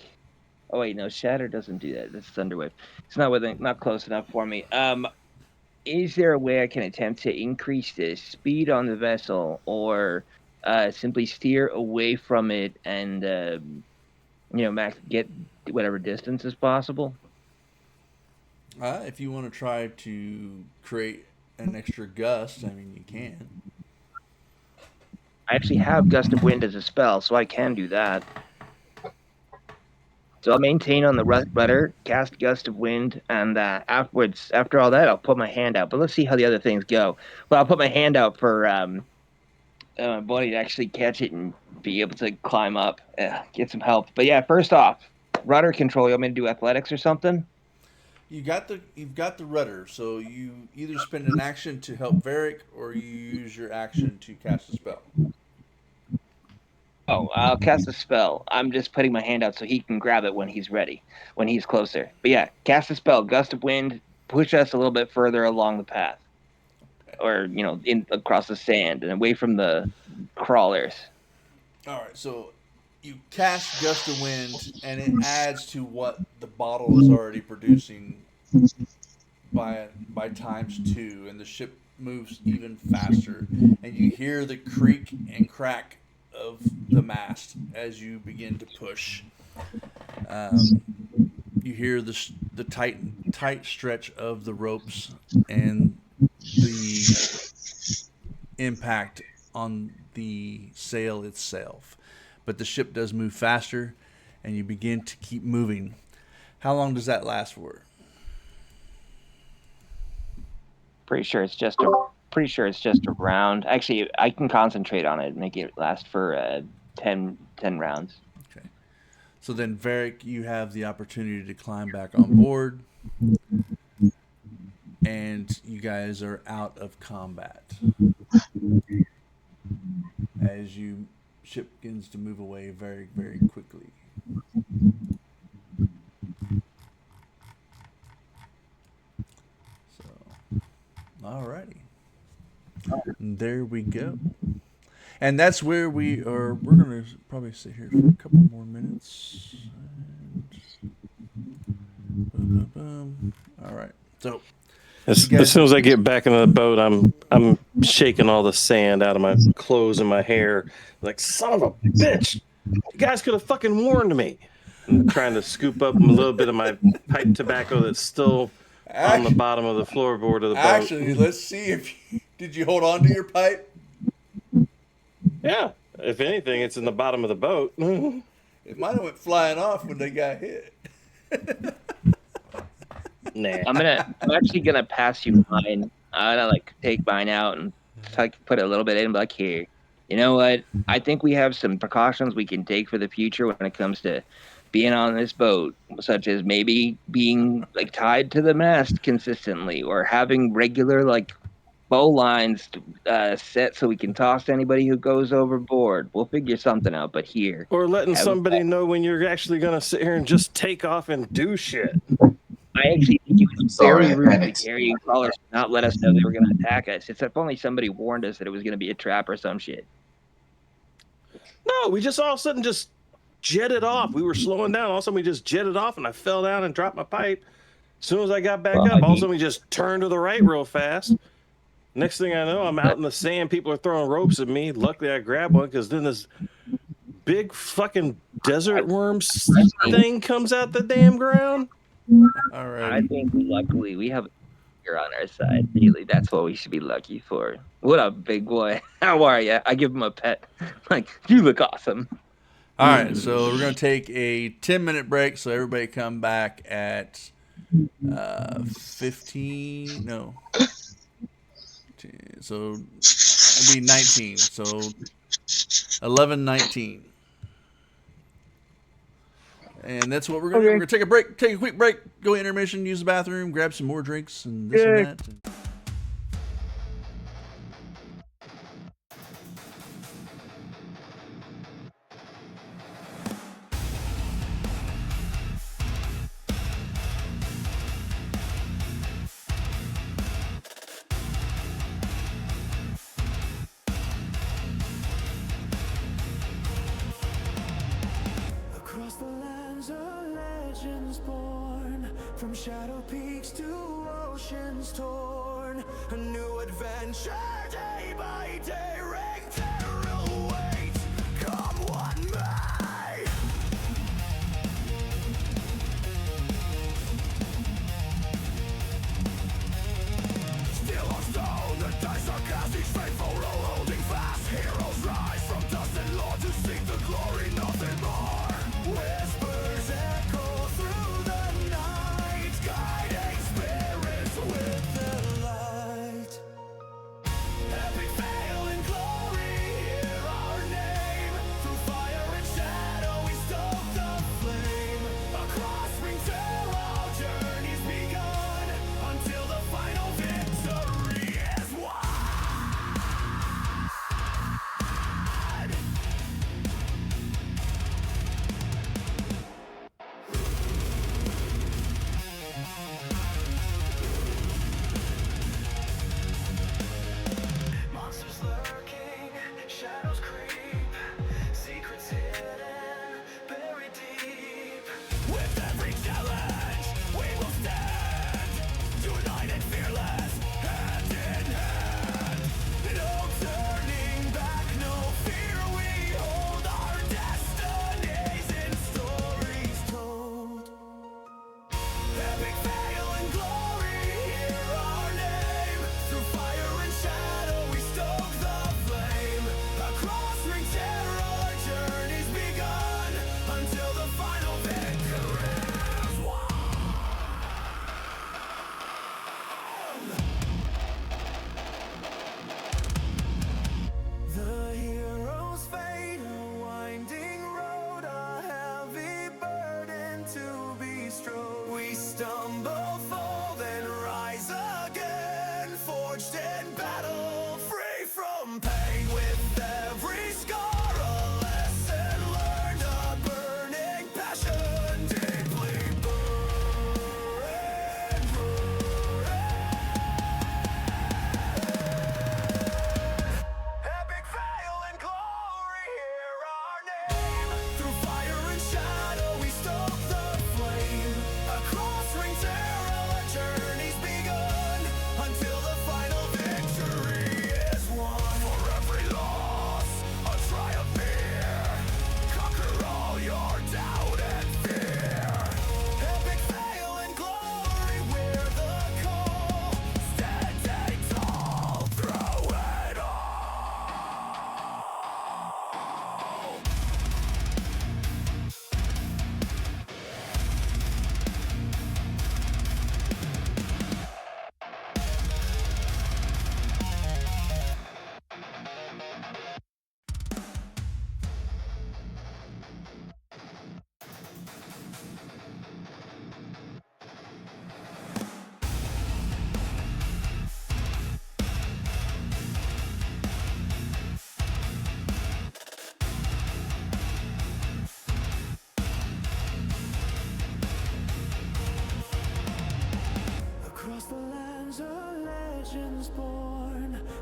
Oh wait, no, Shatter doesn't do that. That's Thunderwave. It's not close enough for me. Is there a way I can attempt to increase the speed on the vessel, or simply steer away from it and max get whatever distance is possible? If you want to try to create an extra gust, I mean, you can. I actually have Gust of Wind as a spell, so I can do that. So I'll maintain on the rudder, cast Gust of Wind, and after all that, I'll put my hand out. But let's see how the other things go. Well, I'll put my hand out for my buddy to actually catch it and be able to climb up, get some help. But yeah, first off, rudder control. You want me to do athletics or something? You've got the rudder, so you either spend an action to help Varric, or you use your action to cast a spell. Oh, I'll cast a spell. I'm just putting my hand out so he can grab it when he's ready, when he's closer. But yeah, cast a spell, Gust of Wind, push us a little bit further along the path, or in across the sand and away from the crawlers. All right, so you cast Gust of Wind, and it adds to what the bottle is already producing by times 2, and the ship moves even faster, and you hear the creak and crack of the mast as you begin to push. You hear the tight stretch of the ropes and the impact on the sail itself. But the ship does move faster, and you begin to keep moving. How long does that last for? Pretty sure it's just a round. Actually, I can concentrate on it and make it last for 10 rounds. Okay. So then, Varric, you have the opportunity to climb back on board, and you guys are out of combat as you ship begins to move away very, very quickly. So, alrighty, and there we go. And that's where we are. We're going to probably sit here for a couple more minutes. And all right. So As soon as I get back into the boat, I'm shaking all the sand out of my clothes and my hair. Like, son of a bitch! You guys could have fucking warned me. I'm trying to scoop up a little bit of my pipe tobacco that's still on the bottom of the floorboard of the boat. Actually, let's see if did you hold on to your pipe? Yeah, if anything, it's in the bottom of the boat. It might have went flying off when they got hit. Nah. I'm actually gonna pass you mine. I'm gonna take mine out and put a little bit in, like, here. You know what? I think we have some precautions we can take for the future when it comes to being on this boat, such as maybe being tied to the mast consistently, or having regular bow lines set so we can toss anybody who goes overboard. We'll figure something out. But here, Or letting somebody know when you're actually gonna sit here and just take off and do shit. I actually think it was Sorry, very I rude to panicked. carrying crawlers to not let us know they were going to attack us. It's if only somebody warned us that it was going to be a trap or some shit. No, we just all of a sudden just jetted off. We were slowing down. All of a sudden we just jetted off, and I fell down and dropped my pipe. As soon as I got back up, all of a sudden we just turned to the right real fast. Next thing I know, I'm out in the sand. People are throwing ropes at me. Luckily, I grabbed one, because then this big fucking desert worm thing comes out the damn ground. All right. I think luckily we have a figure on our side. Really, that's what we should be lucky for. What up, big boy? How are you? I give him a pet. You look awesome. All right. So we're going to take a 10-minute break. So everybody come back at 15. No. So it'll be 19. So 11:19. And that's what we're going to do. We're going to take a break, take a quick break, go intermission, use the bathroom, grab some more drinks and this and that. Across the lands of legends born, from shadow peaks to oceans torn, a new adventure day by day, ring terror awaits, come what may. Still on stone, the dice are cast, each faithful roll holding fast. Heroes rise from dust and lore to seek the glory, nothing more. Whispers echo through the night, guiding spirits with the light. Epic fail in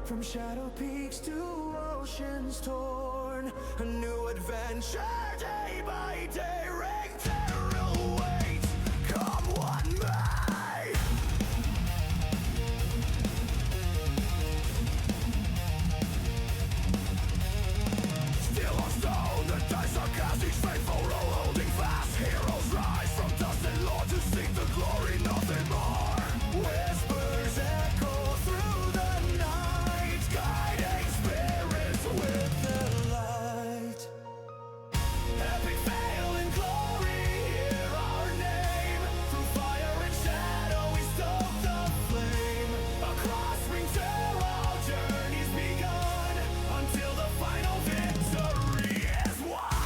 From shadow peaks to oceans torn, a new adventure day by day. Ring terror awaits, come what may. Still on stone, the dice are cast, each faithful roll holding fast. Heroes rise from dust and lore to seek the glory, nothing more. Whispers echo through the night, guiding spirits with the light. Epic fail and glory, hear our name. Through fire and shadow we stoke the flame. Across ring terror, journeys begun, until the final victory is won.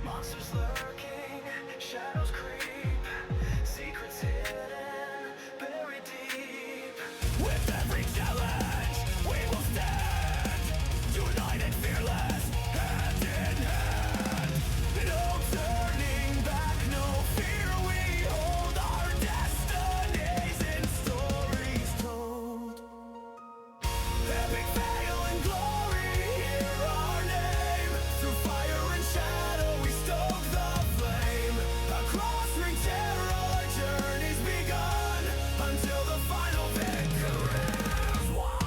Monsters lurking, shadows creep, secrets hidden, buried deep. With every challenge, we will stand, united, fearless, hand in hand. No turning back, no fear, we hold our destinies in stories told. Epic fail and glory, hear our name. Through fire and shadow we stoke the flame. Across ring terror our journey's begun, until the final victory is won.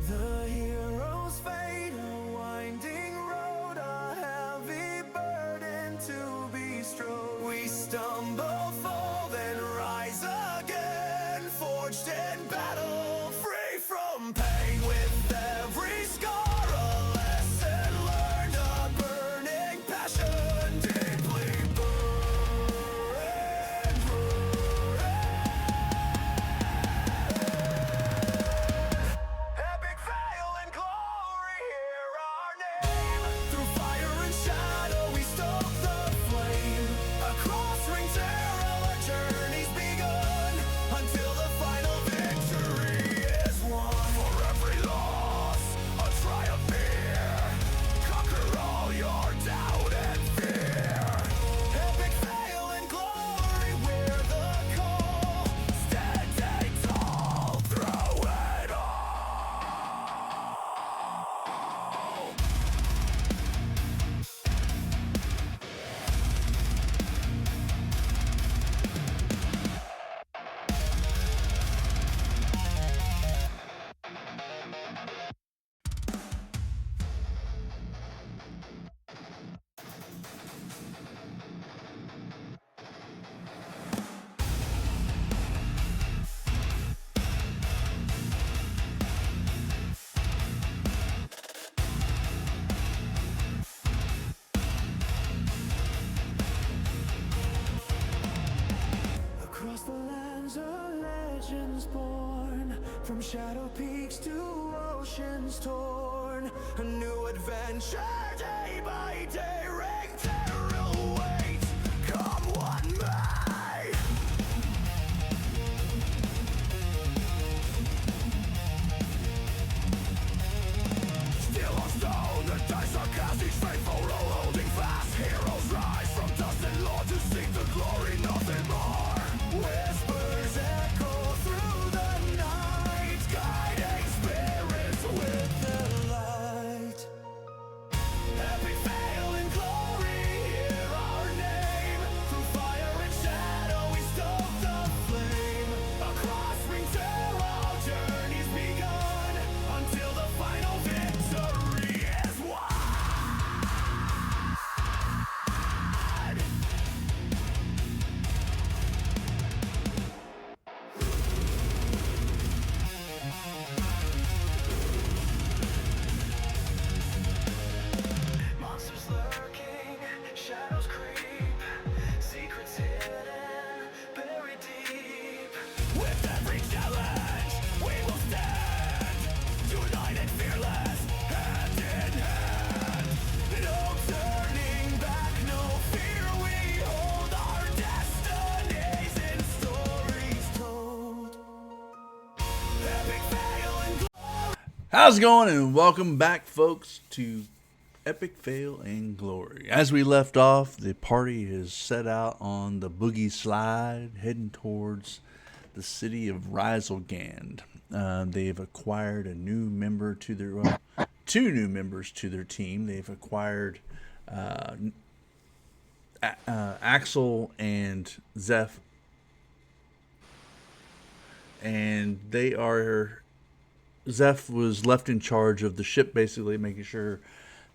The heroes fade, a winding road, a heavy burden to be strode. We stumble, fall, then rise again, forged in battle, free from pain. With every scar, a lesson learned, a burning passion, deeply burned, Epic fail and glory, hear our name. Through fire and shadow we stoke the flame. Across ring terror our journey's begun, until the final victory is won. For every loss, a triumph here. Conquer all your doubt and fear. Epic fail and glory, we're the call. Standing tall through it all. Across the lands of legends born, from shadow peaks to oceans torn, a new adventure day by day. Ring terror awaits, come what may. Still on stone, the dice are cast, each faithful roll holding fast. Heroes rise from dust and lore to seek the glory, nothing more. Whispers echo through the night, guiding spirits with the light. Epic fail and glory. How's it going? And welcome back, folks, to Epic Fail and Glory. As we left off, the party is set out on the Boogie Slide, heading towards the city of Reiselgand. They've acquired a new member to their, two new members to their team. They've acquired Axel and Zeph, and they are. Zeph was left in charge of the ship, basically making sure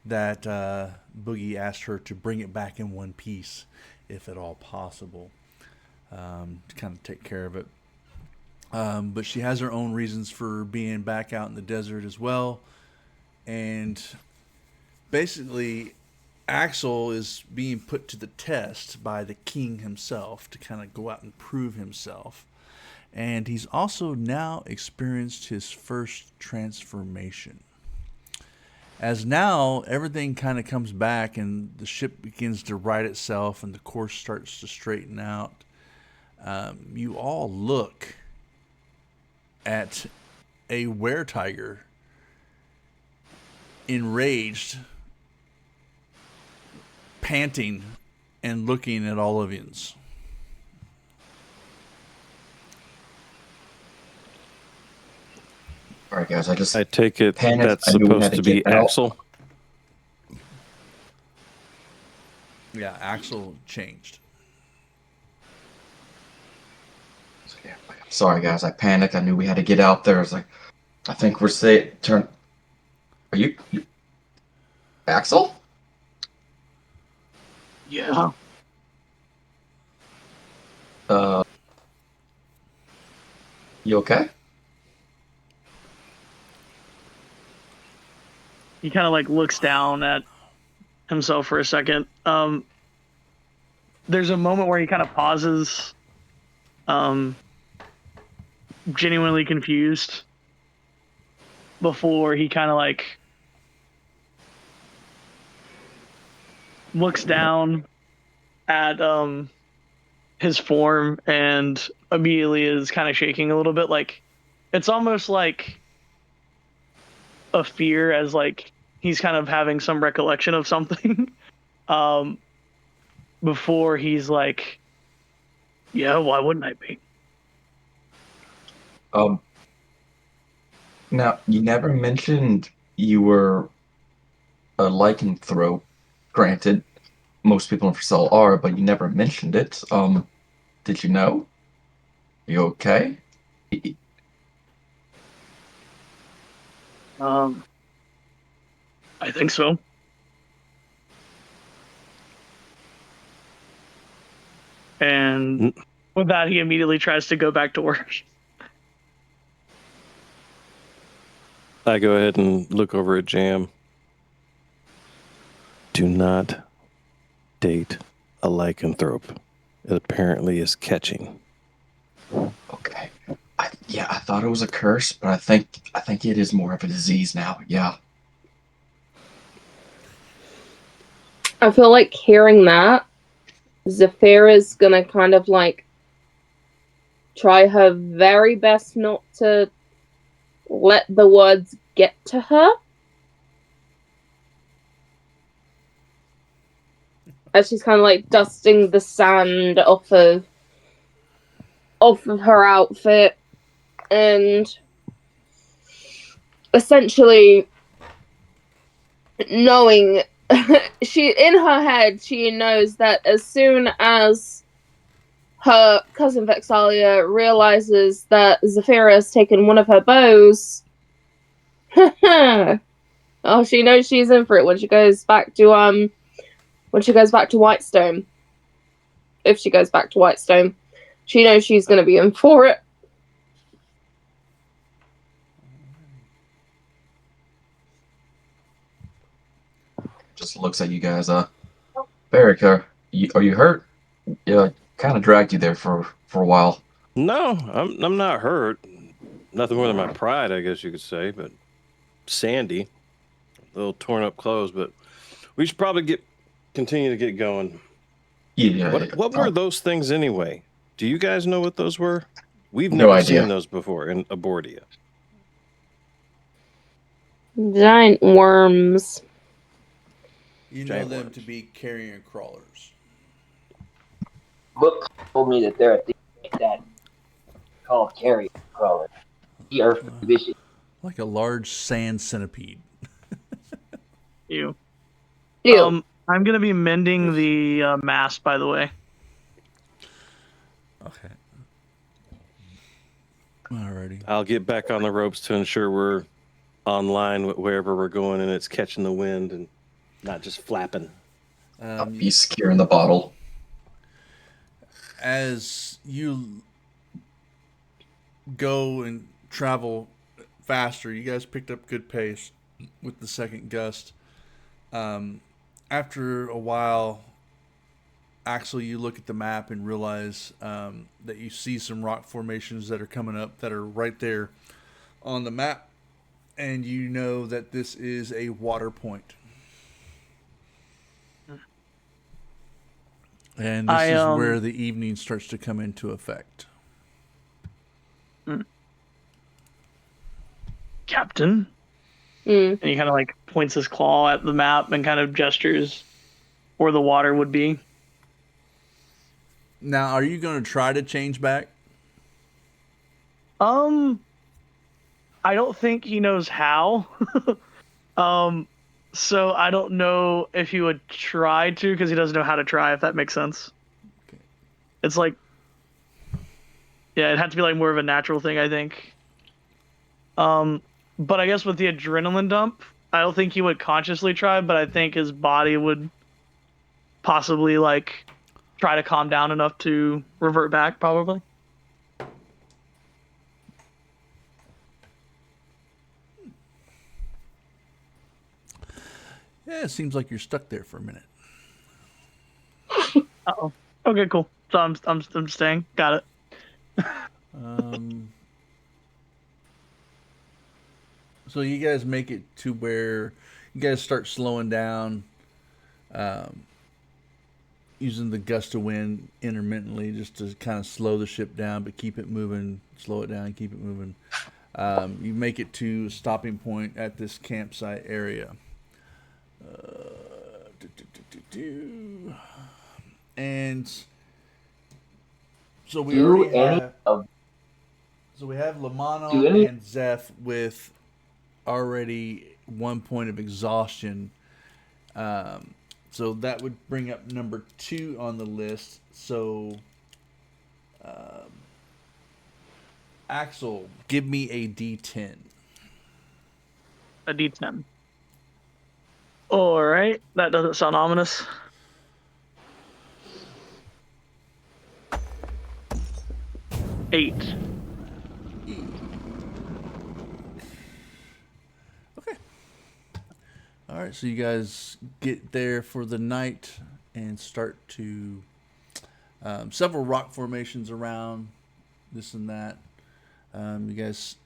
that Boogie asked her to bring it back in one piece, if at all possible, to kind of take care of it. But she has her own reasons for being back out in the desert as well. And basically, Axel is being put to the test by the king himself to kind of go out and prove himself. And he's also now experienced his first transformation. As now everything kind of comes back and the ship begins to right itself and the course starts to straighten out, you all look at a were-tiger enraged, panting, and looking at all of you. All right, guys. I take it panicked. that's I knew we supposed had to to be get out. Axel. Yeah, Axel changed. Yeah, sorry, guys. I panicked. I knew we had to get out there. I was like, I think we're safe. Turn. Are you Axel? Yeah. You okay? He kind of like looks down at himself for a second. There's a moment where he kind of pauses, genuinely confused, before he kind of like looks down at his form and immediately is kind of shaking a little bit. Like it's almost like a fear, as like he's kind of having some recollection of something before he's like, yeah, why wouldn't I be? Now you never mentioned you were a lycanthrope. Granted, most people in Versailles are, but you never mentioned it. Did you know? You okay? I think so. And with that, he immediately tries to go back to work. I go ahead and look over at Jam. Do not date a lycanthrope. It apparently is catching. Okay. I thought it was a curse, but I think it is more of a disease now. Yeah. I feel like hearing that, Zephyra's gonna kind of like try her very best not to let the words get to her. As she's kind of like dusting the sand off of her outfit and essentially knowing she in her head she knows that as soon as her cousin Vexalia realizes that Zephyra has taken one of her bows, oh, she knows she's in for it when she goes back to Whitestone. If she goes back to Whitestone, she knows she's going to be in for it. Just looks at you guys. Barrick, are you hurt? Yeah, kind of dragged you there for a while. No, I'm not hurt. Nothing more than my pride, I guess you could say. But sandy, a little torn up clothes. But we should probably continue to get going. Yeah. What were those things anyway? Do you guys know what those were? We've No never idea. seen those before in Abordia. Giant worms. You know Giant them worms. to be carrion crawlers. Book told me that there are things like that called carrion crawlers. They are vicious. Like a large sand centipede. You. Ew. I'm gonna be mending the mast, by the way. Okay. Alrighty. I'll get back on the ropes to ensure we're online with wherever we're going and it's catching the wind and not just flapping. I'll be securing the bottle. As you go and travel faster, you guys picked up good pace with the second gust. After a while, Axel, you look at the map and realize that you see some rock formations that are coming up that are right there on the map, and you know that this is a water point. And this is where the evening starts to come into effect. Captain. Mm. And he kind of like points his claw at the map and kind of gestures where the water would be. Now, are you going to try to change back? I don't think he knows how. So I don't know if he would try to because he doesn't know how to try, if that makes sense. Okay. It's like, yeah, it'd have to be like more of a natural thing, I think. But I guess with the adrenaline dump, I don't think he would consciously try, but I think his body would possibly like try to calm down enough to revert back, probably. Yeah, it seems like you're stuck there for a minute. Uh-oh. Okay, cool. So I'm staying. Got it. So you guys make it to where you guys start slowing down, using the gust of wind intermittently just to kind of slow the ship down, but keep it moving, slow it down, keep it moving. You make it to a stopping point at this campsite area. And so we already have. So we have Lamano and Zeph with already 1 point of exhaustion. So that would bring up number 2 on the list. So, Axel, give me a D10. A D10. All right, that doesn't sound ominous. 8. Okay. All right, so you guys get there for the night and start to several rock formations around this and that. You guys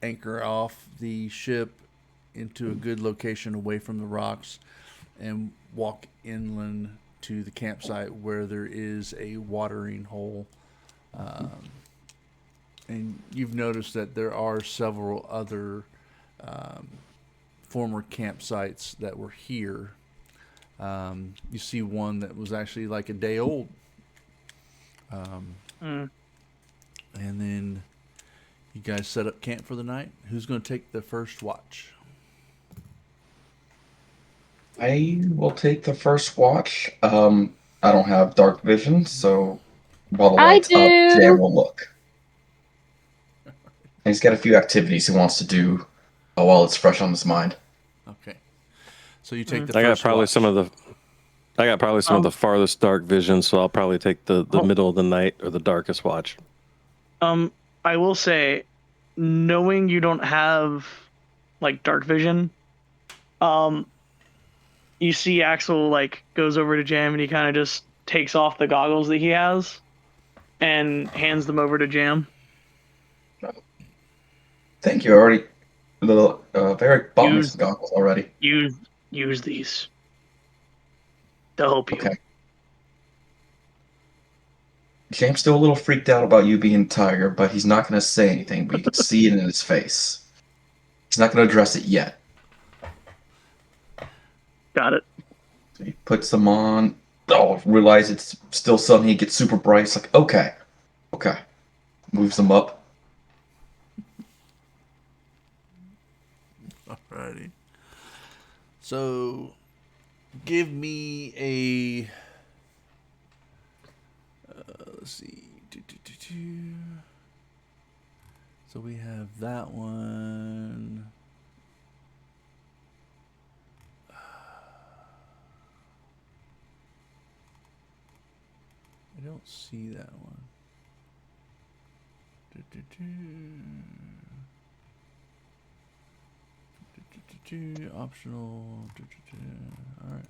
anchor off the ship into a good location away from the rocks and walk inland to the campsite where there is a watering hole. And you've noticed that there are several other former campsites that were here. You see one that was actually like a day old. And then you guys set up camp for the night. Who's going to take the first watch? I will take the first watch. I don't have dark vision, so while the I light's up, Jam do. will look. And he's got a few activities he wants to do while it's fresh on his mind. Okay. So you take the I got first probably watch. some of the farthest dark vision, so I'll probably take the middle of the night or the darkest watch. I will say, knowing you don't have like dark vision, you see Axel like goes over to Jam and he kind of just takes off the goggles that he has and hands them over to Jam. Thank you. Varric bought me some goggles already. Use these. They'll help you. Okay. Jam's still a little freaked out about you being tired, but he's not going to say anything, but you can see it in his face. He's not going to address it yet. Got it. So he puts them on. Oh, realize it's still sun. He gets super bright. It's like, okay, okay. Moves them up. Alrighty. So, give me a. Let's see. So we have that one. I don't see that one. Optional. All right.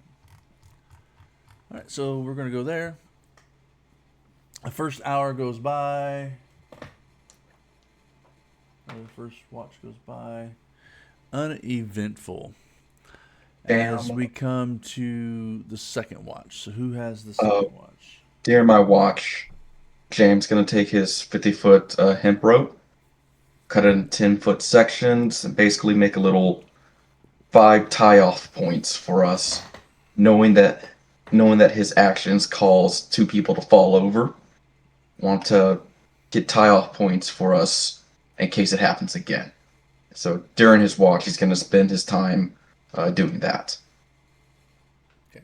All right. So we're gonna go there. The first hour goes by. The first watch goes by. Uneventful. As Damn. we come to the second watch. So who has the second watch? During my watch, James gonna take his 50-foot hemp rope, cut it in 10-foot sections, and basically make a little 5 tie-off points for us, knowing that his actions cause 2 people to fall over. Want to get tie-off points for us in case it happens again. So during his walk, he's gonna spend his time doing that. Okay.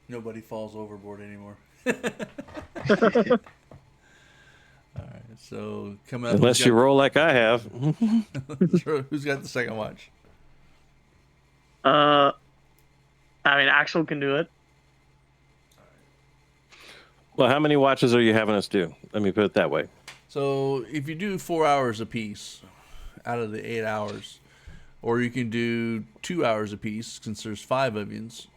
Nobody falls overboard anymore. All right. So come up. Unless you roll like I have. Who's got the second watch? I mean, Axel can do it. Well, how many watches are you having us do? Let me put it that way. So if you do 4 hours apiece out of the 8 hours, or you can do 2 hours apiece since there's 5 of yous.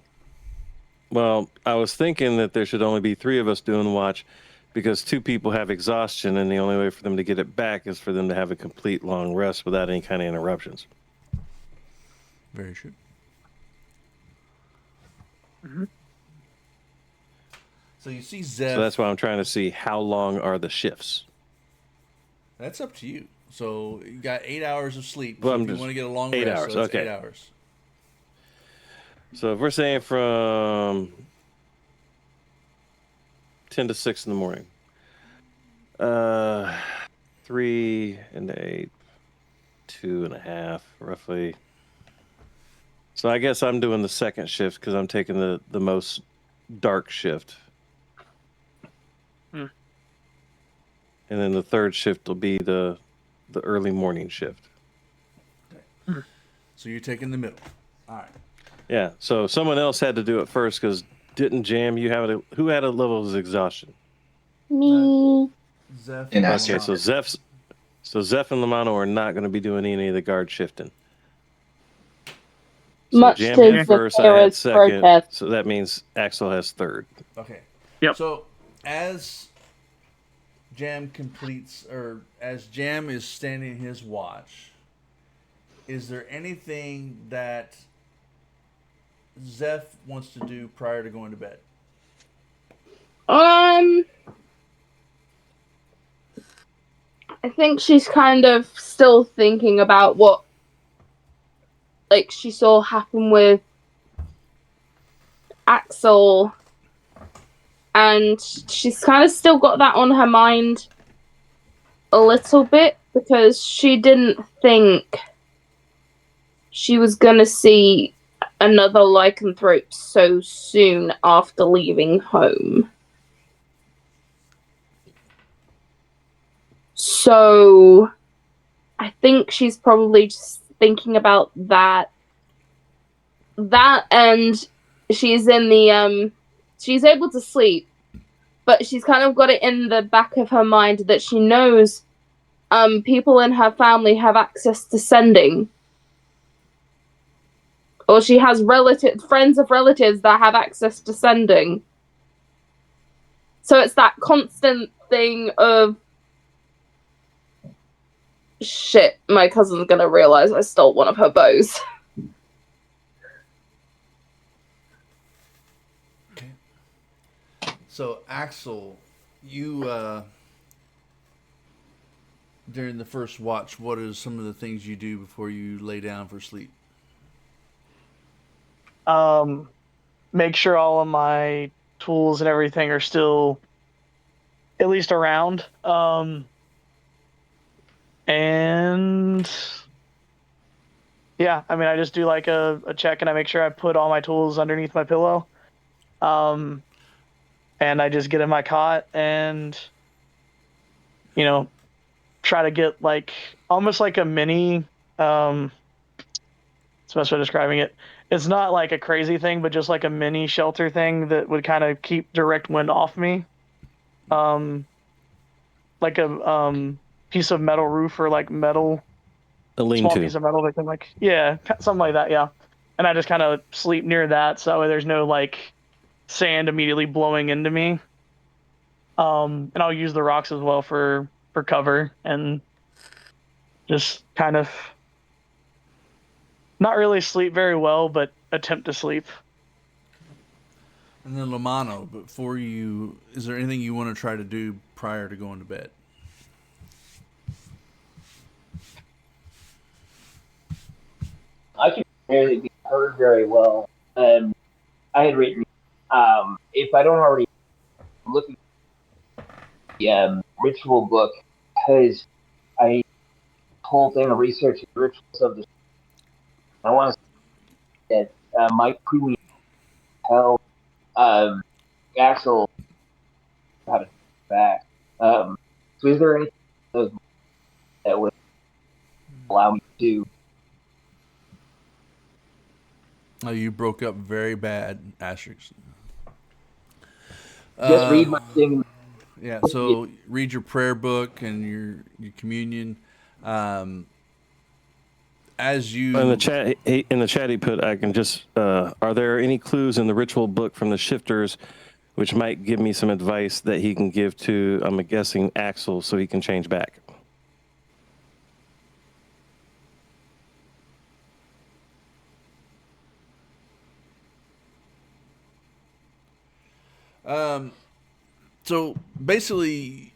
Well, I was thinking that there should only be 3 of us doing the watch because 2 people have exhaustion, and the only way for them to get it back is for them to have a complete long rest without any kind of interruptions. Very true. Mm-hmm. So you see Zeph. So that's why I'm trying to see how long are the shifts. That's up to you. So you got 8 hours of sleep. Well, So I'm if you just- want to get a long 8 rest, hours, so that's okay. 8 hours. So if we're saying from 10 to 6 in the morning, 3 and 8, 2.5, roughly. So I guess I'm doing the second shift because I'm taking the most dark shift. Hmm. And then the third shift will be the early morning shift. So you're taking the middle. All right. Yeah. So someone else had to do it first because didn't Jam you have who had a level of exhaustion? Me. Zeph. And Okay, so Zeph and Lamano are not going to be doing any of the guard shifting. So Much Jam to had first, I had Kara's second. protest. So that means Axel has third. Okay. Yep. So as Jam completes, or as Jam is standing his watch, is there anything that Zeph wants to do prior to going to bed? I think she's kind of still thinking about what, like, she saw happen with Axel, and she's kind of still got that on her mind a little bit because she didn't think she was gonna see another lycanthrope so soon after leaving home. So I think she's probably just thinking about that. And she's in the she's able to sleep, but she's kind of got it in the back of her mind that she knows people in her family have access to sending. Or she has friends of relatives that have access to sending. So it's that constant thing of shit, my cousin's gonna realize I stole one of her bows. Okay. So Axel, you during the first watch, what are some of the things you do before you lay down for sleep? Um, make sure all of my tools and everything are still at least around. And yeah, I mean, I just do like a check and I make sure I put all my tools underneath my pillow. Um, and I just get in my cot and, you know, try to get like almost like a mini, it's the best way of describing it. It's not like a crazy thing, but just like a mini shelter thing that would kind of keep direct wind off me. Um, like a piece of metal roof or like metal A small lean-to. piece of metal that can like yeah something like that, yeah. And I just kind of sleep near that so that way there's no like sand immediately blowing into me. And I'll use the rocks as well for cover and just kind of not really sleep very well but attempt to sleep. And then Lamano, before you, is there anything you want to try to do prior to going to bed? I can barely be heard very well. I had written, if I don't already look at the ritual book, because I whole thing of researching rituals of the. I want to say that Mike Cooley tell um, Axel how to back. So is there anything in those that would allow me to Oh, you broke up very bad, Asterix. just Uh, read my thing? yeah. So read your prayer book and your communion. Um, as In the you, chat, he put, I can just. Are there any clues in the ritual book from the shifters, which might give me some advice that he can give to, I'm guessing, Axel, so he can change back? so basically,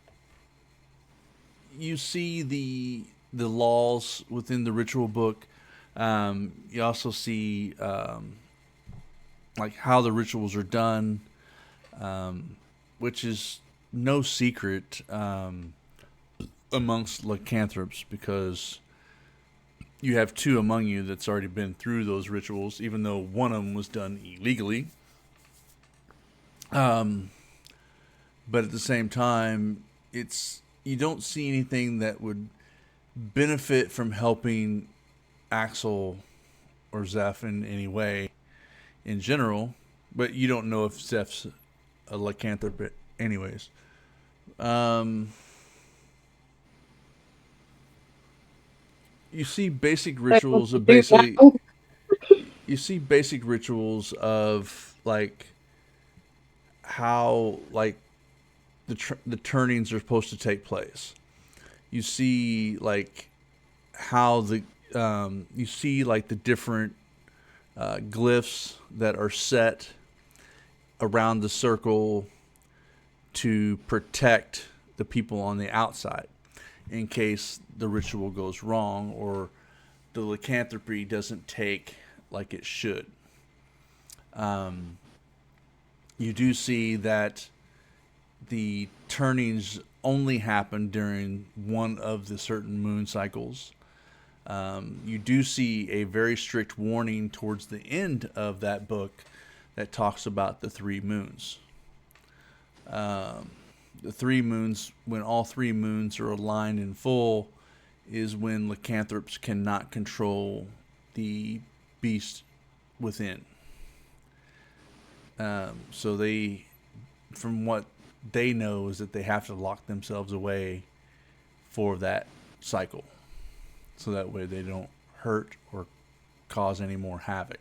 you see the laws within the ritual book. You also see like how the rituals are done, which is no secret amongst lycanthropes because you have two among you that's already been through those rituals, even though one of them was done illegally. But at the same time, it's you don't see anything that would benefit from helping Axel or Zeph in any way in general. But you don't know if Zeph's a lycanthrope, anyways. Um, you see basic rituals of basically you see basic rituals of like how like the turnings are supposed to take place. You see like how the you see like the different glyphs that are set around the circle to protect the people on the outside in case the ritual goes wrong or the lycanthropy doesn't take like it should. You do see that the turnings only happen during one of the certain moon cycles. You do see a very strict warning towards the end of that book that talks about the three moons. The three moons, when all three moons are aligned in full, is when lycanthropes cannot control the beast within. So they, from what they know, is that they have to lock themselves away for that cycle, so that way they don't hurt or cause any more havoc.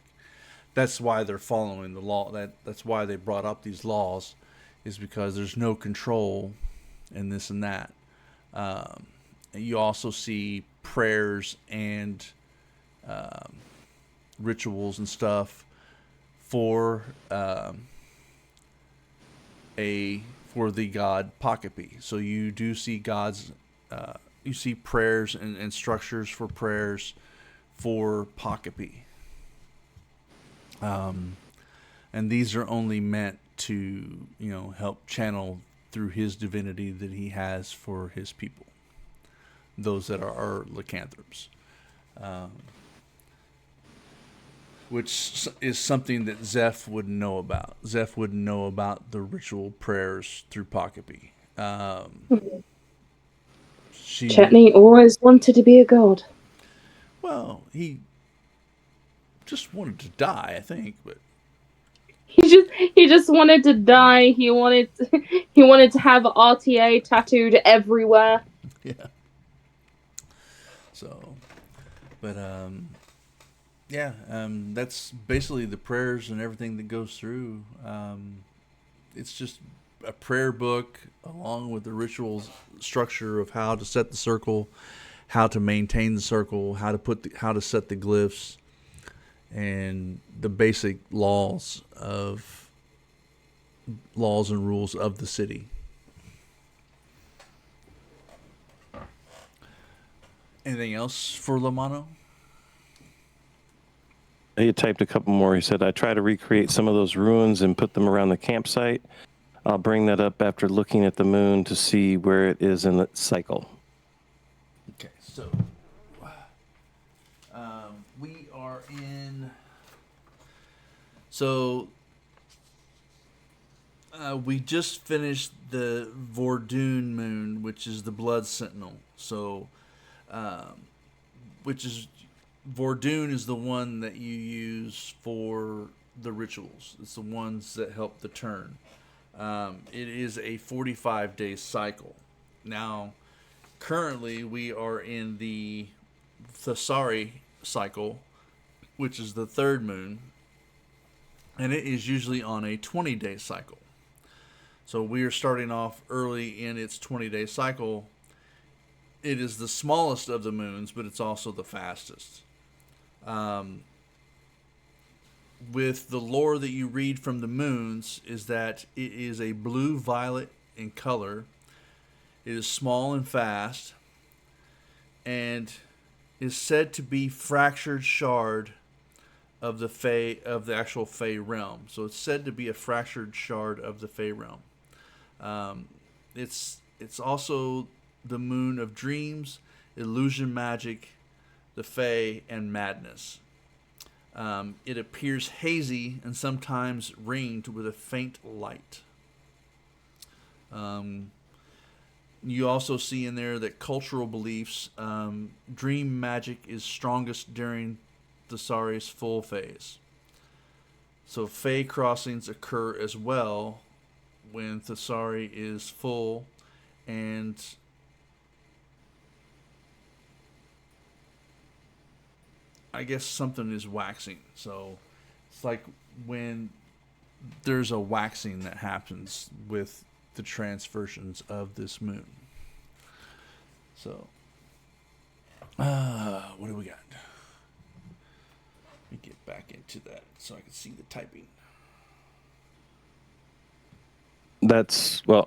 That's why they're following the law. That's why they brought up these laws, is because there's no control in this and that. You also see prayers and rituals and stuff for a for the god Pakapi. So you do see gods you see prayers and structures for prayers for Pokapi. And these are only meant to, help channel through his divinity that he has for his people, those that are lycanthropes. Which is something that Zeph would know about. Zeph would know about the ritual prayers through Pokapi. Chetney always wanted to be a god. Well, he just wanted to die, I think, but He just wanted to die. He wanted to have RTA tattooed everywhere. yeah. So, but yeah, that's basically the prayers and everything that goes through. It's just a prayer book along with the rituals structure of how to set the circle, how to maintain the circle, how to set the glyphs, and the basic laws and rules of the city. Anything else for Lamano? He typed a couple more. He said, I try to recreate some of those ruins and put them around the campsite. I'll bring that up after looking at the moon to see where it is in its cycle. Okay, so we are in. So we just finished the Vordoon moon, which is the Blood Sentinel. So, Vordoon is the one that you use for the rituals. It's the ones that help the turn. It is a 45-day cycle. Now, currently we are in the Thasari cycle, which is the third moon, and it is usually on a 20-day cycle. So we are starting off early in its 20-day cycle. It is the smallest of the moons, but it's also the fastest. With the lore that you read from the moons is that it is a blue-violet in color. It is small and fast, and is said to be fractured shard of the actual Fey realm. So it's said to be a fractured shard of the Fey realm. It's also the moon of dreams, illusion magic, the Fey, and madness. It appears hazy and sometimes ringed with a faint light. You also see in there that cultural beliefs, dream magic is strongest during Thasari's full phase. So Fey crossings occur as well when Thasari is full, and I guess something is waxing. So it's like when there's a waxing that happens with the transversions of this moon. So, what do we got? Let me get back into that so I can see the typing.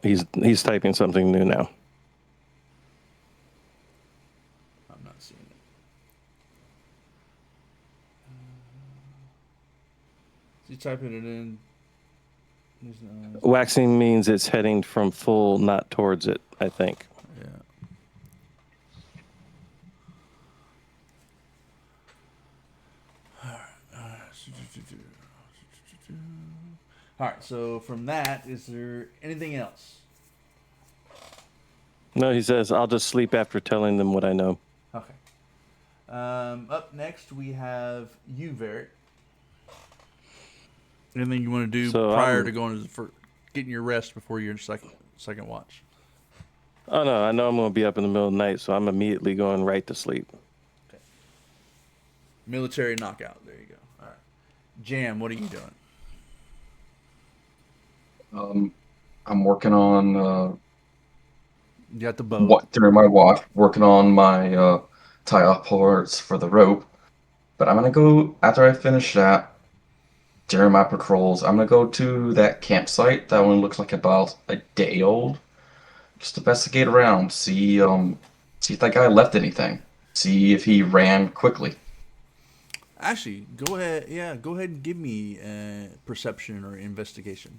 He's typing something new now. I'm not seeing it. Is he typing it in? Waxing means it's heading from full, not towards it, I think. Yeah. All right, so from that, is there anything else? No, he says, I'll just sleep after telling them what I know. Okay. Up next, we have you, Varric. Anything you want to do prior to going for getting your rest before your second watch? Oh, no, I know I'm going to be up in the middle of the night, so I'm immediately going right to sleep. Okay. Military knockout. There you go. All right. Jam, what are you doing? I'm working on You got the bow. during my watch, working on my tie-off parts for the rope. But I'm gonna go after I finish that. During my patrols, I'm gonna go to that campsite. That one looks like about a day old. Just investigate around, see See if that guy left anything. See if he ran quickly. Actually, go ahead. Yeah, go ahead and give me perception or investigation.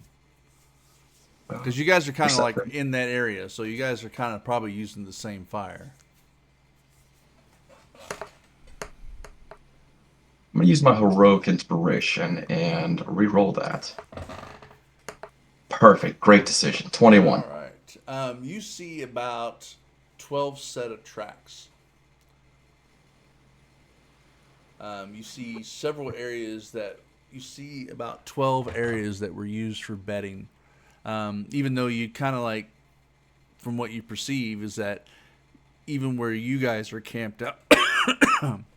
Because you guys are kind of like Perception. in that area, so you guys are kind of probably using the same fire. I'm gonna use my heroic inspiration and re-roll that. Perfect. Great decision. 21. All right. You see about 12 set of tracks. You see several areas that you see about 12 areas that were used for bedding. Even though you kind of like, from what you perceive, is that even where you guys are camped out,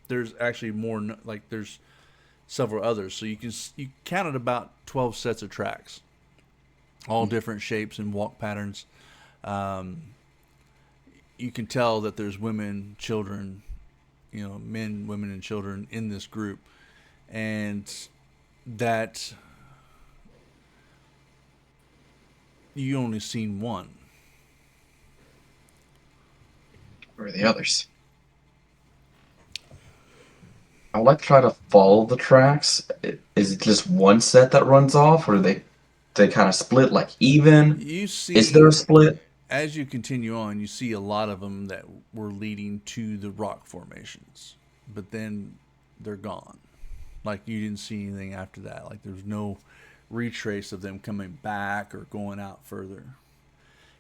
there's actually more. Like there's several others, so you counted about 12 sets of tracks, all different shapes and walk patterns. You can tell that there's women, children, men, women, and children in this group, and that you only seen one. Where are the others? I would like to try to follow the tracks. Is it just one set that runs off, or do they kind of split like even? You Is there see, a split? as you continue on, you see a lot of them that were leading to the rock formations, but then they're gone. Like you didn't see anything after that. Like there's no retrace of them coming back or going out further.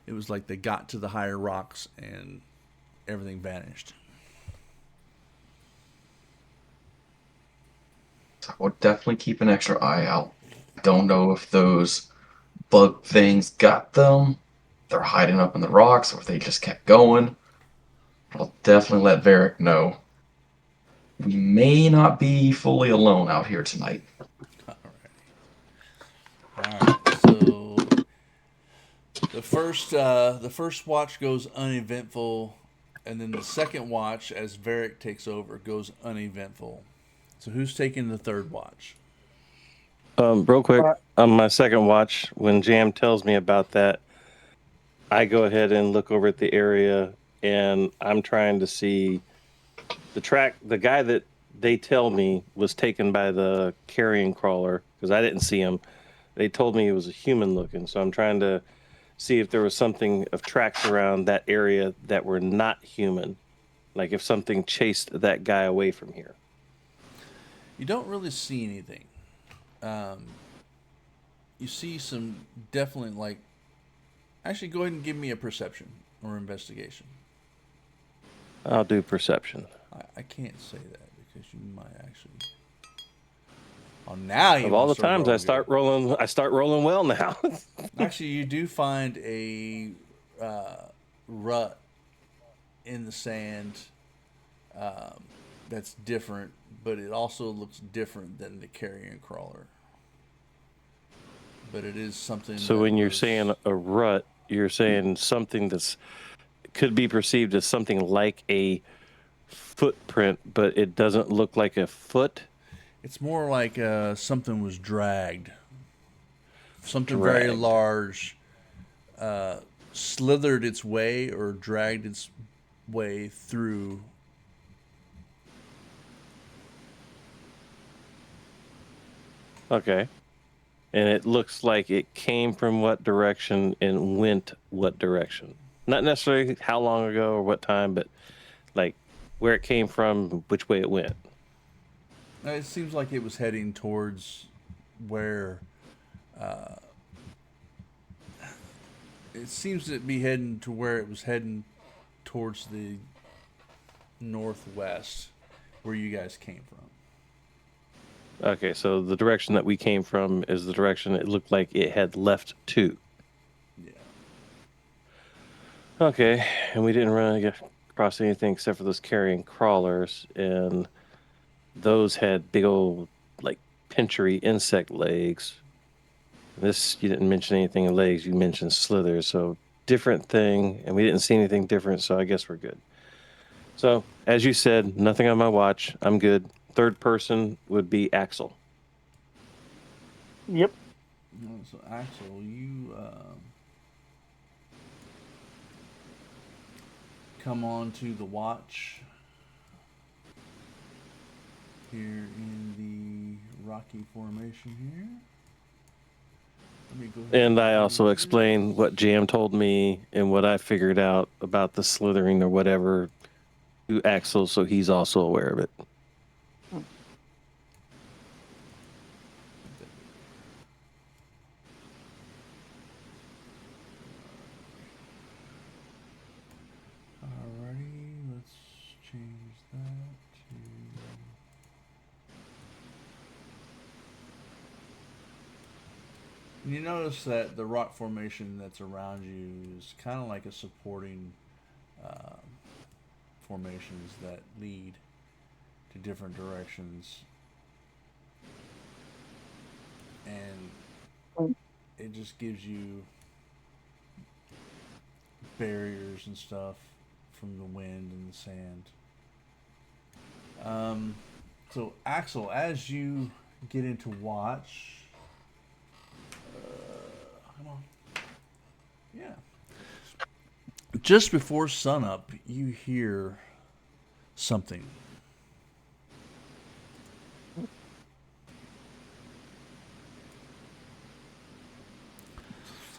It was like they got to the higher rocks and everything vanished. So I would definitely keep an extra eye out. Don't know if those bug things got them. They're hiding up in the rocks, or if they just kept going. I'll definitely let Varric know. We may not be fully alone out here tonight. All right. So the first watch goes uneventful, and then the second watch, as Varric takes over, goes uneventful. So who's taking the third watch? Real quick, on my second watch, when Jam tells me about that, I go ahead and look over at the area, and I'm trying to see the track. The guy that they tell me was taken by the carrion crawler, because I didn't see him. They told me he was a human looking, so I'm trying to see if there was something of tracks around that area that were not human, like if something chased that guy away from here. You don't really see anything. You see some definitely like. Actually, go ahead and give me a perception or investigation. I'll do perception. I can't say that because you might actually. Oh, now you Of all the want to start times I start rolling well now. Actually, you do find a rut in the sand that's different, but it also looks different than the carrion crawler. But it is something. So when you're saying a rut, you're saying something that's could be perceived as something like a footprint, but it doesn't look like a foot. It's more like something was dragged. Something very large slithered its way or dragged its way through. Okay. And it looks like it came from what direction and went what direction. Not necessarily how long ago or what time, but like where it came from, which way it went. It seems like it was heading towards where. It seems to be heading to where it was heading towards the northwest, where you guys came from. Okay, so the direction that we came from is the direction it looked like it had left to. Yeah. Okay, and we didn't run across anything except for those carrion crawlers, and those had big old, like, pinchery insect legs. This, you didn't mention anything in legs, you mentioned slithers, so different thing, and we didn't see anything different, so I guess we're good. So, as you said, nothing on my watch. I'm good. Third person would be Axel. Yep. So Axel, you come on to the watch here in the rocky formation here. Let me go ahead And I do also this. explained what Jam told me and what I figured out about the slithering or whatever to Axel, so he's also aware of it. Alrighty, let's change that to. You notice that the rock formation that's around you is kind of like a supporting uh, formations that lead to different directions, and it just gives you barriers and stuff from the wind and the sand. So Axel, as you get into watch, come on, yeah. Just before sunup, you hear something.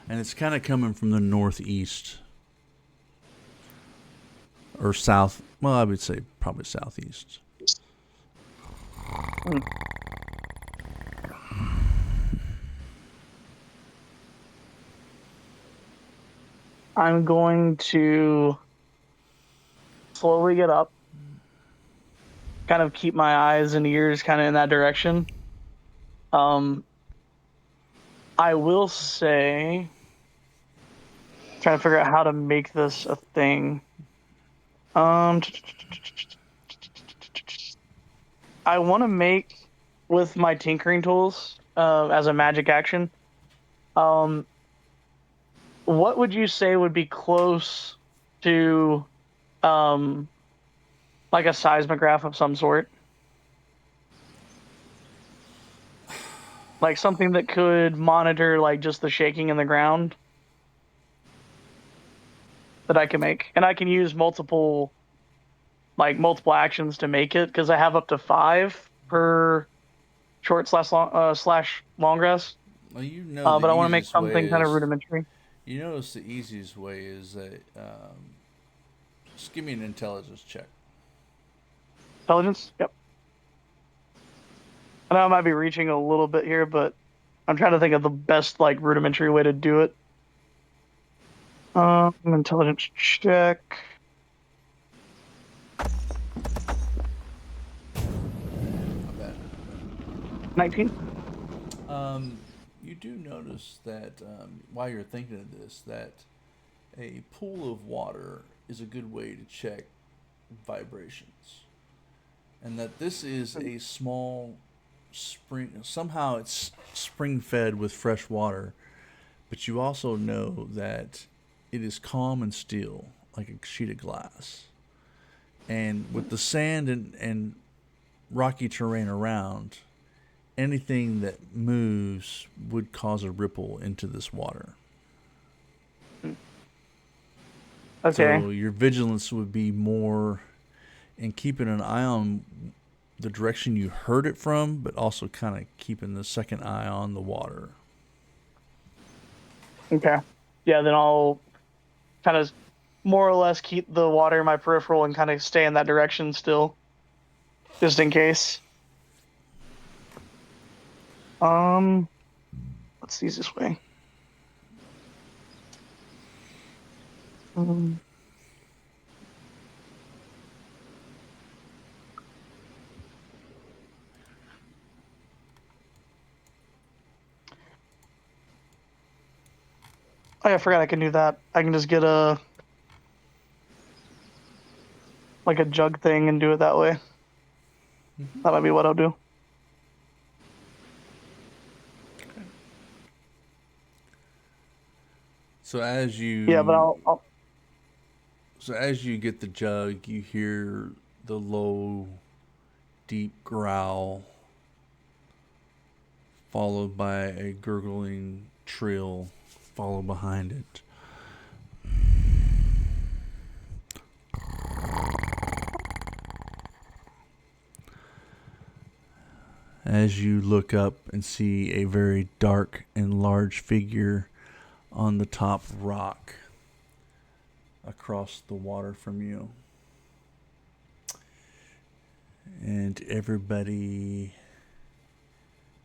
And it's kind of coming from the northeast. Or south. Well, I would say probably southeast. I'm going to slowly get up, kind of keep my eyes and ears kind of in that direction. I will say, trying to figure out how to make this a thing. I want to make with my tinkering tools as a magic action. What would you say would be close to um, like a seismograph of some sort? Like something that could monitor like just the shaking in the ground that I can make, and I can use multiple actions to make it because I have up to 5 per short slash long rest. Well, you know the But I want to make easiest way something kind of is. rudimentary. You notice the easiest way is that. Just give me an intelligence check. Intelligence. Yep. I know I might be reaching a little bit here, but I'm trying to think of the best like rudimentary way to do it. Intelligence check. Not bad. 19. You do notice that while you're thinking of this, that a pool of water is a good way to check vibrations, and that this is a small spring. Somehow it's spring fed with fresh water, but you also know that it is calm and still, like a sheet of glass. And with the sand and rocky terrain around, anything that moves would cause a ripple into this water. Okay. So your vigilance would be more in keeping an eye on the direction you heard it from, but also kind of keeping the second eye on the water. Okay. Yeah, then I'll kind of more or less keep the water in my peripheral and kind of stay in that direction still, just in case. What's the easiest way? Oh, yeah, I forgot I can do that. I can just get a jug thing and do it that way. That might be what I'll do. So as you Yeah, but I'll So as you get the jug, you hear the low, deep growl, followed by a gurgling trill, followed behind it. as you look up and see a very dark and large figure on the top rock across the water from you. And everybody,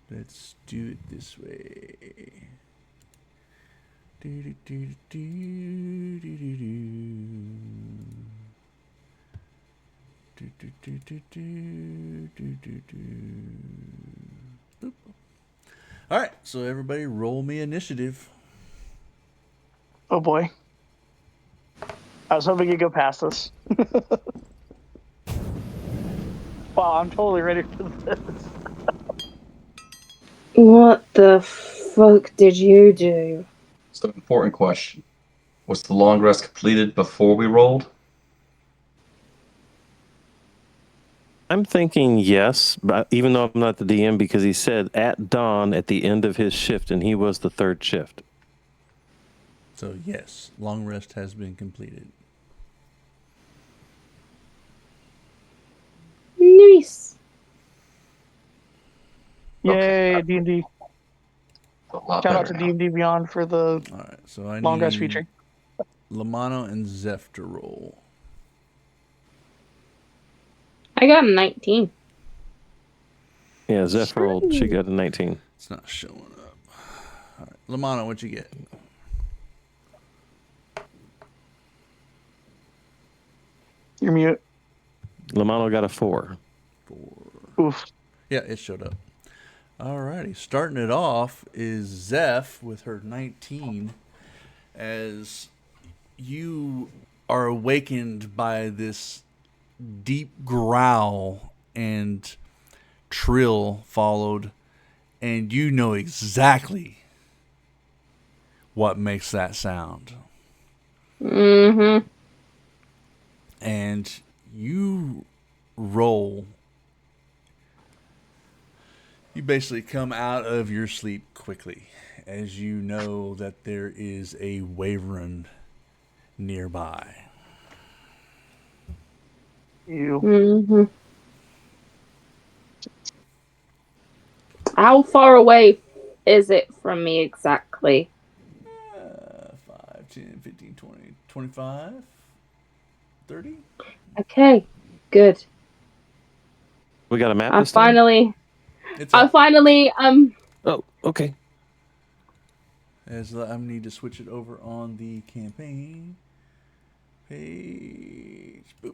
let's do it this way. Do, do, do, do, do, do, do. Do, do, do, do, do, do, do, do. Boop. All right, so everybody roll me initiative. Oh boy. I was hoping you'd go past this. Wow, I'm totally ready for this. What the fuck did you do? So, important question. Was the long rest completed before we rolled? I'm thinking yes, but even though I'm not the DM, because he said at dawn at the end of his shift, and he was the third shift. So yes, long rest has been completed. Nice. Yay, D&D. A lot Shout out better to now. D&D Beyond for the All right, so I long rest need feature. Lamano and Zeph to roll. I got a 19. Yeah, Zeph rolled. She got a 19. It's not showing up. All right, Lamano, what'd you get? You're mute. Lamano got a 4. 4. Oof. Yeah, it showed up. Alrighty, starting it off is Zeph with her 19, as you are awakened by this deep growl and trill followed, and you know exactly what makes that sound. Mm-hmm. And you roll. You basically come out of your sleep quickly, as you know that there is a wyvern nearby. You. Mm-hmm. How far away is it from me exactly? 5, 10, 15, 20, 25, 30? Okay, good. We got a map I this time? finally, It's I up. finally, Oh, okay. As I need to switch it over on the campaign page. Boop.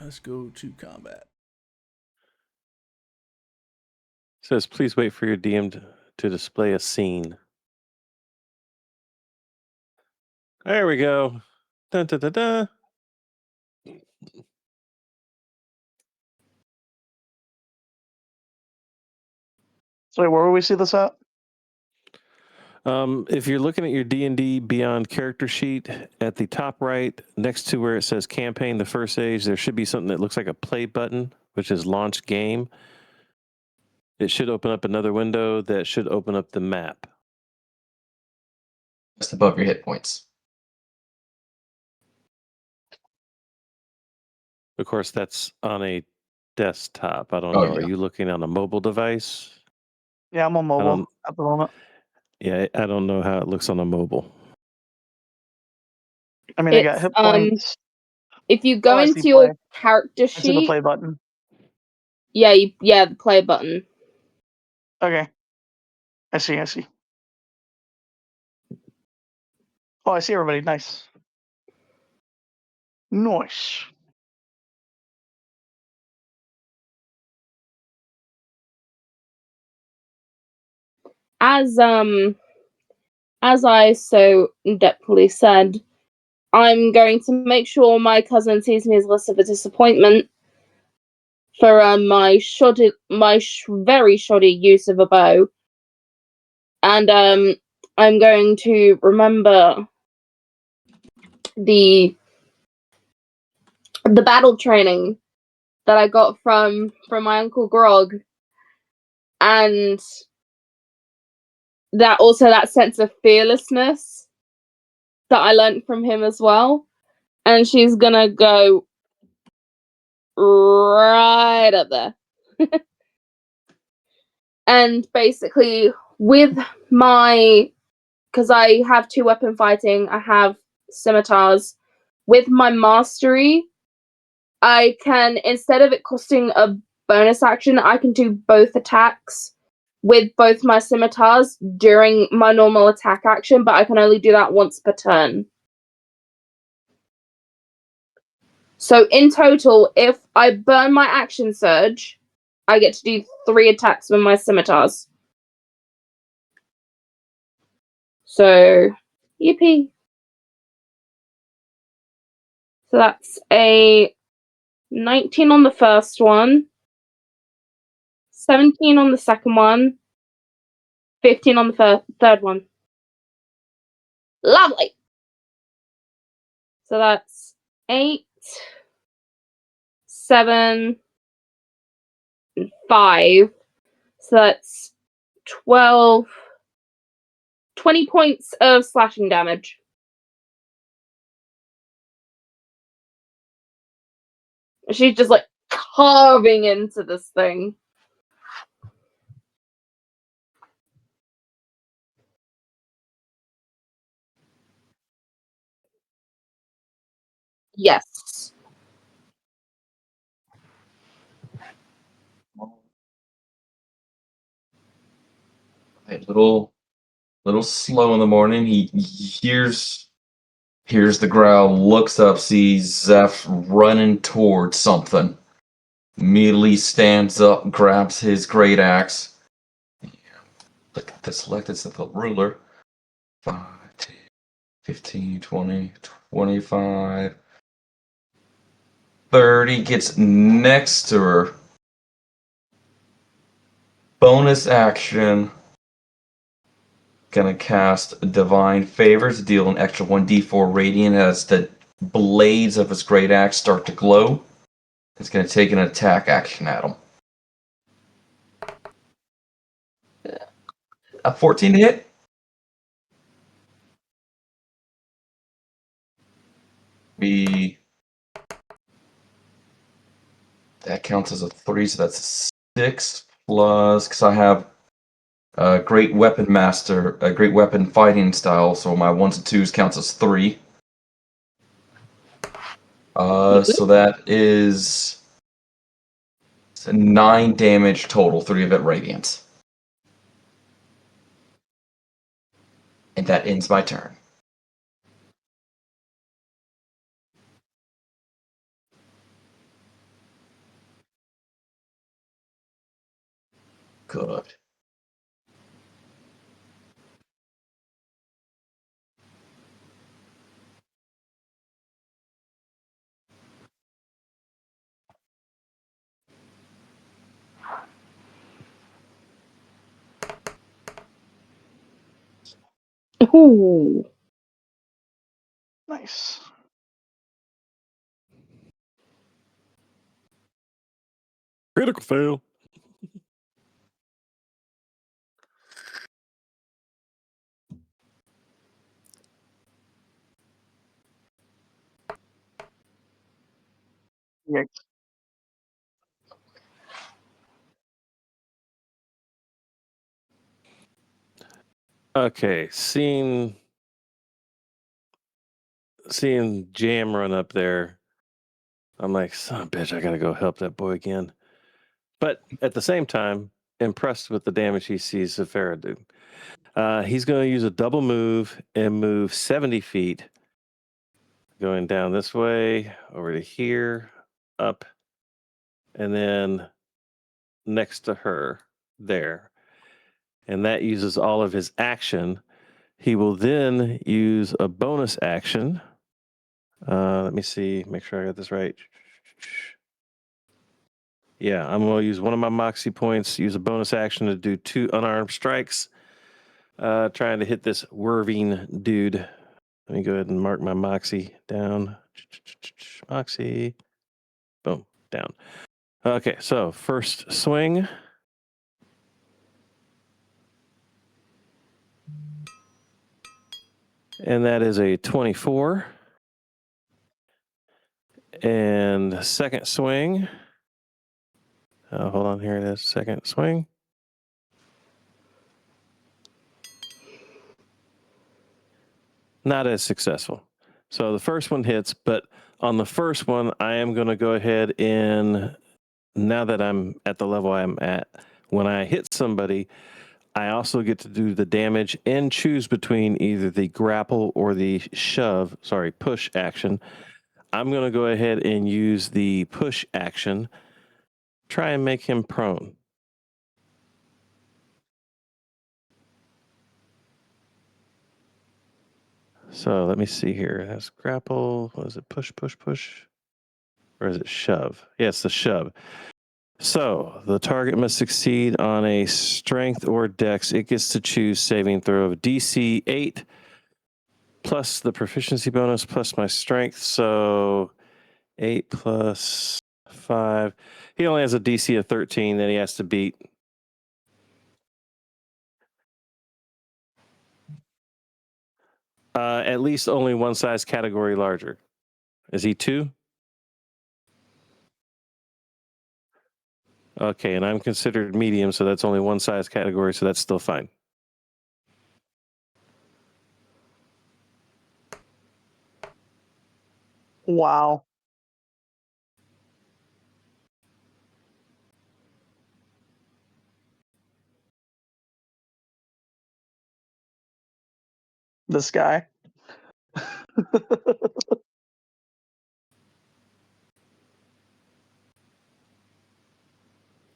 Let's go to combat. It says, please wait for your DM to display a scene. There we go. Dun, dun, dun, dun. So where will we see this at? If you're looking at your D&D Beyond character sheet, at the top right, next to where it says campaign, the first age, there should be something that looks like a play button, which is launch game. It should open up another window that should open up the map. Just above your hit points. Of course, that's on a desktop. I don't Oh, know. Are yeah. you looking on a mobile device? Yeah, I'm on mobile at the moment. Yeah, I don't know how it looks on a mobile. I mean, I got it's hit points. if you go Oh, I see into your play. character I see the sheet, play button. yeah, the play button. Okay. I see. Oh, I see everybody. Nice. Nice. As I so depthfully said, I'm going to make sure my cousin sees me as less of a disappointment for my very shoddy use of a bow, and I'm going to remember the battle training that I got from my uncle Grog, and that sense of fearlessness that I learned from him as well. And she's gonna go right up there. And basically, with my, because I have 2-weapon fighting, I have scimitars. With my mastery, I can, instead of it costing a bonus action, I can do both attacks with both my scimitars during my normal attack action, but I can only do that once per turn. So in total, if I burn my action surge, I get to do 3 attacks with my scimitars. So, yippee. So that's a 19 on the first one, 17 on the second one, 15 on the third one. Lovely. So that's 8, 7, and 5. So that's 12, 20 points of slashing damage. She's just like carving into this thing. Yes. A little slow in the morning. He hears the growl, looks up, sees Zeph running towards something. Immediately stands up, grabs his great axe. Look at the selected the ruler. 5, 10, 15, 20, 25, 30. Gets next to her. Bonus action. Gonna cast Divine Favors, deal an extra 1d4 radiant as the blades of his great axe start to glow. It's gonna take an attack action at him. A 14 to hit. That counts as a 3, so that's a 6 plus, because I have a great weapon master, a great weapon fighting style, so my 1s and 2s counts as 3. So that is 9 damage total, 3 of it radiant. And that ends my turn. Good. Ooh. Nice. Critical fail. Yeah. Okay, seeing Jam run up there, I'm like, son of a bitch, I gotta go help that boy again. But at the same time, impressed with the damage he sees Zafira do. He's going to use a double move and move 70 feet, going down this way, over to here, up, and then next to her there. And that uses all of his action. He will then use a bonus action. Let me see, make sure I got this right. Yeah, I'm going to use one of my Moxie points, use a bonus action to do 2 unarmed strikes, trying to hit this Werving dude. Let me go ahead and mark my Moxie down. Moxie. Boom, down. Okay, so first swing. And that is a 24. And second swing. Hold on, here it is. Second swing. Not as successful. So the first one hits, but on the first one, I am going to go ahead and, now that I'm at the level I'm at, when I hit somebody, I also get to do the damage and choose between either the grapple or the push action. I'm going to go ahead and use the push action, try and make him prone. So let me see here. That's grapple. What is it? Push? Or is it shove? Yeah, it's the shove. So the target must succeed on a strength or dex. It gets to choose saving throw of DC 8 plus the proficiency bonus plus my strength. So 8 plus 5. He only has a DC of 13 that he has to beat. At least only one size category larger. Is he 2? Okay, and I'm considered medium, so that's only one size category, so that's still fine. Wow. This guy.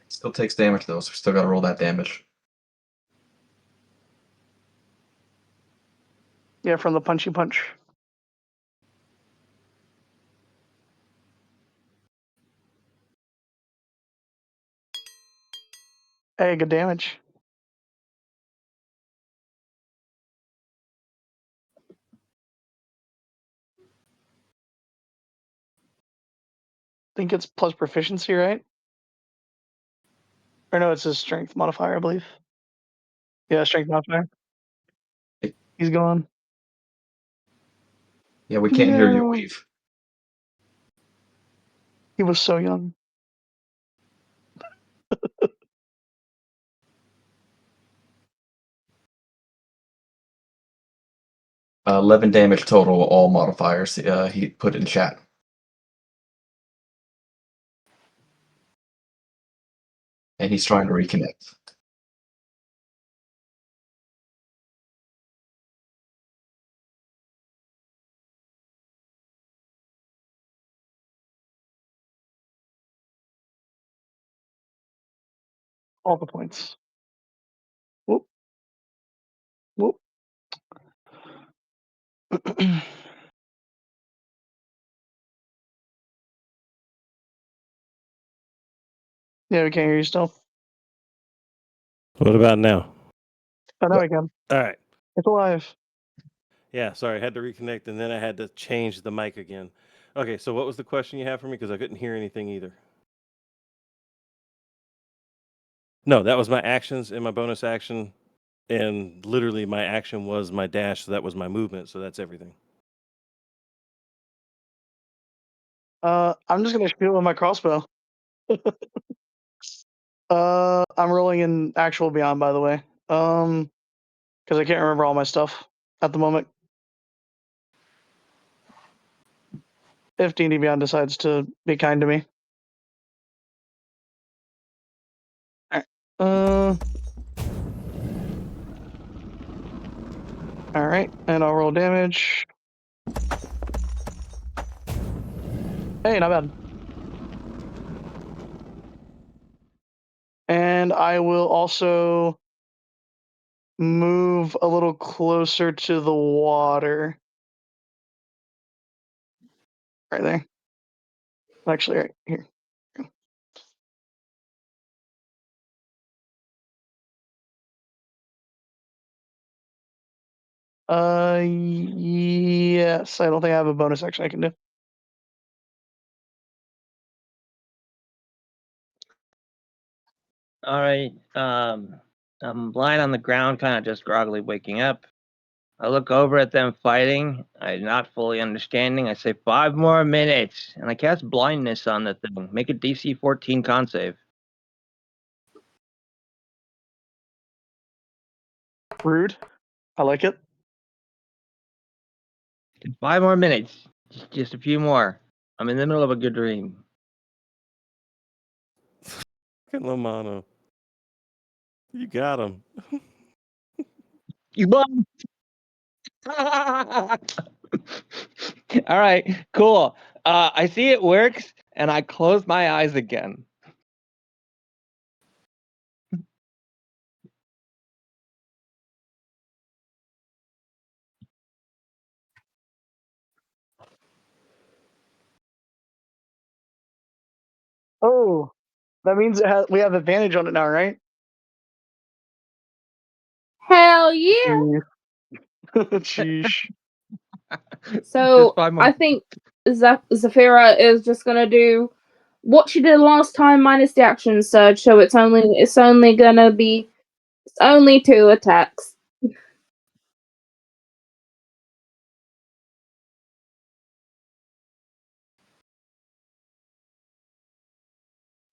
Still takes damage though, so we still gotta roll that damage. Yeah, from the punchy punch. Hey, good damage. Think it's plus proficiency, right? Or no, it's his strength modifier, I believe. Yeah, strength modifier. He's gone. Yeah, we can't hear you, No. Weave. He was so young. Uh, 11 damage total, all modifiers. He put in chat. And he's trying to reconnect. All the points. Whoop. Whoop. Yeah, we can't hear you still. What about now? Oh, now we can. All right. It's alive. Yeah, sorry, I had to reconnect and then I had to change the mic again. Okay, so what was the question you have for me? Because I couldn't hear anything either. No, that was my actions and my bonus action. And literally my action was my dash, so that was my movement, so that's everything. I'm just gonna shoot with my crossbow. I'm rolling in actual beyond, by the way. Because I can't remember all my stuff at the moment. If D&D Beyond decides to be kind to me. Alright. Alright, and I'll roll damage. Hey, not bad. And I will also move a little closer to the water. Right there. Actually, right here. Yes. I don't think I have a bonus action I can do. All right. I'm lying on the ground, kind of just groggily waking up. I look over at them fighting. I'm not fully understanding. I say 5 more minutes, and I cast blindness on the thing. Make a DC 14 con save. Rude. I like it. 5 more minutes. Just a few more. I'm in the middle of a good dream. Look at Lamano. You got him. You bum. All right, cool. I see it works, and I close my eyes again. Oh, that means we have advantage on it now, right? Hell yeah! Sheesh. So Just 5 more. I think Zafira is just gonna do what she did last time minus the action surge. So it's only gonna be only 2 attacks.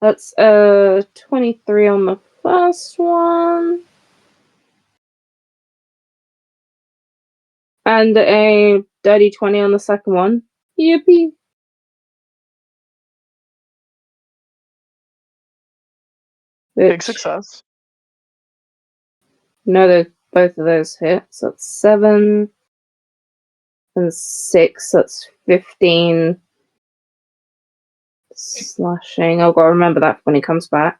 That's 23 on the first one. And a dirty 20 on the second one. Yippee. Big Which, success. no, both of those hit. So that's 7 and 6. That's 15 slashing. I've got to remember that when he comes back.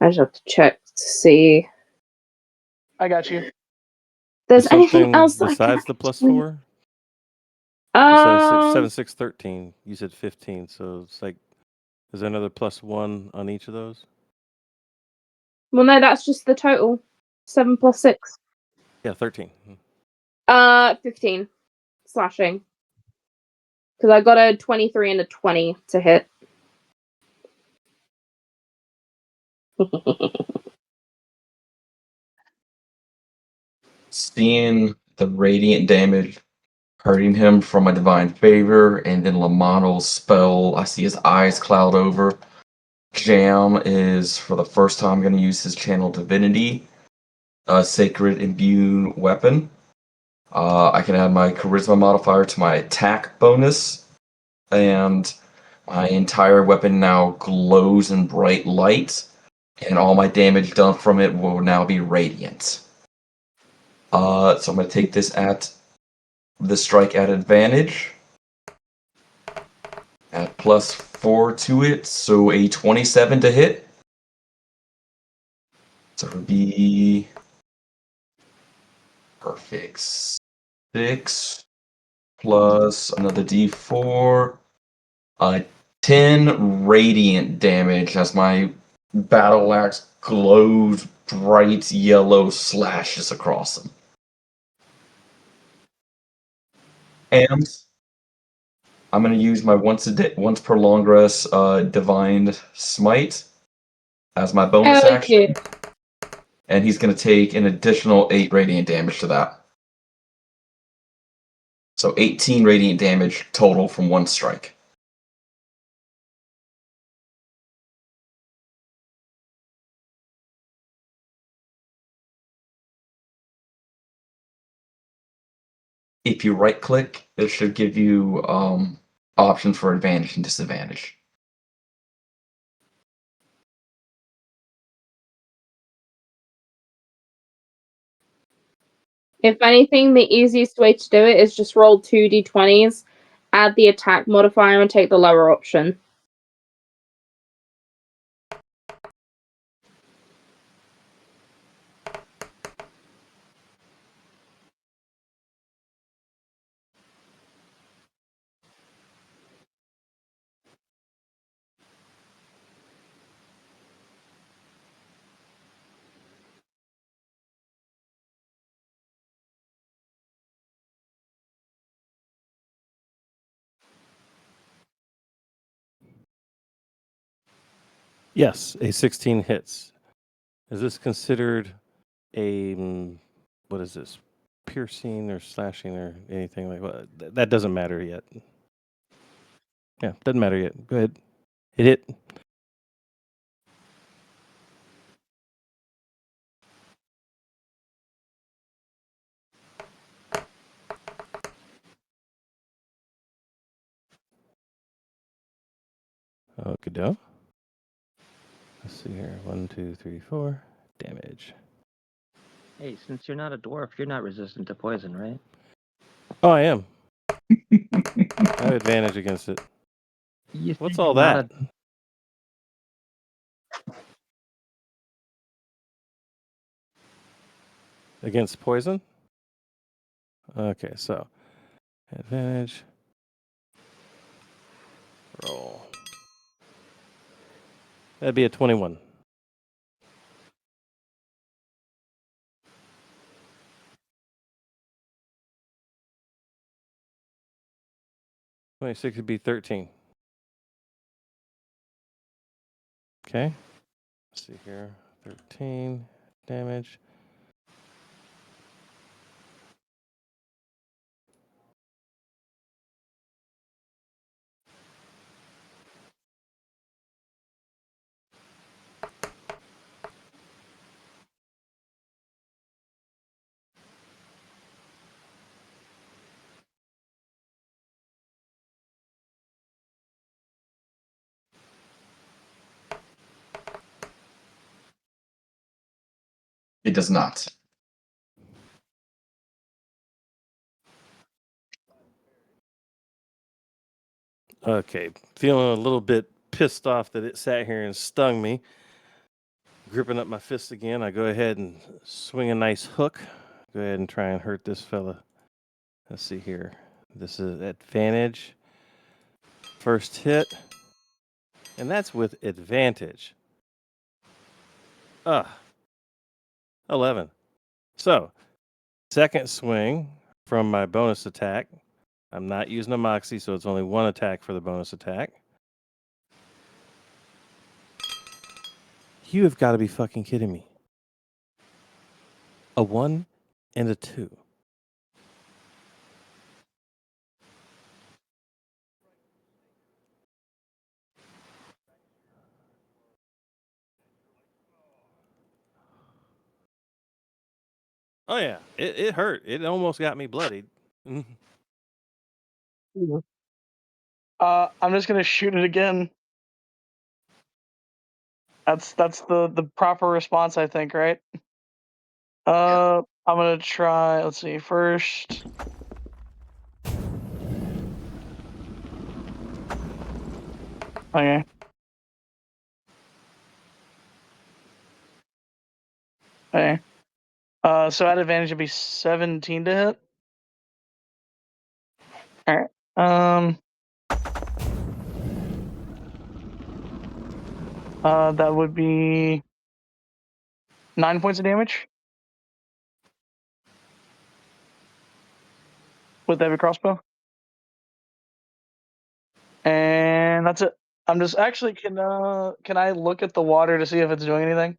I just have to check to see. I got you. There's Is anything something else that I can besides the plus actually- 4? So 7, 6, Um, 13. You said 15. So it's like, is there another plus 1 on each of those? well, no, that's just the total. 7 plus 6. Yeah, 13. 15 slashing. Because I got a 23 and a 20 to hit. Seeing the radiant damage hurting him from a divine favor, and then Lamano's spell, I see his eyes cloud over. Jam is, for the first time, going to use his channel divinity, a sacred imbued weapon. I can add my charisma modifier to my attack bonus, and my entire weapon now glows in bright light, and all my damage done from it will now be radiant. So I'm going to take this at the strike at advantage. Add plus 4 to it, so a 27 to hit. So it would be perfect. 6 plus another d4. 10 radiant damage as my battle axe glows bright yellow slashes across him. And I'm going to use my once per long rest divine smite as my bonus action. Okay. And he's going to take an additional 8 radiant damage to that. So 18 radiant damage total from one strike. If you right click, it should give you options for advantage and disadvantage. If anything, the easiest way to do it is just roll 2d20s, add the attack modifier, and take the lower option. Yes, a 16 hits. Is this considered a, what is this, piercing or slashing or anything like that? That doesn't matter yet. Yeah, doesn't matter yet. Go ahead. It hit. Okay, do. Let's see here. 1, 2, 3, 4. Damage. Hey, since you're not a dwarf, you're not resistant to poison, right? Oh, I am. I have advantage against it. What's all that? Against poison? Okay, so advantage. Roll. That'd be a 21. $26 would be 13. Okay. Let's see here. 13 damage. It does not. Okay. Feeling a little bit pissed off that it sat here and stung me. Gripping up my fist again, I go ahead and swing a nice hook. Go ahead and try and hurt this fella. Let's see here. This is advantage. First hit. And that's with advantage. 11. So, second swing from my bonus attack. I'm not using a moxie, so it's only one attack for the bonus attack. You have got to be fucking kidding me. A 1 and a 2. Oh, yeah. It hurt. It almost got me bloodied. I'm just gonna shoot it again. That's the proper response, I think, right? I'm gonna try. Let's see. First, okay. Okay. So at advantage it'd be 17 to hit. All right. That would be 9 points of damage with every crossbow, and that's it. I'm just actually can I look at the water to see if it's doing anything?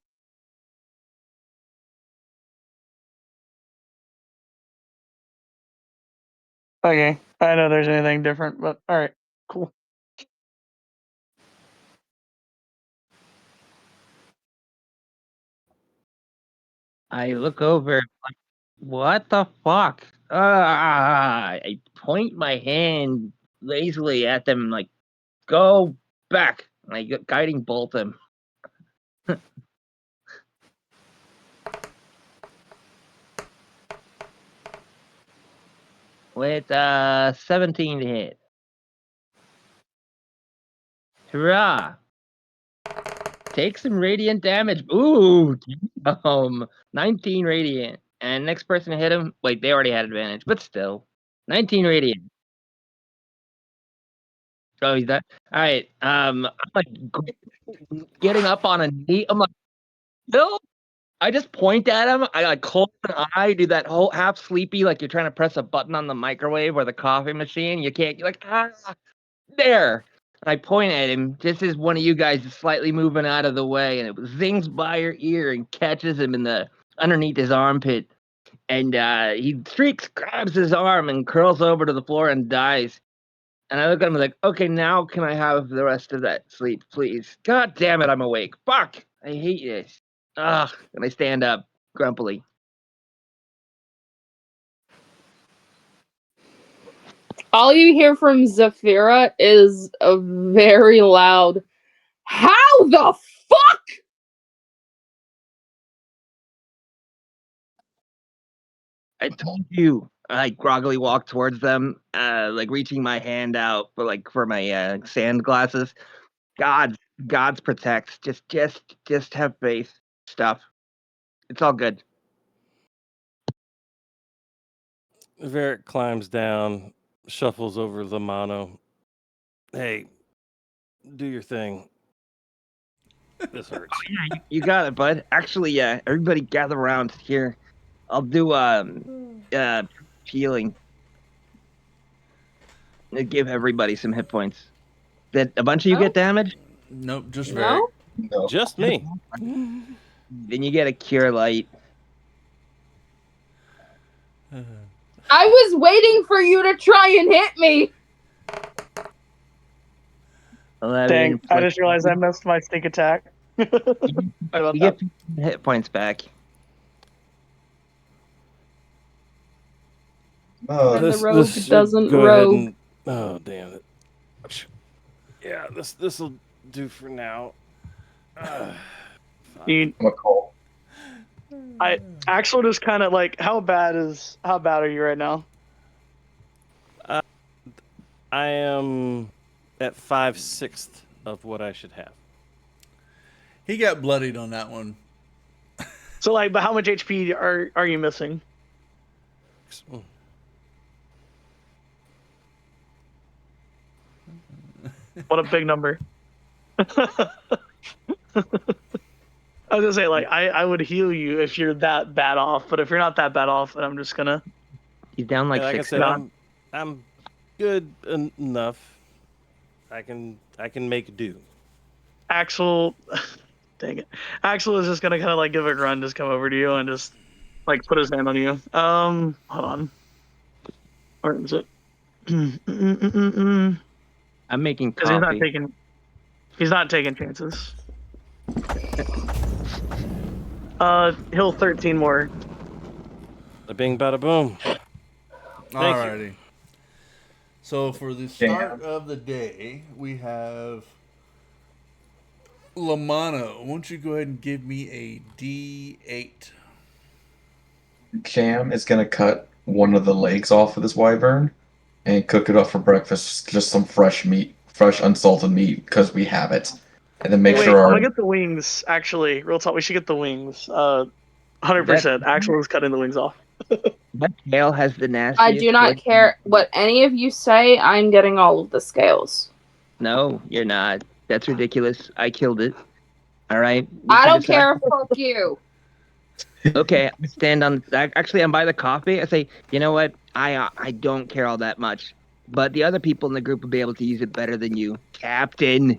Okay, I know there's anything different, but all right, cool. I look over, like, what the fuck? I point my hand lazily at them, like, go back. I guiding bolt them. With 17 to hit. Hurrah! Take some radiant damage. Ooh, 19 radiant. And next person to hit him, wait, they already had advantage, but still, 19 radiant. Oh, he's that. All right. I'm like getting up on a knee. I'm like, no. I just point at him. I like close an eye, do that whole half sleepy, like you're trying to press a button on the microwave or the coffee machine. You can't. You're like, there. I point at him just as one of you guys is slightly moving out of the way, and it zings by your ear and catches him in the underneath his armpit. And he shrieks, grabs his arm, and curls over to the floor and dies. And I look at him like, okay, now can I have the rest of that sleep, please? God damn it, I'm awake. Fuck! I hate this. Ugh. And I stand up grumpily. All you hear from Zafira is a very loud How the fuck? I told you. I groggily walk towards them, like reaching my hand out for my sand glasses. Gods protect. Just have faith. Stuff. It's all good. Varric climbs down, shuffles over the mono. Hey, do your thing. This hurts. Yeah, you got it, bud. Actually, yeah. Everybody gather around here. I'll do healing. Give everybody some hit points. Did a bunch of you Oh. get damaged? Nope, just No? No. Just me. Then you get a cure light. I was waiting for you to try and hit me. 11. Dang, I just realized I missed my sneak attack. Sorry about You that. get hit points back. And the This rogue should doesn't go ahead rogue. and. Oh, damn it. Yeah, this will do for now. You, I'm a call. Axel just kind of like, how bad are you right now? I am at 5/6 of what I should have. He got bloodied on that one. So like, but how much HP are you missing? What a big number. I was gonna say, like, I would heal you if you're that bad off, but if you're not that bad off, then I'm just gonna. He's down like Yeah, like I 6. said, Not- I'm good enough. I can make do. Axel, dang it, Axel is just gonna kind of like give a grunt, just come over to you and just like put his hand on you. Hold on, where is it? Because I'm making he's not coffee. taking chances. He'll 13 more. The bing bada boom. Thank you. Alrighty. So for the start of the day, we have Lamano. Won't you go ahead and give me a D8? Cam is gonna cut one of the legs off of this wyvern and cook it up for breakfast. Just some fresh meat, fresh unsalted meat, because we have it. And then make Wait, sure I'm our gonna get the wings. Actually, real talk, we should get the wings. 100%. Axel is cutting the wings off. That tail has the nastiest. I do not care what any of you say. I'm getting all of the scales. No, you're not. That's ridiculous. I killed it. All right. I don't care. Fuck you. Okay, I stand on. Actually, I'm by the coffee. I say, you know what? I don't care all that much, but the other people in the group will be able to use it better than you, Captain.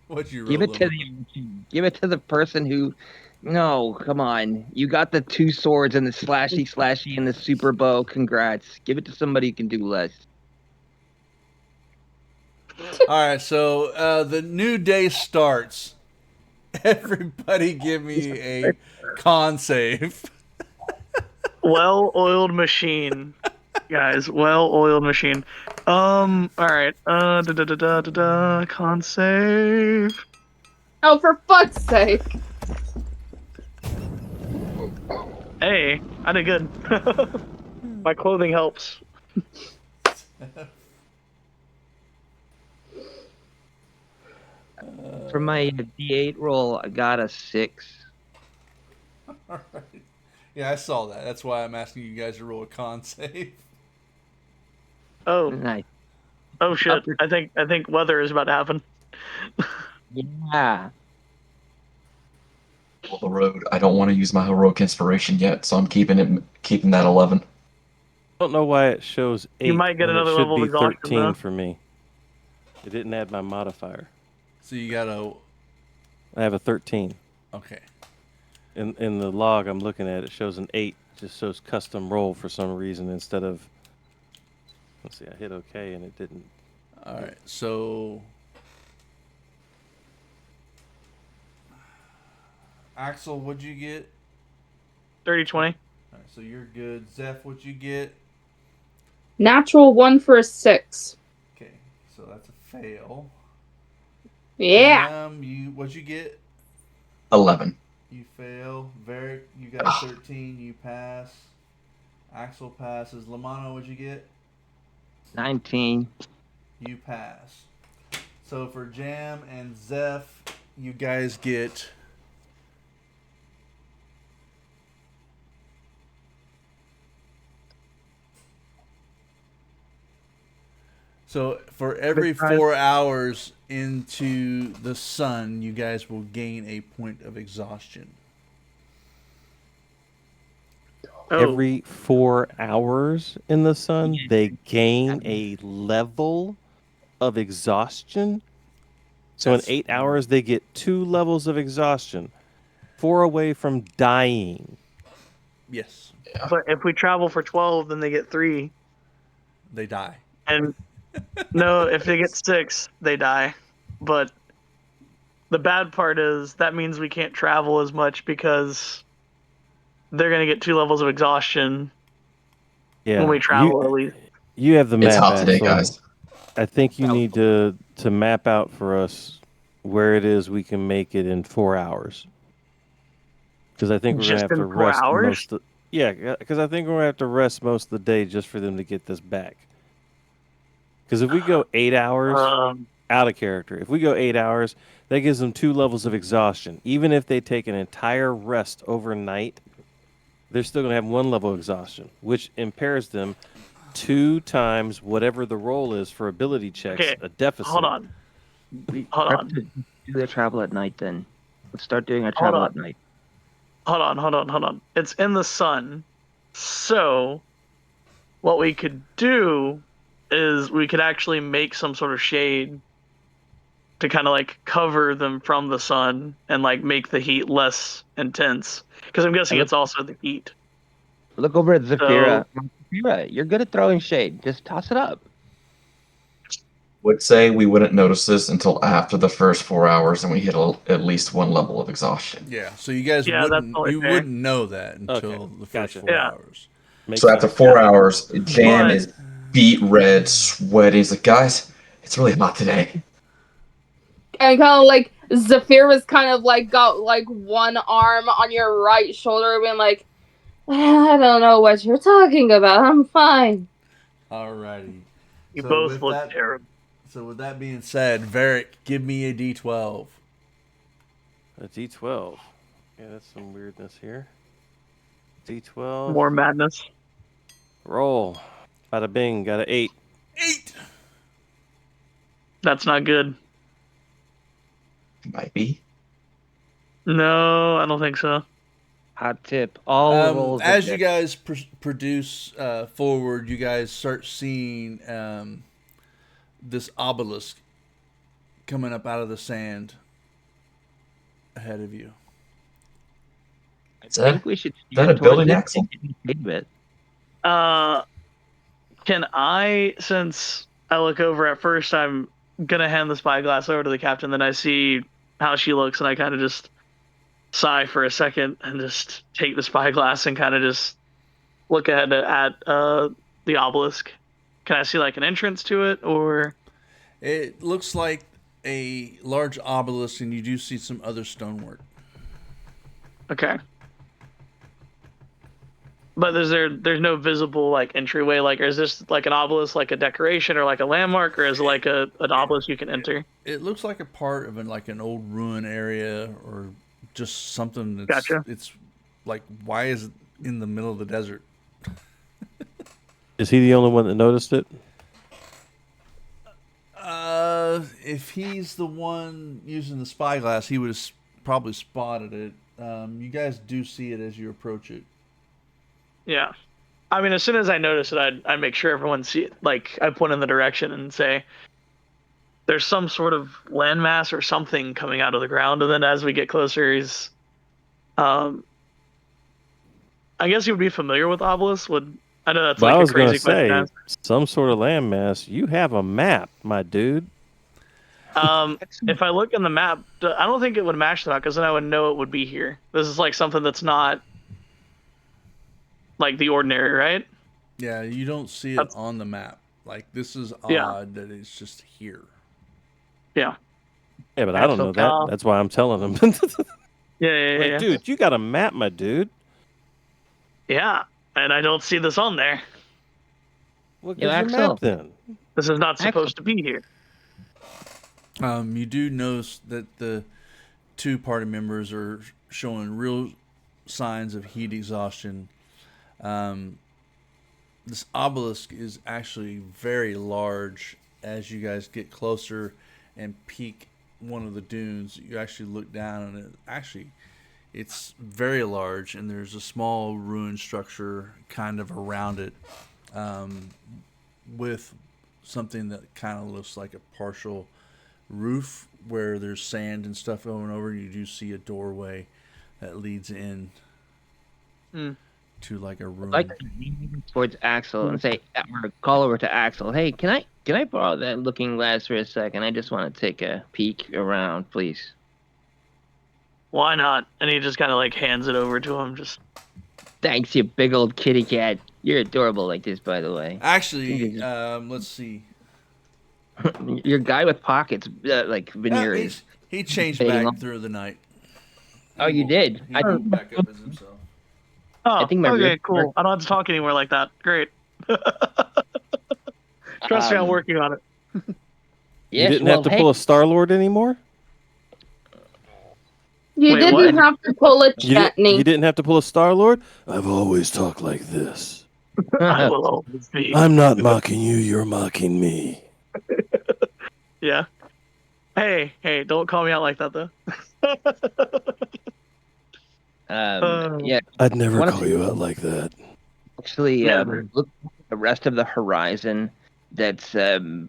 What'd you roll? Give it to the person who. No, come on. You got the 2 swords and the slashy and the super bow. Congrats. Give it to somebody who can do less. Alright, so the new day starts. Everybody give me a con save. Well-oiled machine, guys. Well-oiled machine. All right. Con save. Oh, for fuck's sake. Hey, I did good. My clothing helps. For my D8 roll, I got a 6. Alright. Yeah, I saw that. That's why I'm asking you guys to roll a con save. Oh, Nice. oh shit! I think weather is about to happen. Yeah. the road. I don't want to use my heroic inspiration yet, so I'm keeping that 11. I don't know why it shows 8. You might get when another it should level of be exhaustion, 13 though. for me. It didn't add my modifier. So you got a. I have a 13. Okay. In the log I'm looking at, it shows an 8. It just shows custom roll for some reason instead of. Let's see, I hit OK and it didn't. Alright, so. Axel, what'd you get? 30-20. Alright, so you're good. Zeph, what'd you get? Natural 1 for a 6. Okay, so that's a fail. Yeah. What'd you get? 11. You fail. Varric, you got a Ugh. 13. You pass. Axel passes. Lamano, what'd you get? 19. You pass. So for Jam and Zeph, you guys get. So for every 4 hours into the sun, you guys will gain a point of exhaustion. Oh, Every 4 hours in the sun, they gain a level of exhaustion. So That's- in 8 hours, they get 2 levels of exhaustion, 4 away from dying. Yes, but if we travel for 12, then they get 3. they die. And no, if they get 6, they die. But the bad part is that means we can't travel as much because they're going to get 2 levels of exhaustion when Yeah, we travel at least. you have the It's map, hot today, Axel. guys. I think you need to map out for us where it is we can make it in 4 hours. Because I think we're gonna Just have in to 4 rest hours? most. Yeah, because I think we're gonna have to rest most of the day just for them to get this back. Because if we go 8 hours out of character, if we go 8 hours, that gives them 2 levels of exhaustion. Even if they take an entire rest overnight, they're still gonna have 1 level of exhaustion, which impairs them 2 times whatever the roll is for ability checks. Okay, A deficit. hold on. We Hold have on. to do the travel at night then. Let's start doing our Hold travel on. at night. Hold on. It's in the sun. So, what we could do is we could actually make some sort of shade to kind of like cover them from the sun and like make the heat less intense. Because I'm guessing look- it's also the heat. Look over at Zafira. Zafira, you're good at throwing shade. Just toss it up. Would say we wouldn't notice this until after the first 4 hours and we hit at least 1 level of exhaustion. Yeah, so you guys Yeah, that's totally fair. wouldn't know that until Okay, the first gotcha. 4 Yeah. hours. Makes So after sense. 4 hours, Jam But- is beat red, sweaty. He's like, guys, it's really hot today. And kind of like Zafir was kind of like got like one arm on your right shoulder, being like, I don't know what you're talking about. I'm fine. Alrighty. You So both with look that, terrible. so with that being said, Varric, give me a D12. A D12. Yeah, that's some weirdness here. D12. More madness. Roll. Bada bing. Got an 8. 8. That's not good. Might be. No, I don't think so. Hot tip. All rolls. As you guys produce forward, you guys start seeing this obelisk coming up out of the sand ahead of you. I think we should. Is that a building, Axel? Bit. Can I, since I look over at first, I'm gonna hand the spyglass over to the captain. Then I see how she looks, and I kind of just sigh for a second and just take the spyglass and kind of just look at the obelisk. Can I see like an entrance to it, or It looks like a large obelisk, and you do see some other stonework. okay? But there's no visible like entryway. Like, is this like an obelisk, like a decoration or like a landmark, or is it like an obelisk you can enter? It looks like a part of an old ruin area, or just something that's. Gotcha. It's like, why is it in the middle of the desert? Is he the only one that noticed it? If he's the one using the spyglass, he would have probably spotted it. You guys do see it as you approach it. Yeah. I mean, as soon as I notice it, I'd make sure everyone see it. Like, I point in the direction and say, there's some sort of landmass or something coming out of the ground. And then as we get closer, he's, I guess he would be familiar with obelisk. I know that's Well, I like a was going crazy to question to say ask. some sort of landmass. You have a map, my dude. If I look in the map, I don't think it would match the map because then I would know it would be here. This is like something that's not like the ordinary, right? Yeah, you don't see it on the map. Like, this is Yeah. odd that it's just here. Yeah. Yeah, but I don't know that. Axel, That's why I'm telling him. yeah. Dude, you got a map, my dude. Yeah, and I don't see this on there. Well, Yo, gives your Axel. map then. This is not Axel. supposed to be here. You do notice that the two party members are showing real signs of heat exhaustion. This obelisk is actually very large. As you guys get closer and peek one of the dunes, you actually look down and it's very large, and there's a small ruined structure kind of around it, with something that kind of looks like a partial roof where there's sand and stuff going over. You do see a doorway that leads in to like a room. Like towards Axel and say, or call over to Axel. Hey, can I borrow that looking glass for a second? I just want to take a peek around, please. Why not? And he just kind of like hands it over to him. Just Thanks, you big old kitty cat. You're adorable like this, by the way. Actually, let's see. You're a guy with pockets, like Yeah, veneers. he changed Fading back off. through the night. Oh, you did? He moved back up as himself. oh, think my okay, rib- cool. I don't have to talk anymore like that. Great. Trust me, I'm working on it. You Yes, didn't well, have to hey, pull a Star-Lord anymore? You Wait, didn't what? have to pull a You chutney. didn't have to pull a Star-Lord? I've always talked like this. I will always be. I'm not mocking you, you're mocking me. Yeah. Hey, don't call me out like that though. yeah, I'd never Wanna call see- you out like that. actually, Never. look at the rest of the horizon that's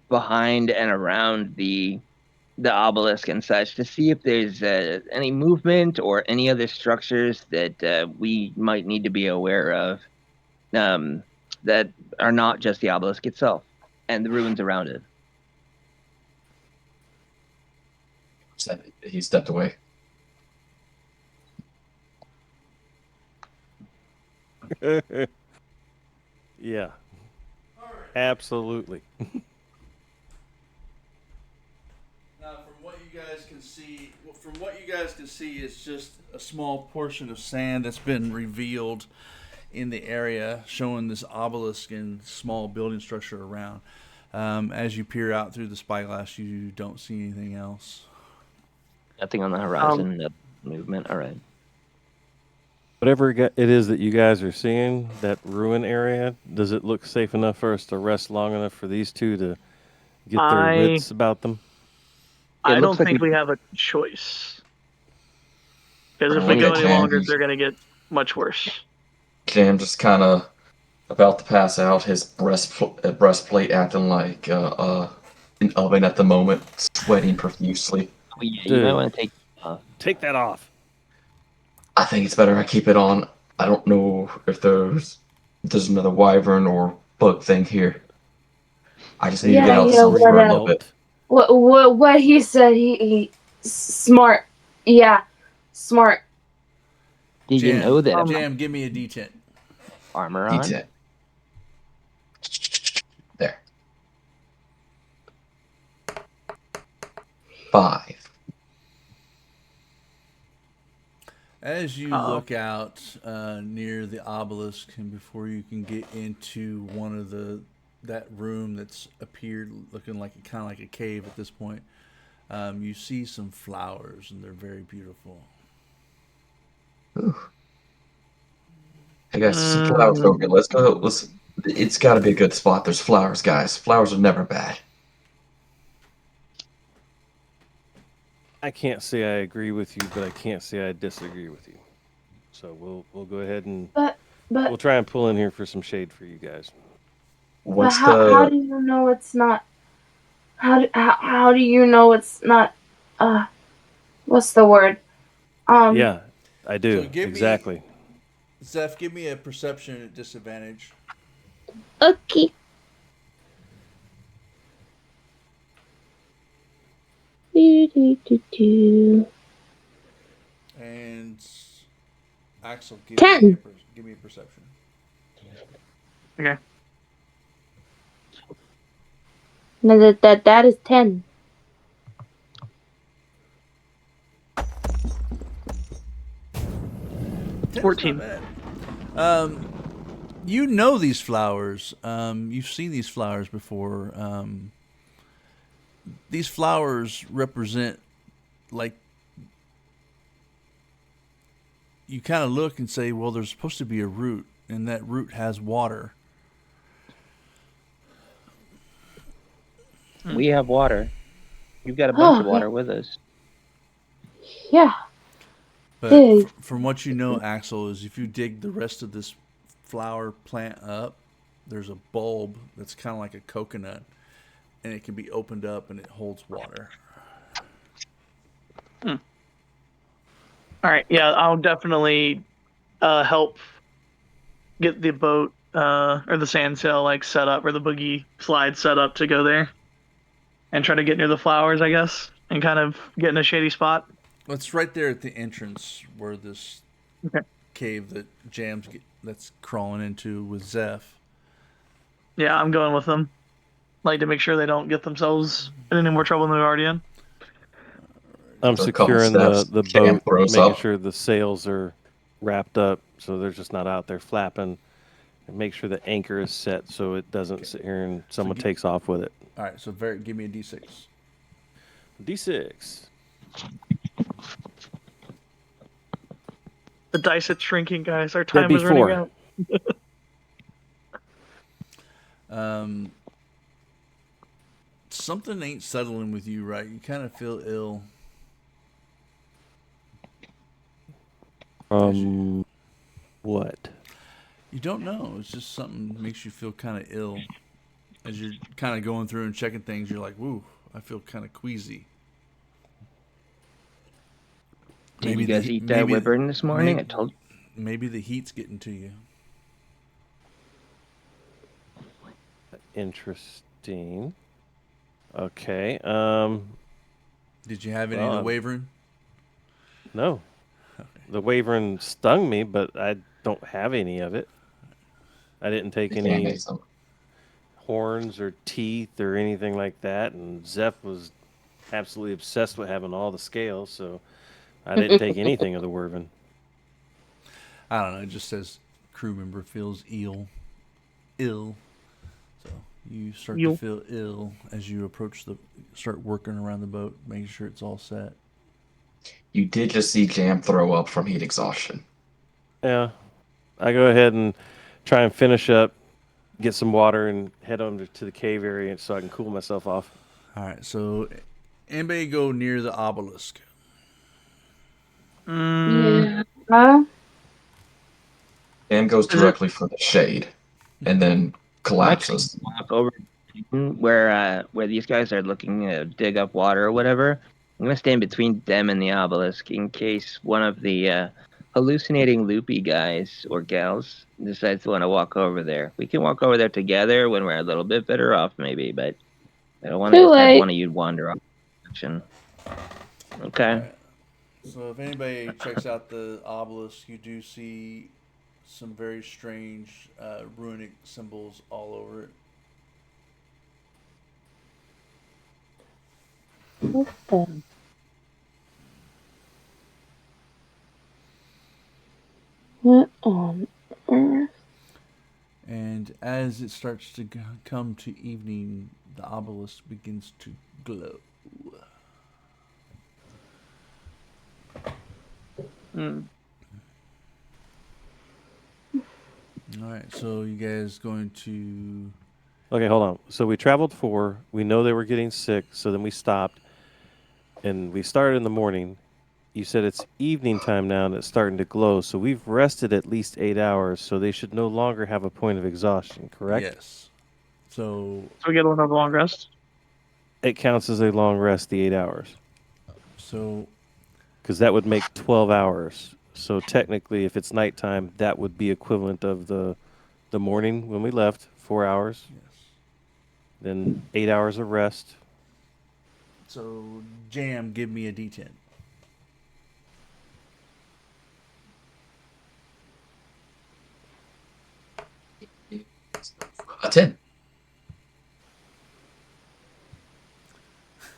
behind and around the obelisk and such to see if there's any movement or any other structures that we might need to be aware of that are not just the obelisk itself and the ruins around it. He stepped away. Yeah. Absolutely. Now, from what you guys can see, it's just a small portion of sand that's been revealed in the area, showing this obelisk and small building structure around. As you peer out through the spyglass, you don't see anything else. Nothing on the horizon, no movement. All right. Whatever it is that you guys are seeing, that ruin area, does it look safe enough for us to rest long enough for these two to get their wits about them? I looks don't like think we- we have a choice. Because if Right, we look go at any Jam. longer, they're gonna get much worse. Jam just kind of about to pass out, his breastplate acting like an oven at the moment, sweating profusely. Oh, yeah, you Dude. might want to take. Take that off. I think it's better I keep it on. I don't know if there's another wyvern or bug thing here. I just need to get out the sun for a little bit. What he said, he smart. Yeah, smart. Did you know that Jam, give me a D10. armor on? D10. There. 5. As you look out near the obelisk, and before you can get into one of that room that's appeared looking like kind of like a cave at this point, you see some flowers, and they're very beautiful. Ooh. Hey guys, some flowers over here. Let's go. It's got to be a good spot. There's flowers, guys. Flowers are never bad. I can't say I agree with you, but I can't say I disagree with you. So we'll go ahead and But we'll try and pull in here for some shade for you guys. but how do you know it's not? How do you know it's not? What's the word? Yeah, I do. So give me- exactly. Zeph, give me a perception at disadvantage. Okay. And Axel, give 10. me a perception. Okay. No, that is 10. That's 14. not bad. You know these flowers. You've seen these flowers before. These flowers represent, like, you kind of look and say, well, there's supposed to be a root, and that root has water. We have water. You've got a bunch of water with us. Yeah. But Big. from what you know, Axel, is if you dig the rest of this flower plant up, there's a bulb that's kind of like a coconut, and it can be opened up and it holds water. All right. Yeah, I'll definitely help get the boat or the sand sail like set up, or the boogie slide set up to go there, and try to get near the flowers, I guess, and kind of get in a shady spot. Well, it's right there at the entrance where this Okay. cave that that's crawling into with Zeph. Yeah, I'm going with them. Like to make sure they don't get themselves in any more trouble than they're already in. I'm After a couple securing steps, the Cam boat, throws making up. sure the sails are wrapped up so they're just not out there flapping. And make sure the anchor is set so it doesn't sit here and someone takes off with it. All right, so give me a d6. D6. The dice it's shrinking, guys. Our That'd time be is running 4. out. Something ain't settling with you, right? You kind of feel ill. What? You don't know. It's just something makes you feel kind of ill. As you're kind of going through and checking things, you're like, "Woo, I feel kind of queasy." Did you guys eat that wyvern this morning? I told you. Maybe the heat's getting to you. Interesting. Okay. Did you have any of the wavering? No. The wyvern stung me, but I don't have any of it. I didn't take any horns or teeth or anything like that, and Zeph was absolutely obsessed with having all the scales, so I didn't take anything of the wyvern. I don't know. It just says crew member feels ill. So you start to feel ill as you start working around the boat, making sure it's all set. You did just see Jam throw up from heat exhaustion. Yeah. I go ahead and try and finish up, get some water, and head on to the cave area so I can cool myself off. All right, so anybody go near the obelisk? Yeah. Jam goes directly for the shade, and then collapses. Walk over where these guys are looking to dig up water or whatever. I'm gonna stand between them and the obelisk in case one of the hallucinating loopy guys or gals decides to want to walk over there. We can walk over there together when we're a little bit better off, maybe, but I don't want to have one of you wander off. Okay. Right. So if anybody checks out the obelisk, you do see some very strange runic symbols all over it. What on earth? And as it starts to come to evening, the obelisk begins to glow. All right, so you guys going to... Okay, hold on. So we traveled 4. We know they were getting sick, so then we stopped. And we started in the morning. You said it's evening time now and it's starting to glow. So we've rested at least 8 hours, so they should no longer have a point of exhaustion, correct? Yes. So we get another long rest? It counts as a long rest, the 8 hours. So... Because that would make 12 hours. So technically, if it's nighttime, that would be equivalent of the morning when we left, 4 hours. Yes. Then 8 hours of rest. So, Jam, give me a D10. A 10.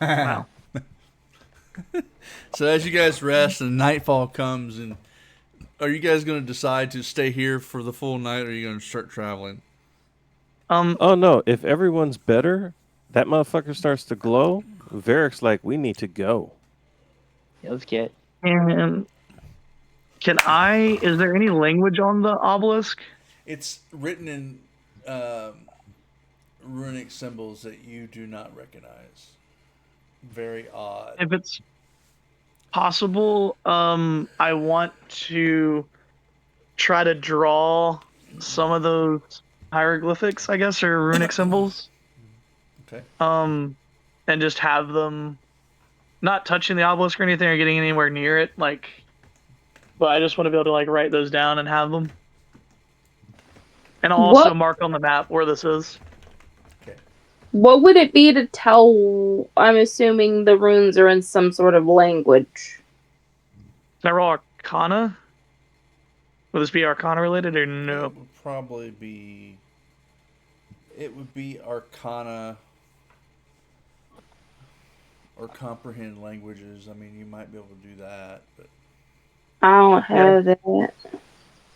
Wow. So as you guys rest and nightfall comes and are you guys going to decide to stay here for the full night, or are you going to start traveling? Oh no! If everyone's better, that motherfucker starts to glow. Varric's like, we need to go. Let's get. And can I? Is there any language on the obelisk? It's written in runic symbols that you do not recognize. Very odd. If it's possible, I want to try to draw some of those hieroglyphics, I guess, or runic symbols. Okay. And just have them not touching the obelisk or anything or getting anywhere near it, like. But I just want to be able to like write those down and have them. And I'll also What? mark on the map where this is. What would it be to tell? I'm assuming the runes are in some sort of language. Can I roll Arcana? Will this be Arcana related or It no? would probably be. It would be Arcana or comprehend languages. I mean, you might be able to do that, but I don't have that.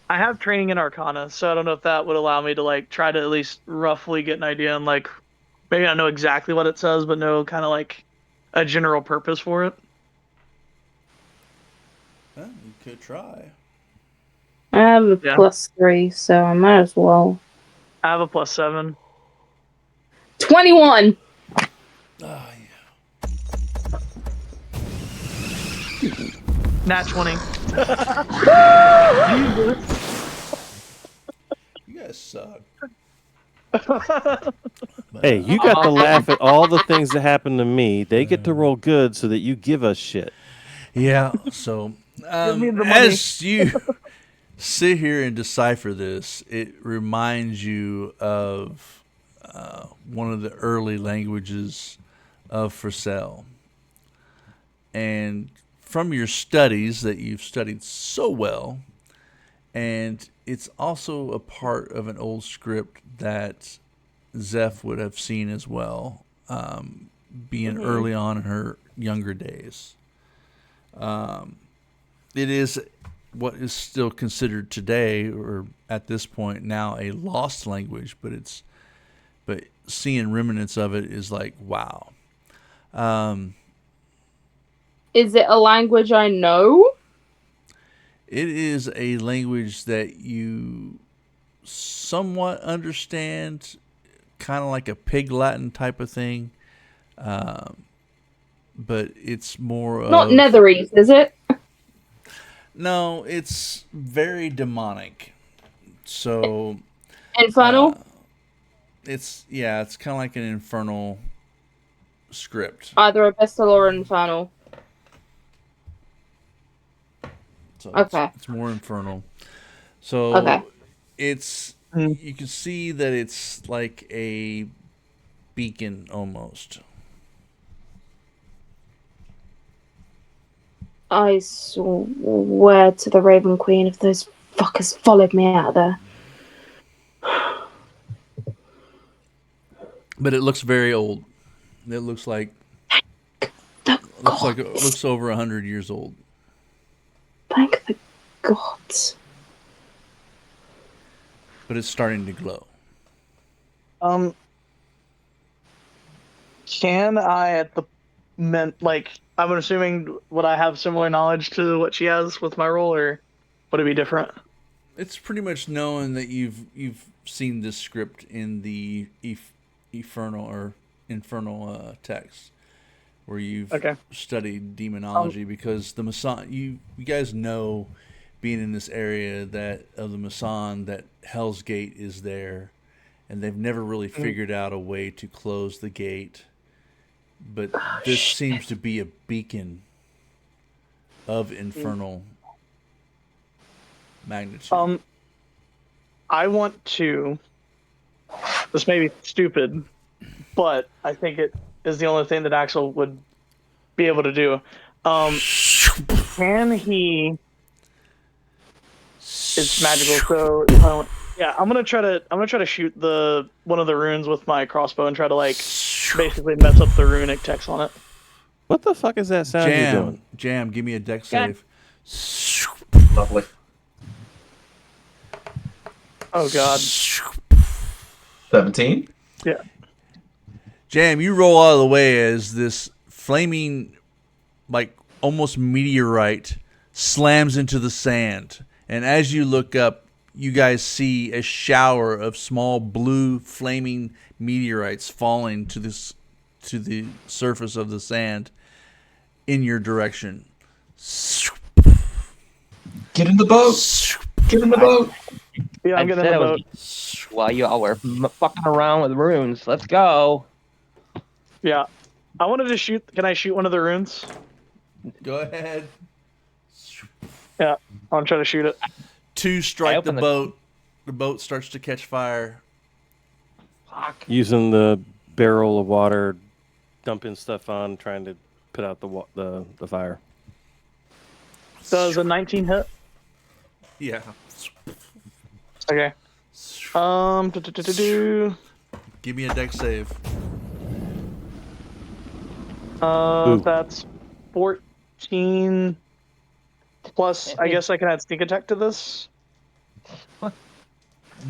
I have training in Arcana, so I don't know if that would allow me to like try to at least roughly get an idea and like maybe not know exactly what it says, but know kind of like a general purpose for it. you could try. I have a Yeah. +3, so I might as well. I have a +7. 21! Ah, Nat 20. you guys suck. Hey, you got to laugh at all the things that happen to me. They get to roll good so that you give us shit. Yeah. So, me the money. as you sit here and decipher this, it reminds you of one of the early languages of Fricel. And from your studies that you've studied so well, and it's also a part of an old script that Zeph would have seen as well, being early on in her younger days. It is what is still considered today, or at this point now, a lost language, but seeing remnants of it is like, wow. Is it a language I know? It is a language that you somewhat understand, kind of like a Pig Latin type of thing. But it's more Not of... Netherese, is it? No, it's very demonic. So... Infernal? it's kind of like an infernal script. Either Abyssal or Infernal. So Okay. it's more infernal. So Okay. it's... You can see that it's like a beacon almost. I swear to the Raven Queen if those fuckers followed me out of there. But it looks very old. It looks like it looks over 100 years old. Thank the gods. But it's starting to glow. Can I at the like I'm assuming would I have similar knowledge to what she has with my role, or would it be different? It's pretty much known that you've seen this script in the infernal text, where you've studied demonology, because the Mussand, you guys know, being in this area that of the Mussand, that Hell's Gate is there, and they've never really figured out a way to close the gate. But this seems to be a beacon of infernal magnitude. I want to. This may be stupid, but I think it is the only thing that Axel would be able to do. Can he? It's magical, so I'm gonna try to shoot one of the runes with my crossbow and try to like basically mess up the runic text on it. What the fuck is that sound you're doing? Jam, give me a dex save. Lovely. Oh God. 17. Yeah. Jam, you roll out of the way as this flaming, like almost meteorite, slams into the sand. And as you look up, you guys see a shower of small blue flaming meteorites falling to the surface of the sand in your direction. Get in the boat. Get in the boat. Yeah, I'm I getting said in the I boat. was while y'all were fucking around with runes. Let's go. Yeah. I wanted to shoot. Can I shoot one of the runes? Go ahead. Yeah. I'm trying to shoot it. 2 strike the opened the- boat. The boat starts to catch fire. Fuck. Using the barrel of water, dumping stuff on, trying to put out the fire. Does a 19 hit? Yeah. Okay. Do. Give me a deck save. Ooh. That's 14 plus. I guess I can add sneak attack to this.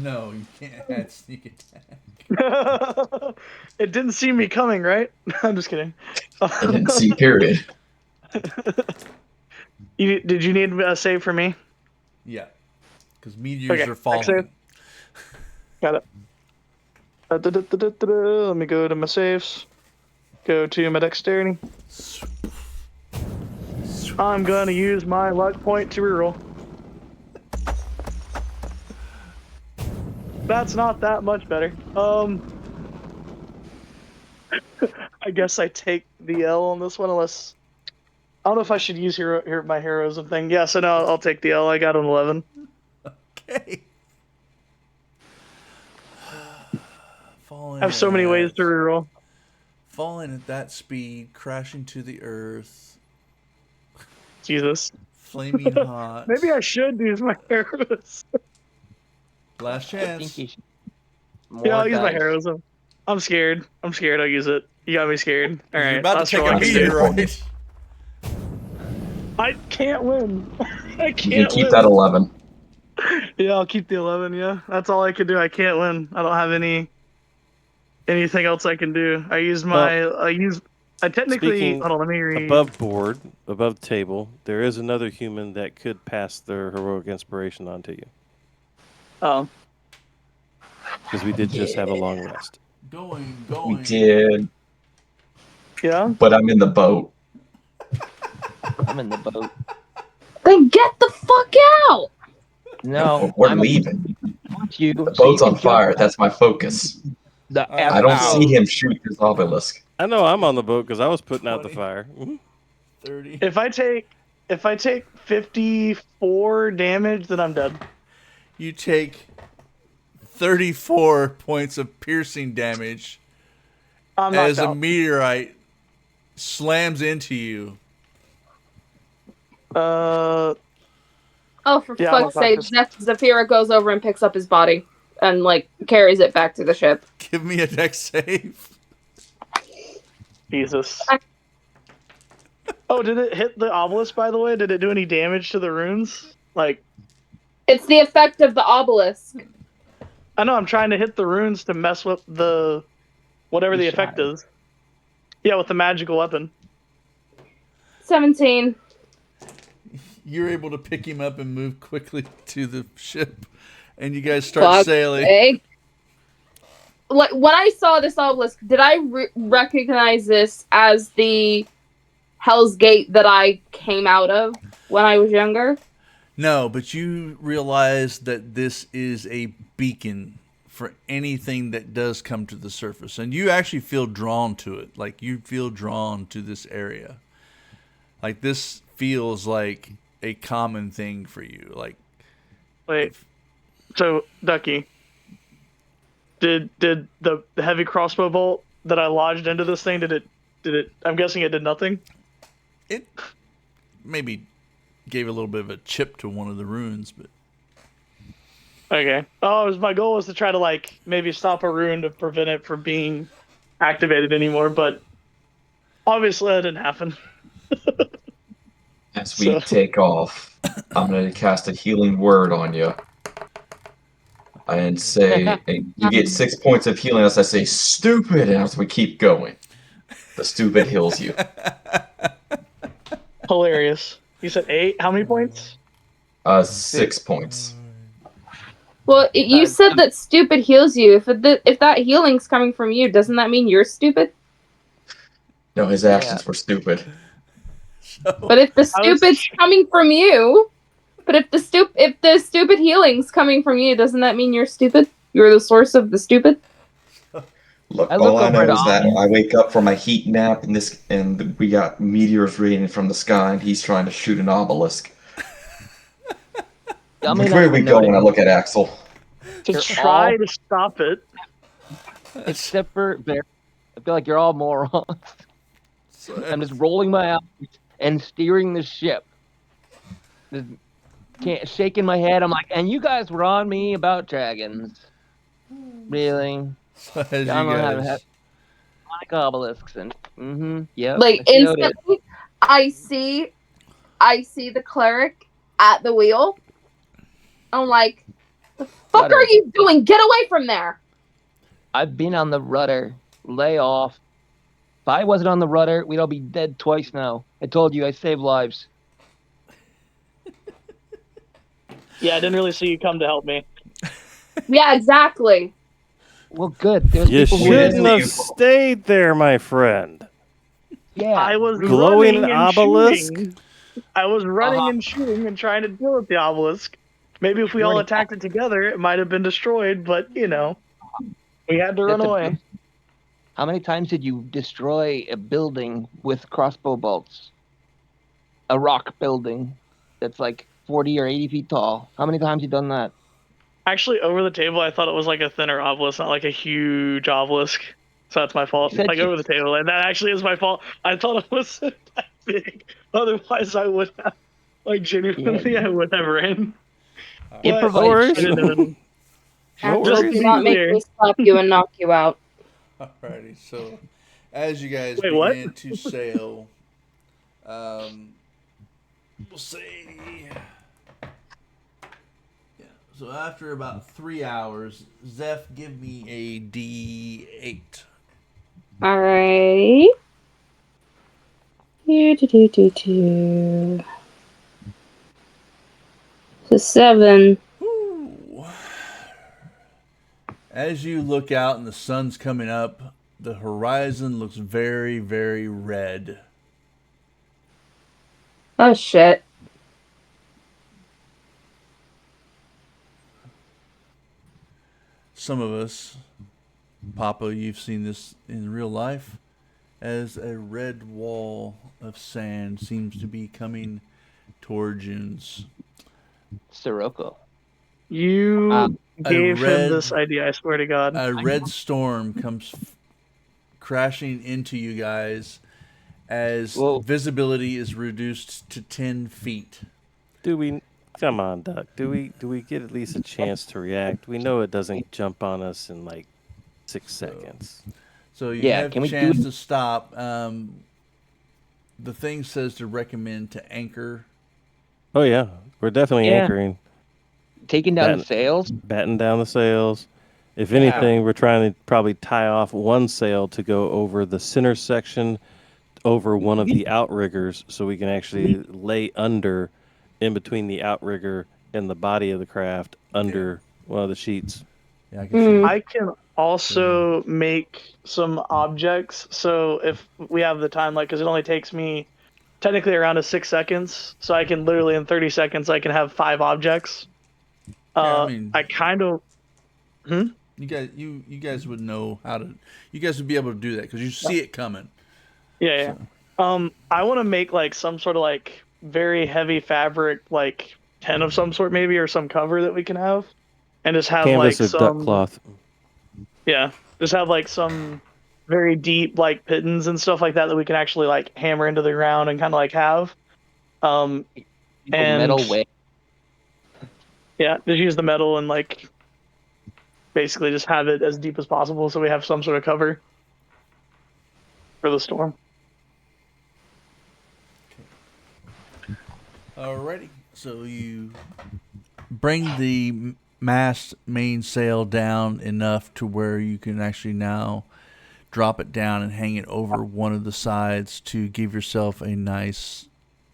No, you can't add sneak attack. It didn't see me coming, right? I'm just kidding. I didn't see period. Did you need a save for me? Yeah. Because meteors Okay, are falling. save. Got it. Let me go to my saves. Go to my dexterity. I'm gonna use my luck point to reroll. That's not that much better. I guess I take the L on this one, unless I don't know if I should use my heroism thing. Yeah, so no, I'll take the L. I got an 11. Okay. Falling I have so many ways at- to reroll. Falling at that speed, crashing to the earth, Jesus. flaming hot. Maybe I should use my heroism. Last I think chance. you should. Yeah, I'll use my dice. heroism. I'm scared. I'll use it. You got me scared. All right, You're about last to take roll a I can do. meteorite. I can't win. I You can can't keep win. that 11. Yeah, I'll keep the 11. Yeah, that's all I can do. I can't win. I don't have anything else I can do. I technically. Speaking Hold on, let me read. above board, above table, there is another human that could pass their heroic inspiration on to you. Oh, Because we did just have a long rest. Going. We did, yeah. but I'm in the boat. I'm in the boat. Then get the fuck out! No, We're I'm leaving. with you. The so you boat's can on jump fire. That's my focus. The I F I don't out. see him shoot his obelisk. I know I'm on the boat because I was putting out the 20. fire. 30. If I take 54 damage, then I'm dead. You take 34 points of piercing damage I'm as knocked a out. meteorite slams into you. Oh, for Yeah, I'm fuck's sake, unconscious. Zafira goes over and picks up his body and, like, carries it back to the ship. Give me a deck save. Jesus. Oh, did it hit the obelisk, by the way? Did it do any damage to the runes? Like, It's the effect of the obelisk. I know I'm trying to hit the runes to mess with the whatever You the effect shot. is. Yeah, with the magical weapon. 17. You're able to pick him up and move quickly to the ship, and you guys start Fuck. sailing. Hey. Like, when I saw this obelisk, did I recognize this as the Hell's Gate that I came out of when I was younger? No, but you realize that this is a beacon for anything that does come to the surface, and you actually feel drawn to it. Like, you feel drawn to this area. Like, this feels like a common thing for you. Like, Wait. So, Ducky, did the heavy crossbow bolt that I lodged into this thing, did it I'm guessing it did nothing? it maybe gave a little bit of a chip to one of the runes, but Okay. Oh, my goal was to try to, like, maybe stop a rune to prevent it from being activated anymore, but obviously that didn't happen. As we take off, I'm going to cast a healing word on you. and say, and you get 6 points of healing as I say, stupid, and as we keep going. The stupid heals you. Hilarious. You said 8. How many points? 6 points. Well, you Uh, said that stupid heals you. If that healing's coming from you, doesn't that mean you're stupid? No, his actions were stupid. But if the stupid's coming from you, if the stupid healing's coming from you, doesn't that mean you're stupid? You're the source of the stupid. Look, I all look I over know at is that I wake up from my heat nap and we got meteors raining from the sky, and he's trying to shoot an obelisk. I Which mean, way I do we go noticed, when I look at Axel? to You're try all- to stop it. except for Bear. I feel like you're all morons. I'm just rolling my eyes and steering the ship. Just shaking my head. I'm like, and you guys were on me about dragons. Really? As I you don't know how to guys, have like obelisks and yep. Like I see how it is. instantly, I see the cleric at the wheel. I'm like, the fuck Rudder. are you doing? Get away from there! I've been on the rudder. Lay off. If I wasn't on the rudder, we'd all be dead twice now. I told you I save lives. Yeah, I didn't really see you come to help me. Yeah, exactly. Well, good. There's You people who shouldn't have you. stayed there, my friend. yeah. I was Glowing running and obelisk? shooting. I was running and shooting and trying to deal with the obelisk. Maybe if we all Running- attacked it together, it might have been destroyed, but we had to run That's a- away. How many times did you destroy a building with crossbow bolts? A rock building that's like 40 or 80 feet tall. How many times you done that? Actually, over the table, I thought it was like a thinner obelisk, not like a huge obelisk. So that's my fault. Said Like you- over the table, and that actually is my fault. I thought it was that big. Otherwise, I would have, like, genuinely, I would have ran. But Improvise. I didn't know. No Axel, Just do to be not make clear. me slap you and knock you out. alrighty. So, as you guys Wait, what? begin to sail, we'll say, yeah. So after about 3 hours, Zeph, give me a D8. Alrighty. Do. So 7. Ooh. As you look out and the sun's coming up, the horizon looks very, very red. Oh shit. Some of us, Papa, you've seen this in real life, as a red wall of sand seems to be coming toward June's. Sirocco. You A gave him red- this idea, I swear to God. A red storm comes crashing into you guys as Whoa. visibility is reduced to 10 feet. Do we? Come on, Duck. Do we get at least a chance to react? We know it doesn't jump on us in like 6 seconds. So you Yeah, have can a we do chance it? to stop. The thing says to recommend to anchor. Oh yeah, we're definitely Yeah. anchoring, Taking down That- the sails. batten down the sails. If anything, we're trying to probably tie off one sail to go over the center section, over one of the outriggers, so we can actually lay under, in between the outrigger and the body of the craft, under one of the sheets. Yeah, I can see. I can also make some objects. So if we have the time, like, because it only takes me technically around 6 seconds. So I can literally in 30 seconds, I can have 5 objects. Yeah, I mean- I kind of. You guys would know how to. You guys would be able to do that because you see it coming. Yeah. I want to make like some sort of like very heavy fabric, like tent of some sort, maybe, or some cover that we can have, and just have Canvas like or duck some. cloth. Yeah, just have like some very deep like pittons and stuff like that we can actually like hammer into the ground and kind of like have. And Metal way. yeah, just use the metal and like basically just have it as deep as possible so we have some sort of cover for the storm. Alrighty. So you bring the mast mainsail down enough to where you can actually now drop it down and hang it over one of the sides to give yourself a nice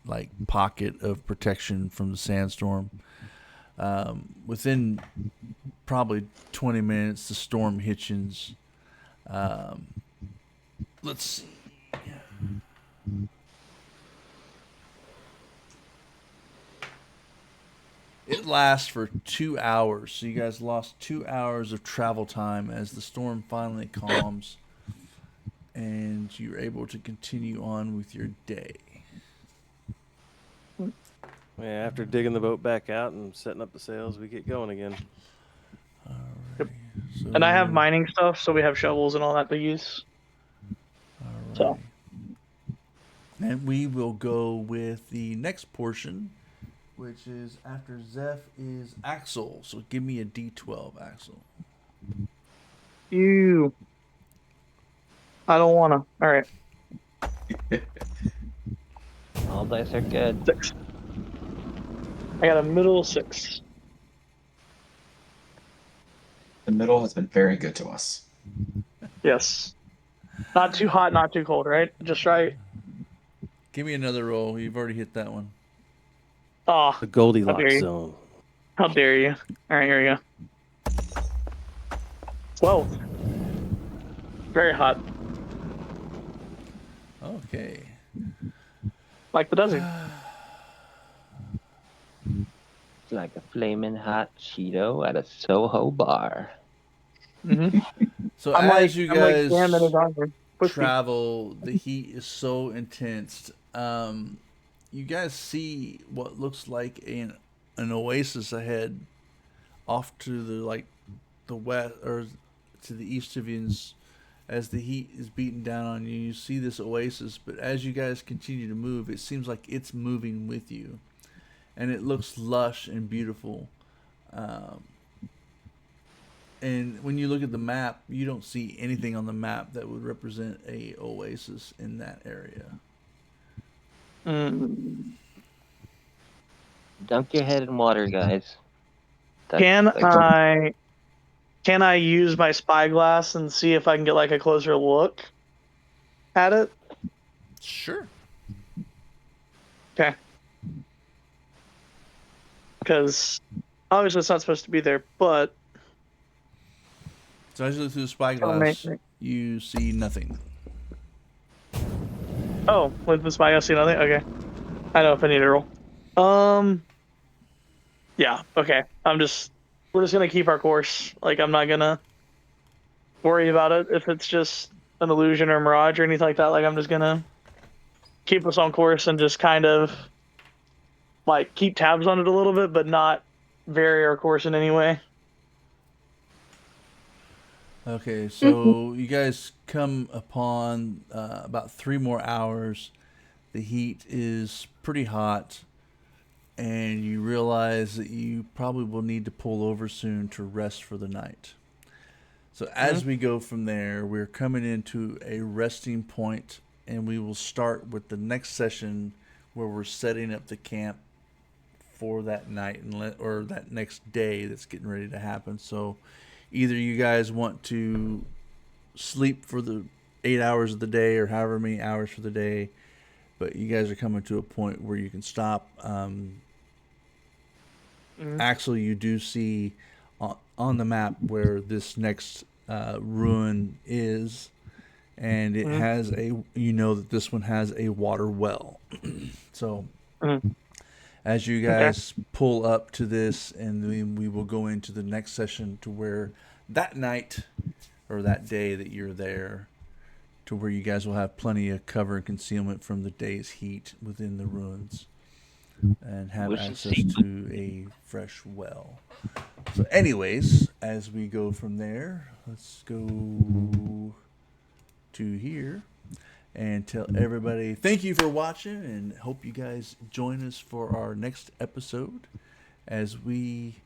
like pocket of protection from the sandstorm. Within probably 20 minutes, the storm hitchens. Let's see. It lasts for 2 hours, so you guys lost 2 hours of travel time as the storm finally calms, and you're able to continue on with your day. Yeah, after digging the boat back out and setting up the sails, we get going again. Alrighty, so, And I have mining stuff, so we have shovels and all that to use. alrighty. So. And we will go with the next portion, which is after Zeph is Axel. So give me a D12, Axel. Ew. I don't wanna. Alright. All dice are good. 6. I got a middle 6. The middle has been very good to us. Yes. Not too hot, not too cold, right? Just right. Give me another roll. You've already hit that one. Oh, The How dare Goldilocks you. zone. how dare you. Alright, here we go. 12. Very hot. Okay. Like the desert. It's like a flaming hot Cheeto at a Soho bar. Mm-hmm. So I'm as like, you I'm like, guys damn it, it's on. travel, the heat is so intense. You guys see what looks like an oasis ahead, off to the west or to the east of you. As the heat is beating down on you, you see this oasis. But as you guys continue to move, it seems like it's moving with you, and it looks lush and beautiful. And when you look at the map, you don't see anything on the map that would represent a oasis in that area. Dunk your head in water, guys. Can I use my spyglass and see if I can get like a closer look at it? Sure. Okay. Because obviously it's not supposed to be there, but So as you look through the spyglass, you see nothing. oh, with the spyglass, see nothing. Okay, I know if I need a roll. Yeah. Okay. We're just gonna keep our course. Like I'm not gonna worry about it if it's just an illusion or a mirage or anything like that. Like I'm just gonna keep us on course and just kind of like keep tabs on it a little bit, but not vary our course in any way. Okay, so you guys come upon about 3 more hours. The heat is pretty hot, and you realize that you probably will need to pull over soon to rest for the night. So as we go from there, we're coming into a resting point, and we will start with the next session where we're setting up the camp for that night or that next day that's getting ready to happen. So either you guys want to sleep for the 8 hours of the day or however many hours for the day, but you guys are coming to a point where you can stop. Axel, you do see on the map where this next ruin is, and it has that this one has a water well. So as you guys pull up to this, and then we will go into the next session to where that night or that day that you're there, to where you guys will have plenty of cover and concealment from the day's heat within the ruins, and have access to a fresh well. So anyways, as we go from there, let's go to here and tell everybody thank you for watching, and hope you guys join us for our next episode as we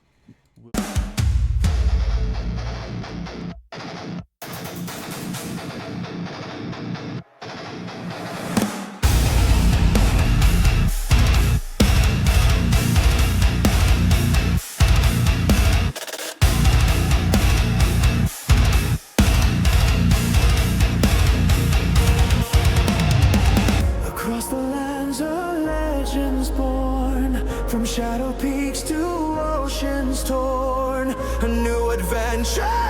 shadow peaks to oceans torn, a new adventure